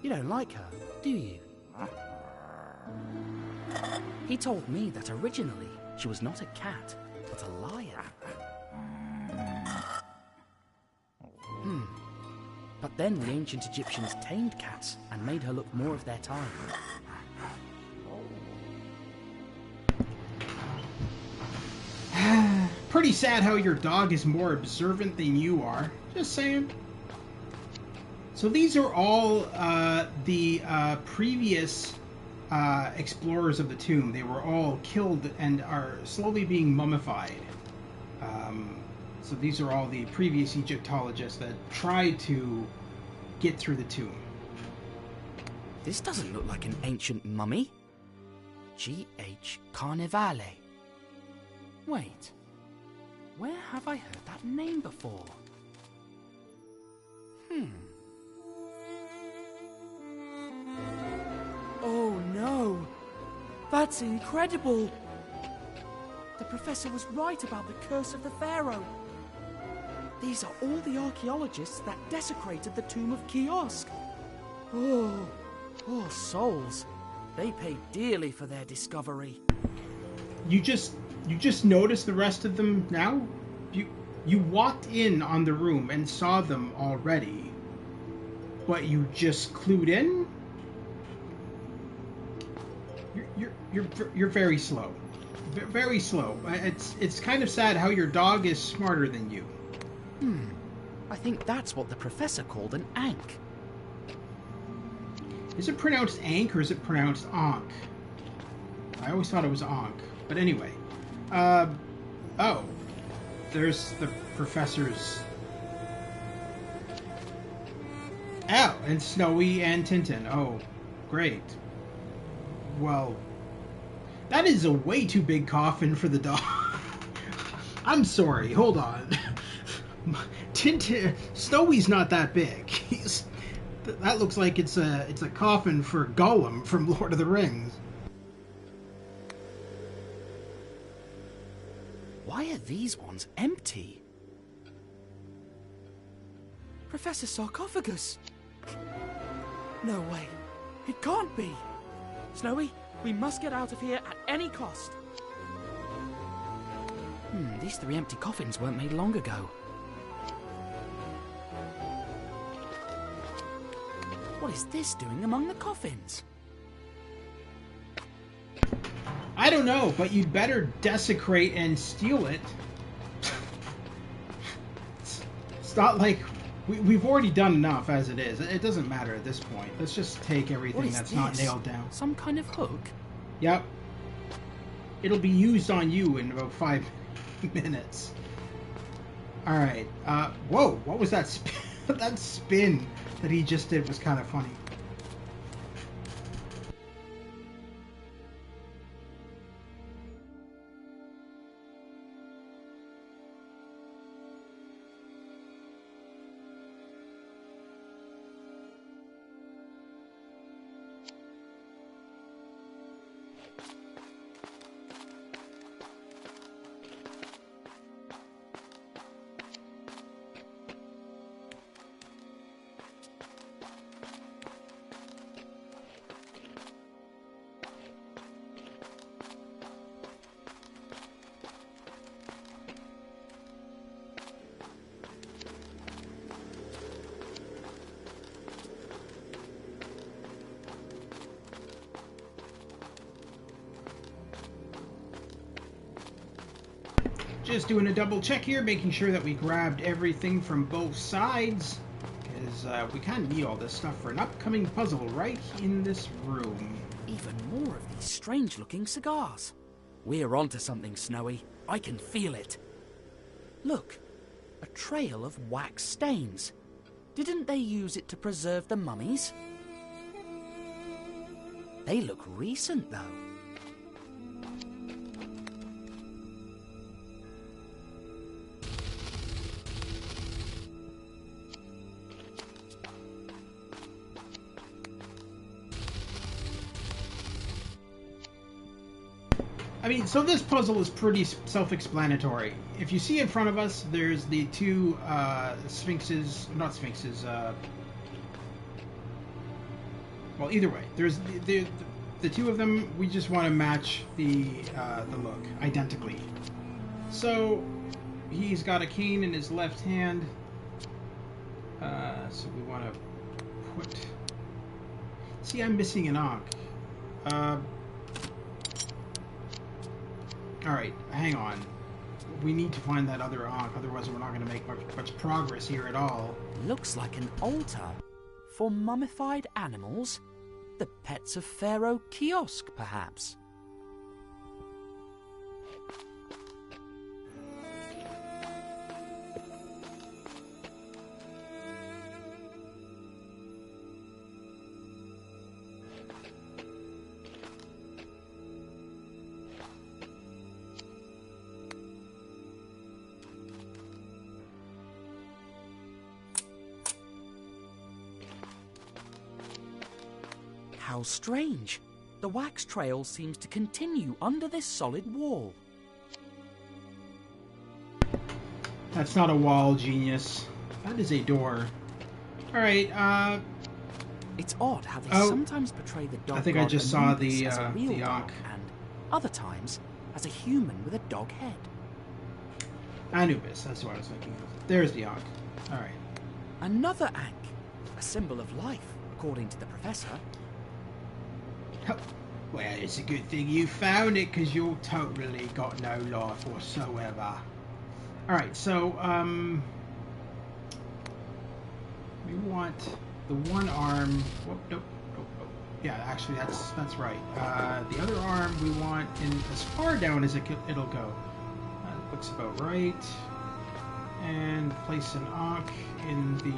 You don't like her, do you? He told me that originally she was not a cat, but a lion. But then the ancient Egyptians tamed cats and made her look more of their time. Pretty sad how your dog is more observant than you are. Just saying. So these are all the previous explorers of the tomb. They were all killed and are slowly being mummified. So these are all the previous Egyptologists that tried to get through the tomb. This doesn't look like an ancient mummy. G.H. Carnevale. Wait. Where have I heard that name before? Oh no! That's incredible! The professor was right about the curse of the Pharaoh. These are all the archaeologists that desecrated the tomb of Kih-Oskh. Oh, poor souls. They paid dearly for their discovery. You just noticed the rest of them now? You walked in on the room and saw them already, but you just clued in? You're very slow. Very slow. It's kind of sad how your dog is smarter than you. I think that's what the professor called an ankh. Is it pronounced Ank or is it pronounced Ankh? I always thought it was Ankh. But anyway. Oh. There's the professor's... Oh, and Snowy and Tintin. Oh, great. Well, that is a way too big coffin for the dog. I'm sorry, hold on. Tintin... Snowy's not that big. That looks like it's a coffin for Gollum from Lord of the Rings. Why are these ones empty? Professor Sarcophagus! No way. It can't be. Snowy, we must get out of here at any cost. These 3 empty coffins weren't made long ago. What is this doing among the coffins? I don't know, but you'd better desecrate and steal it. It's not like... We've already done enough as it is. It doesn't matter at this point. Let's just take everything that's not nailed down. Some kind of hook? Yep. It'll be used on you in about 5 minutes. Alright. Whoa, what was that spin? That spin that he just did was kind of funny. Just doing a double check here, making sure that we grabbed everything from both sides, because we kind of need all this stuff for an upcoming puzzle right in this room. Even more of these strange-looking cigars. We're onto something, Snowy. I can feel it. Look, a trail of wax stains. Didn't they use it to preserve the mummies? They look recent, though. I mean, so this puzzle is pretty self-explanatory. If you see in front of us, there's the 2 sphinxes, not sphinxes, well, either way, there's the 2 of them. We just want to match the look identically. So he's got a cane in his left hand, so we want to put... See, I'm missing an ankh. Alright, hang on. We need to find that other ankh, otherwise we're not going to make much progress here at all. Looks like an altar. For mummified animals? The pets of Pharaoh Kih-Oskh, perhaps? How strange. The wax trail seems to continue under this solid wall. That's not a wall, genius. That is a door. Alright, It's odd how they sometimes portray the dog. I think I just saw the as a real ankh. And other times as a human with a dog head. Anubis, that's what I was thinking of. There's the ankh. Alright. Another ankh. A symbol of life, according to the professor. Well, it's a good thing you found it, because you're totally got no life whatsoever. Alright, so, We want the one arm. Whoop, nope. Yeah, actually, that's right. The other arm we want in as far down as it'll go. Looks about right. And place an Ock in the...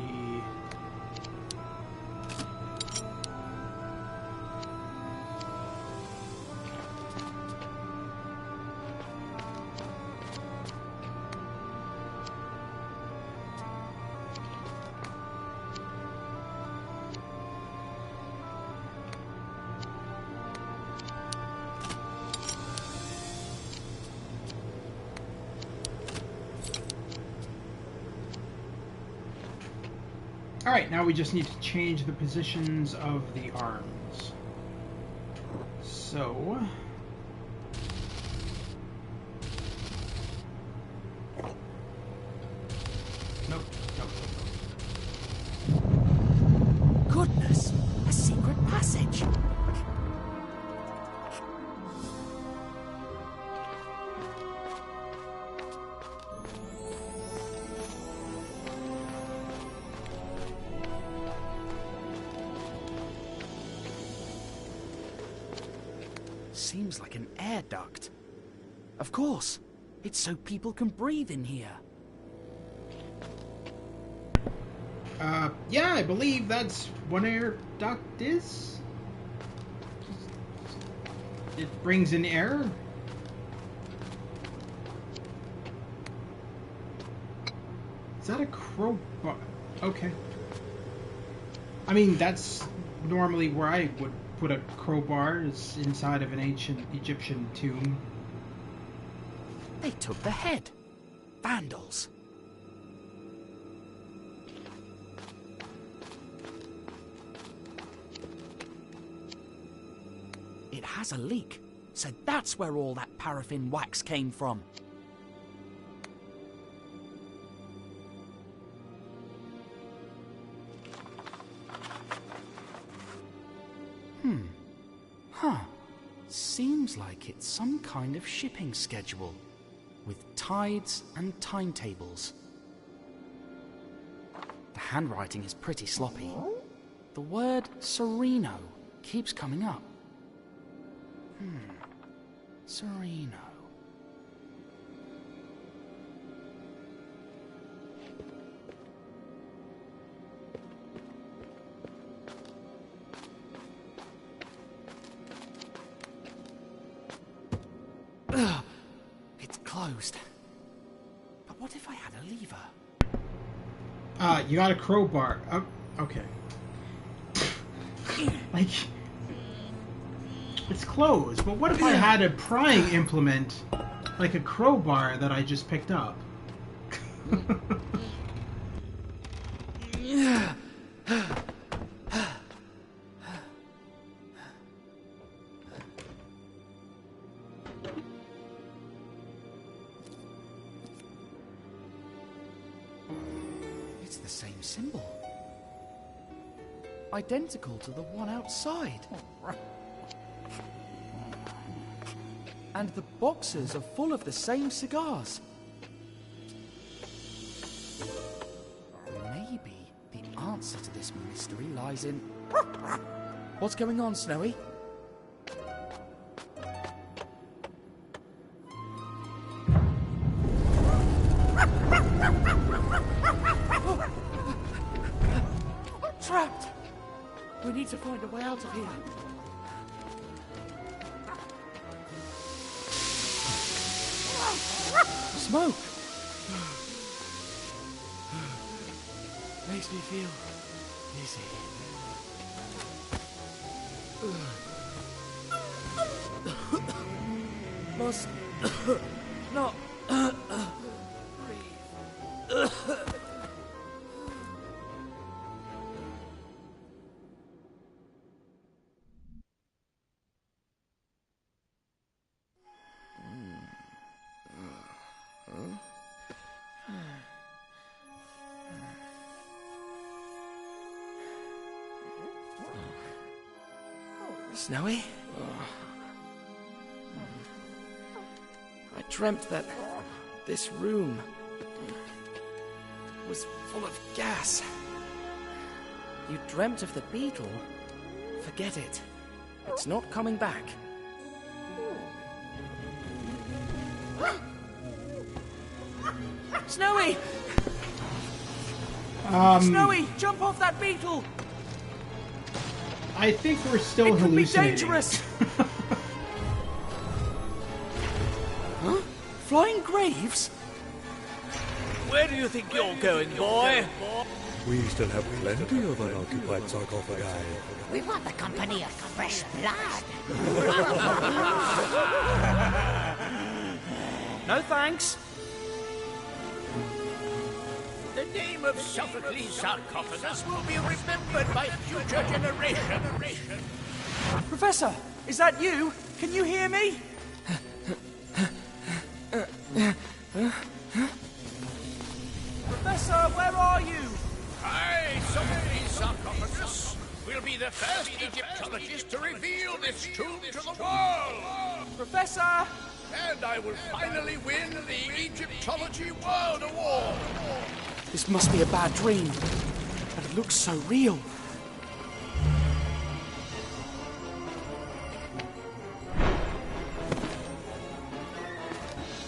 Alright, now we just need to change the positions of the arms. So... Nope. Goodness! A secret passage! Seems like an air duct. Of course, it's so people can breathe in here. Yeah, I believe that's what air duct is. It brings in air. Is that a crowbar? Okay. I mean, that's normally where I would put a crowbar, is inside of an ancient Egyptian tomb. They took the head. Vandals. It has a leak, so that's where all that paraffin wax came from. Seems like it's some kind of shipping schedule, with tides and timetables. The handwriting is pretty sloppy. The word Sereno keeps coming up. Sereno. It's closed. But what if I had a lever? You got a crowbar. Oh, okay. Like, it's closed, but what if I had a prying implement, like a crowbar that I just picked up? It's the same symbol. Identical to the one outside. And the boxes are full of the same cigars. Maybe the answer to this mystery lies in... What's going on, Snowy? Trapped! We need to find a way out of here. Smoke! Makes me feel dizzy. Must not breathe. Snowy? I dreamt that this room was full of gas. You dreamt of the beetle? Forget it. It's not coming back. Snowy! Snowy, jump off that beetle! I think we're still It could be hallucinating. dangerous! Huh? Flying graves? Where do you think you're going, boy? We still have plenty of unoccupied sarcophagi. We want the company of fresh blood. No thanks. The name of Sophocles Sarcophagus will be remembered by future generations. Professor, is that you? Can you hear me? Professor, where are you? I, Sophocles Sarcophagus, will be the first Egyptologist to reveal this tomb to the world. Professor! And I will finally win the Egyptology World Award. This must be a bad dream, but it looks so real.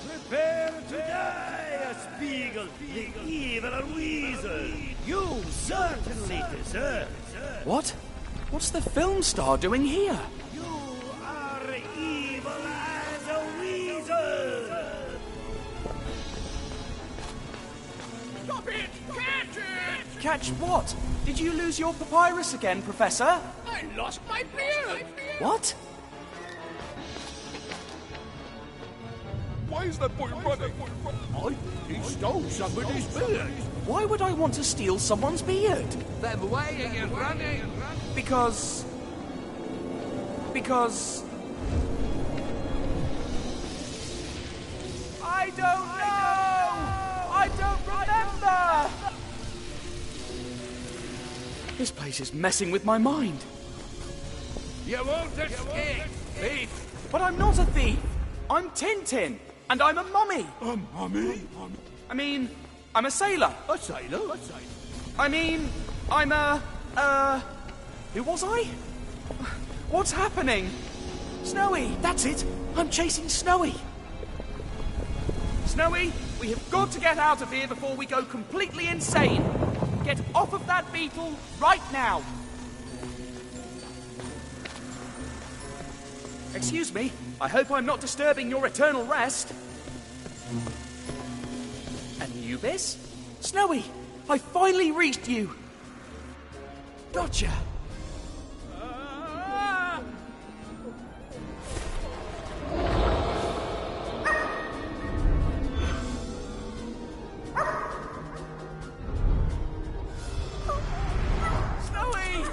Prepare to die, Spiegel, the evil weasel. You certainly deserve. What? What's the film star doing here? You are evil as a weasel. Stop it! Catch it! Catch what? Did you lose your papyrus again, Professor? I lost my beard. What? Why is that boy running? He stole somebody's beard. Why would I want to steal someone's beard? Then why are you running? Because... I don't know! I don't remember! This place is messing with my mind. You won't escape, thief. But I'm not a thief. I'm Tintin, and I'm a mummy. A mummy? I mean, I'm a sailor. A sailor? I mean, I'm a... Who was I? What's happening? Snowy, that's it. I'm chasing Snowy. Snowy, we have got to get out of here before we go completely insane. Get off of that beetle right now. Excuse me, I hope I'm not disturbing your eternal rest. Anubis? Snowy, I finally reached you. Gotcha. Snowy!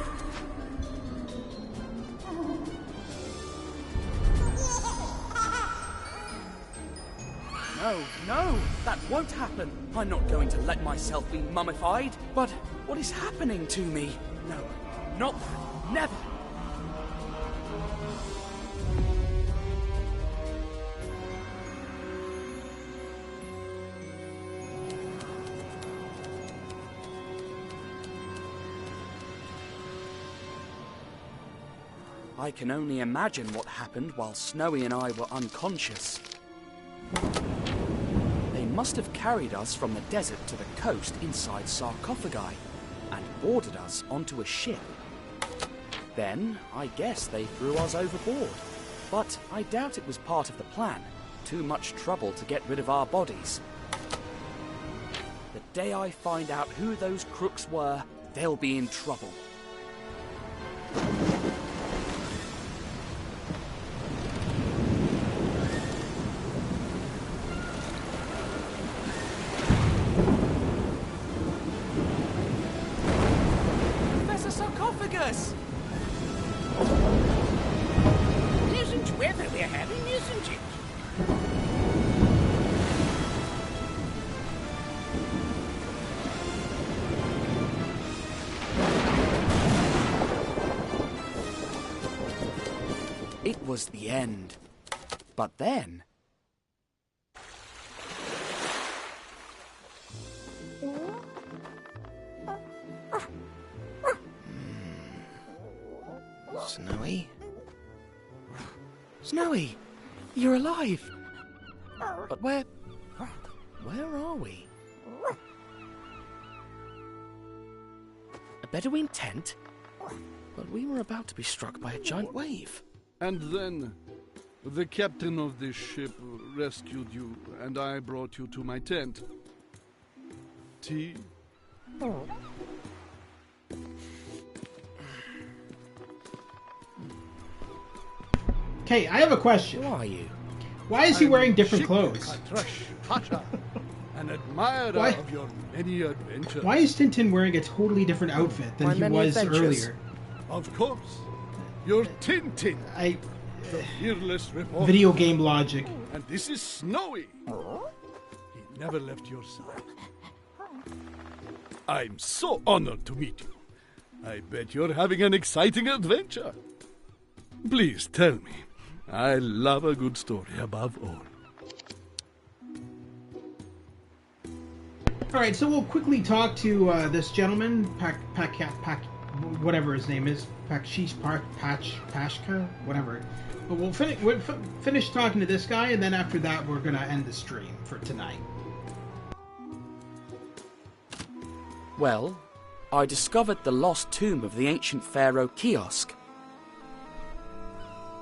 No, that won't happen. I'm not going to let myself be mummified. But what is happening to me? No, not that. Never. I can only imagine what happened while Snowy and I were unconscious. They must have carried us from the desert to the coast inside sarcophagi and boarded us onto a ship. Then, I guess they threw us overboard. But I doubt it was part of the plan. Too much trouble to get rid of our bodies. The day I find out who those crooks were, they'll be in trouble. Professor Sarcophagus! Pleasant weather we're having, isn't it? It was the end. But then... Snowy, you're alive. But where are we? A Bedouin tent? But we were about to be struck by a giant wave. And then the captain of this ship rescued you, and I brought you to my tent. Tea? Okay, I have a question. Who are you? Why is he wearing different clothes? An admirer of your many adventures. Why is Tintin wearing a totally different outfit than he was earlier? Of course. You're Tintin. The fearless reporter. Video game logic. And this is Snowy. He never left your side. I'm so honored to meet you. I bet you're having an exciting adventure. Please tell me. I love a good story above all. All right, so we'll quickly talk to this gentleman, whatever his name is, Pashka, whatever. But we'll finish talking to this guy, and then after that, we're gonna end the stream for tonight. Well, I discovered the lost tomb of the ancient pharaoh Kih-Oskh.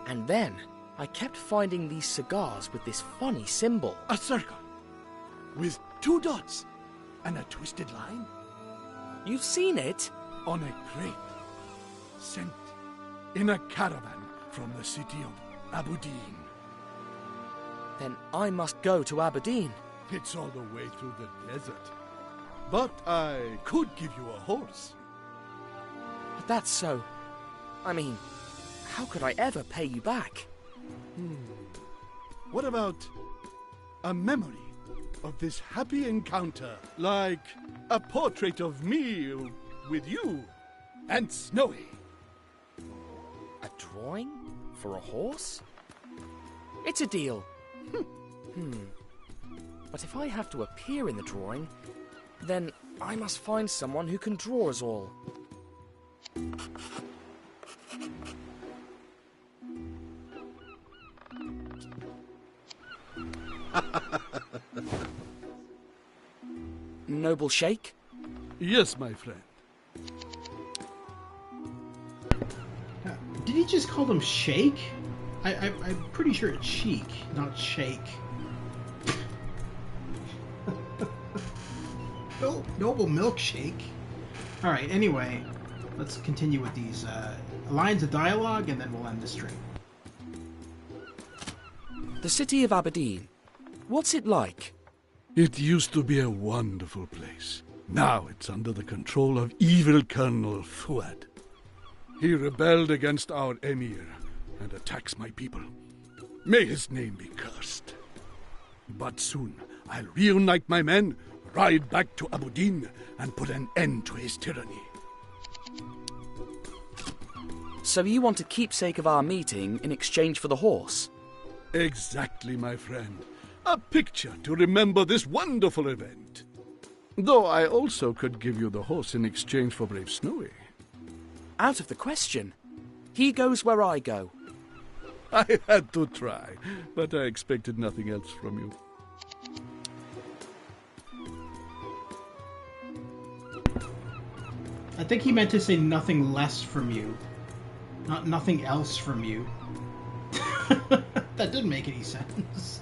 And then I kept finding these cigars with this funny symbol. A circle with 2 dots and a twisted line. You've seen it? On a crate, sent in a caravan from the city of Aberdeen. Then I must go to Aberdeen. It's all the way through the desert. But I could give you a horse. But that's so... I mean, how could I ever pay you back? What about a memory of this happy encounter? Like a portrait of me with you and Snowy. A drawing? For a horse? It's a deal. But if I have to appear in the drawing, then I must find someone who can draw us all. Noble Sheikh? Yes, my friend. Did he just call him Sheikh? I'm pretty sure it's Sheik, not Sheikh. Noble milkshake. Alright, anyway, let's continue with these lines of dialogue and then we'll end the stream. The city of Aberdeen. What's it like? It used to be a wonderful place. Now it's under the control of evil Colonel Fuad. He rebelled against our emir and attacks my people. May his name be cursed. But soon I'll reunite my men, ride back to Aberdeen, and put an end to his tyranny. So you want a keepsake of our meeting in exchange for the horse? Exactly, my friend. A picture to remember this wonderful event. Though I also could give you the horse in exchange for brave Snowy. Out of the question. He goes where I go. I had to try, but I expected nothing else from you. I think he meant to say nothing less from you. Not nothing else from you. That didn't make any sense.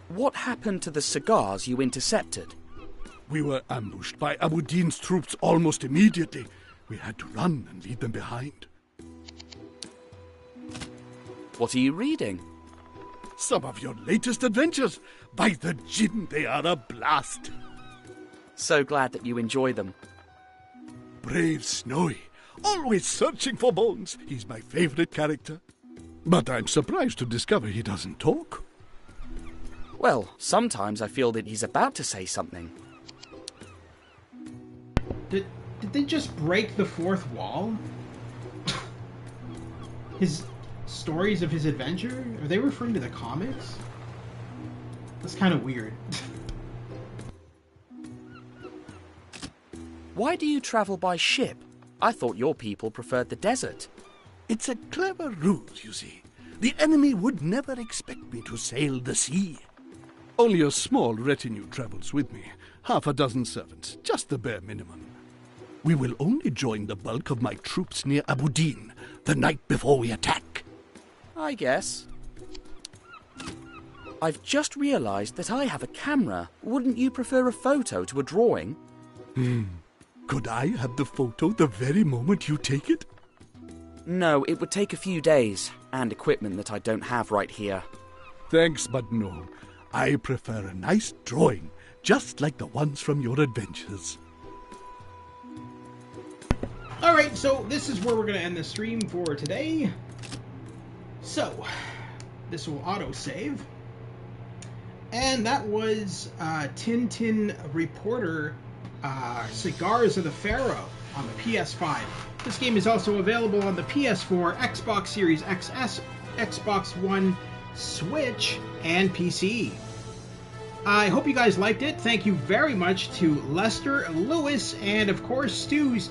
What happened to the cigars you intercepted? We were ambushed by Aberdeen's troops almost immediately. We had to run and leave them behind. What are you reading? Some of your latest adventures. By the Jinn, they are a blast. So glad that you enjoy them. Brave Snowy, always searching for bones. He's my favorite character. But I'm surprised to discover he doesn't talk. Well, sometimes I feel that he's about to say something. Did they just break the fourth wall? His stories of his adventure? Are they referring to the comics? That's kind of weird. Why do you travel by ship? I thought your people preferred the desert. It's a clever ruse, you see. The enemy would never expect me to sail the sea. Only a small retinue travels with me. 6 servants, just the bare minimum. We will only join the bulk of my troops near Abu Din the night before we attack. I guess. I've just realised that I have a camera. Wouldn't you prefer a photo to a drawing? Could I have the photo the very moment you take it? No, it would take a few days, and equipment that I don't have right here. Thanks, but no. I prefer a nice drawing, just like the ones from your adventures. Alright, so this is where we're going to end the stream for today. So, this will auto-save. And that was Tintin Reporter, Cigars of the Pharaoh on the PS5. This game is also available on the PS4, Xbox Series XS, Xbox One, Switch, and PC. I hope you guys liked it. Thank you very much to Lester, Lewis, and of course Stu's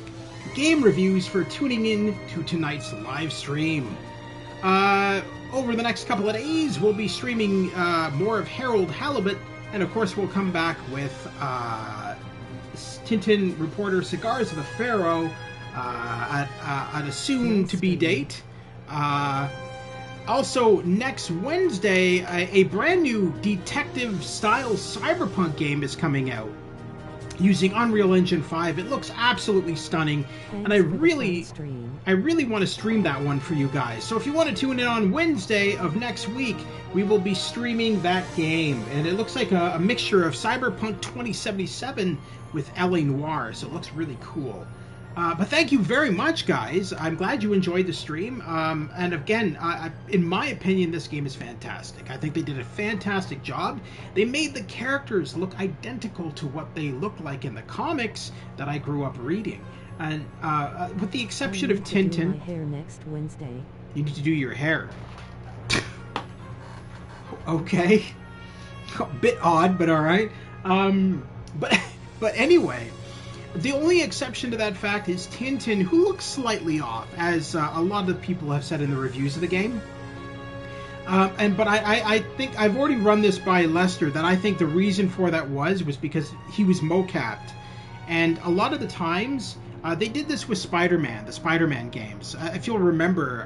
Game Reviews for tuning in to tonight's live stream. Over the next couple of days, we'll be streaming more of Harold Halibut, and of course we'll come back with Tintin Reporter Cigars of the Pharaoh at a soon-to-be date. Also, next Wednesday, a brand new detective-style cyberpunk game is coming out using Unreal Engine 5. It looks absolutely stunning, and I really want to stream that one for you guys. So if you want to tune in on Wednesday of next week, we will be streaming that game. And it looks like a mixture of Cyberpunk 2077 with LA Noire, so it looks really cool. But thank you very much, guys. I'm glad you enjoyed the stream. And again, in my opinion, this game is fantastic. I think they did a fantastic job. They made the characters look identical to what they looked like in the comics that I grew up reading. And with the exception of Tintin... I need to do my hair next Wednesday. You need to do your hair. Okay. A bit odd, but alright. But anyway... The only exception to that fact is Tintin, who looks slightly off, as a lot of people have said in the reviews of the game. But I think I've already run this by Lester, that I think the reason for that was because he was mocapped. And a lot of the times, they did this with Spider-Man, the Spider-Man games. If you'll remember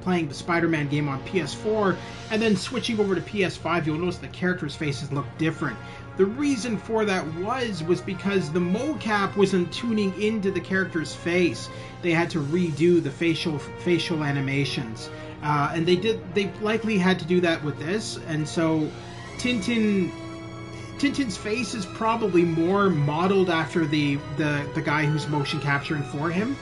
playing the Spider-Man game on PS4, and then switching over to PS5, you'll notice the characters' faces look different. The reason for that was because the mocap wasn't tuning into the character's face. They had to redo the facial animations, and they likely had to do that with this. And so, Tintin's face is probably more modeled after the guy who's motion capturing for him.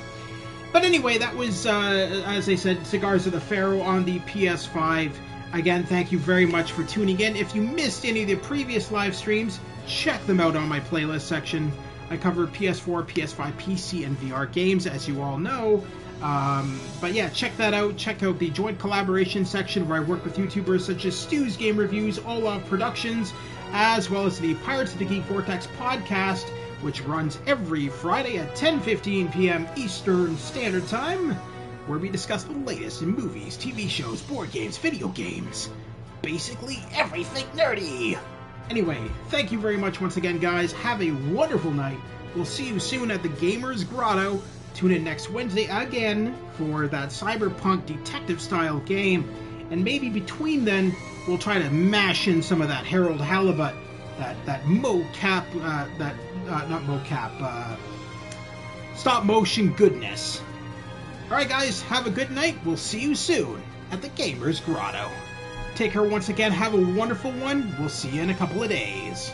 But anyway, that was as I said, Cigars of the Pharaoh on the PS5. Again, thank you very much for tuning in. If you missed any of the previous live streams, check them out on my playlist section. I cover PS4, PS5, PC, and VR games, as you all know. But yeah, check that out. Check out the joint collaboration section where I work with YouTubers such as Stu's Game Reviews, Olaf Productions, as well as the Pirates of the Geek Vortex podcast, which runs every Friday at 10:15 p.m. Eastern Standard Time, where we discuss the latest in movies, TV shows, board games, video games. Basically everything nerdy. Anyway, thank you very much once again, guys. Have a wonderful night. We'll see you soon at the Gamers Grotto. Tune in next Wednesday again for that cyberpunk detective-style game. And maybe between then, we'll try to mash in some of that Harold Halibut, that mocap, not mocap, stop-motion goodness. Alright guys, have a good night. We'll see you soon at the Gamers Grotto. Take care once again. Have a wonderful one. We'll see you in a couple of days.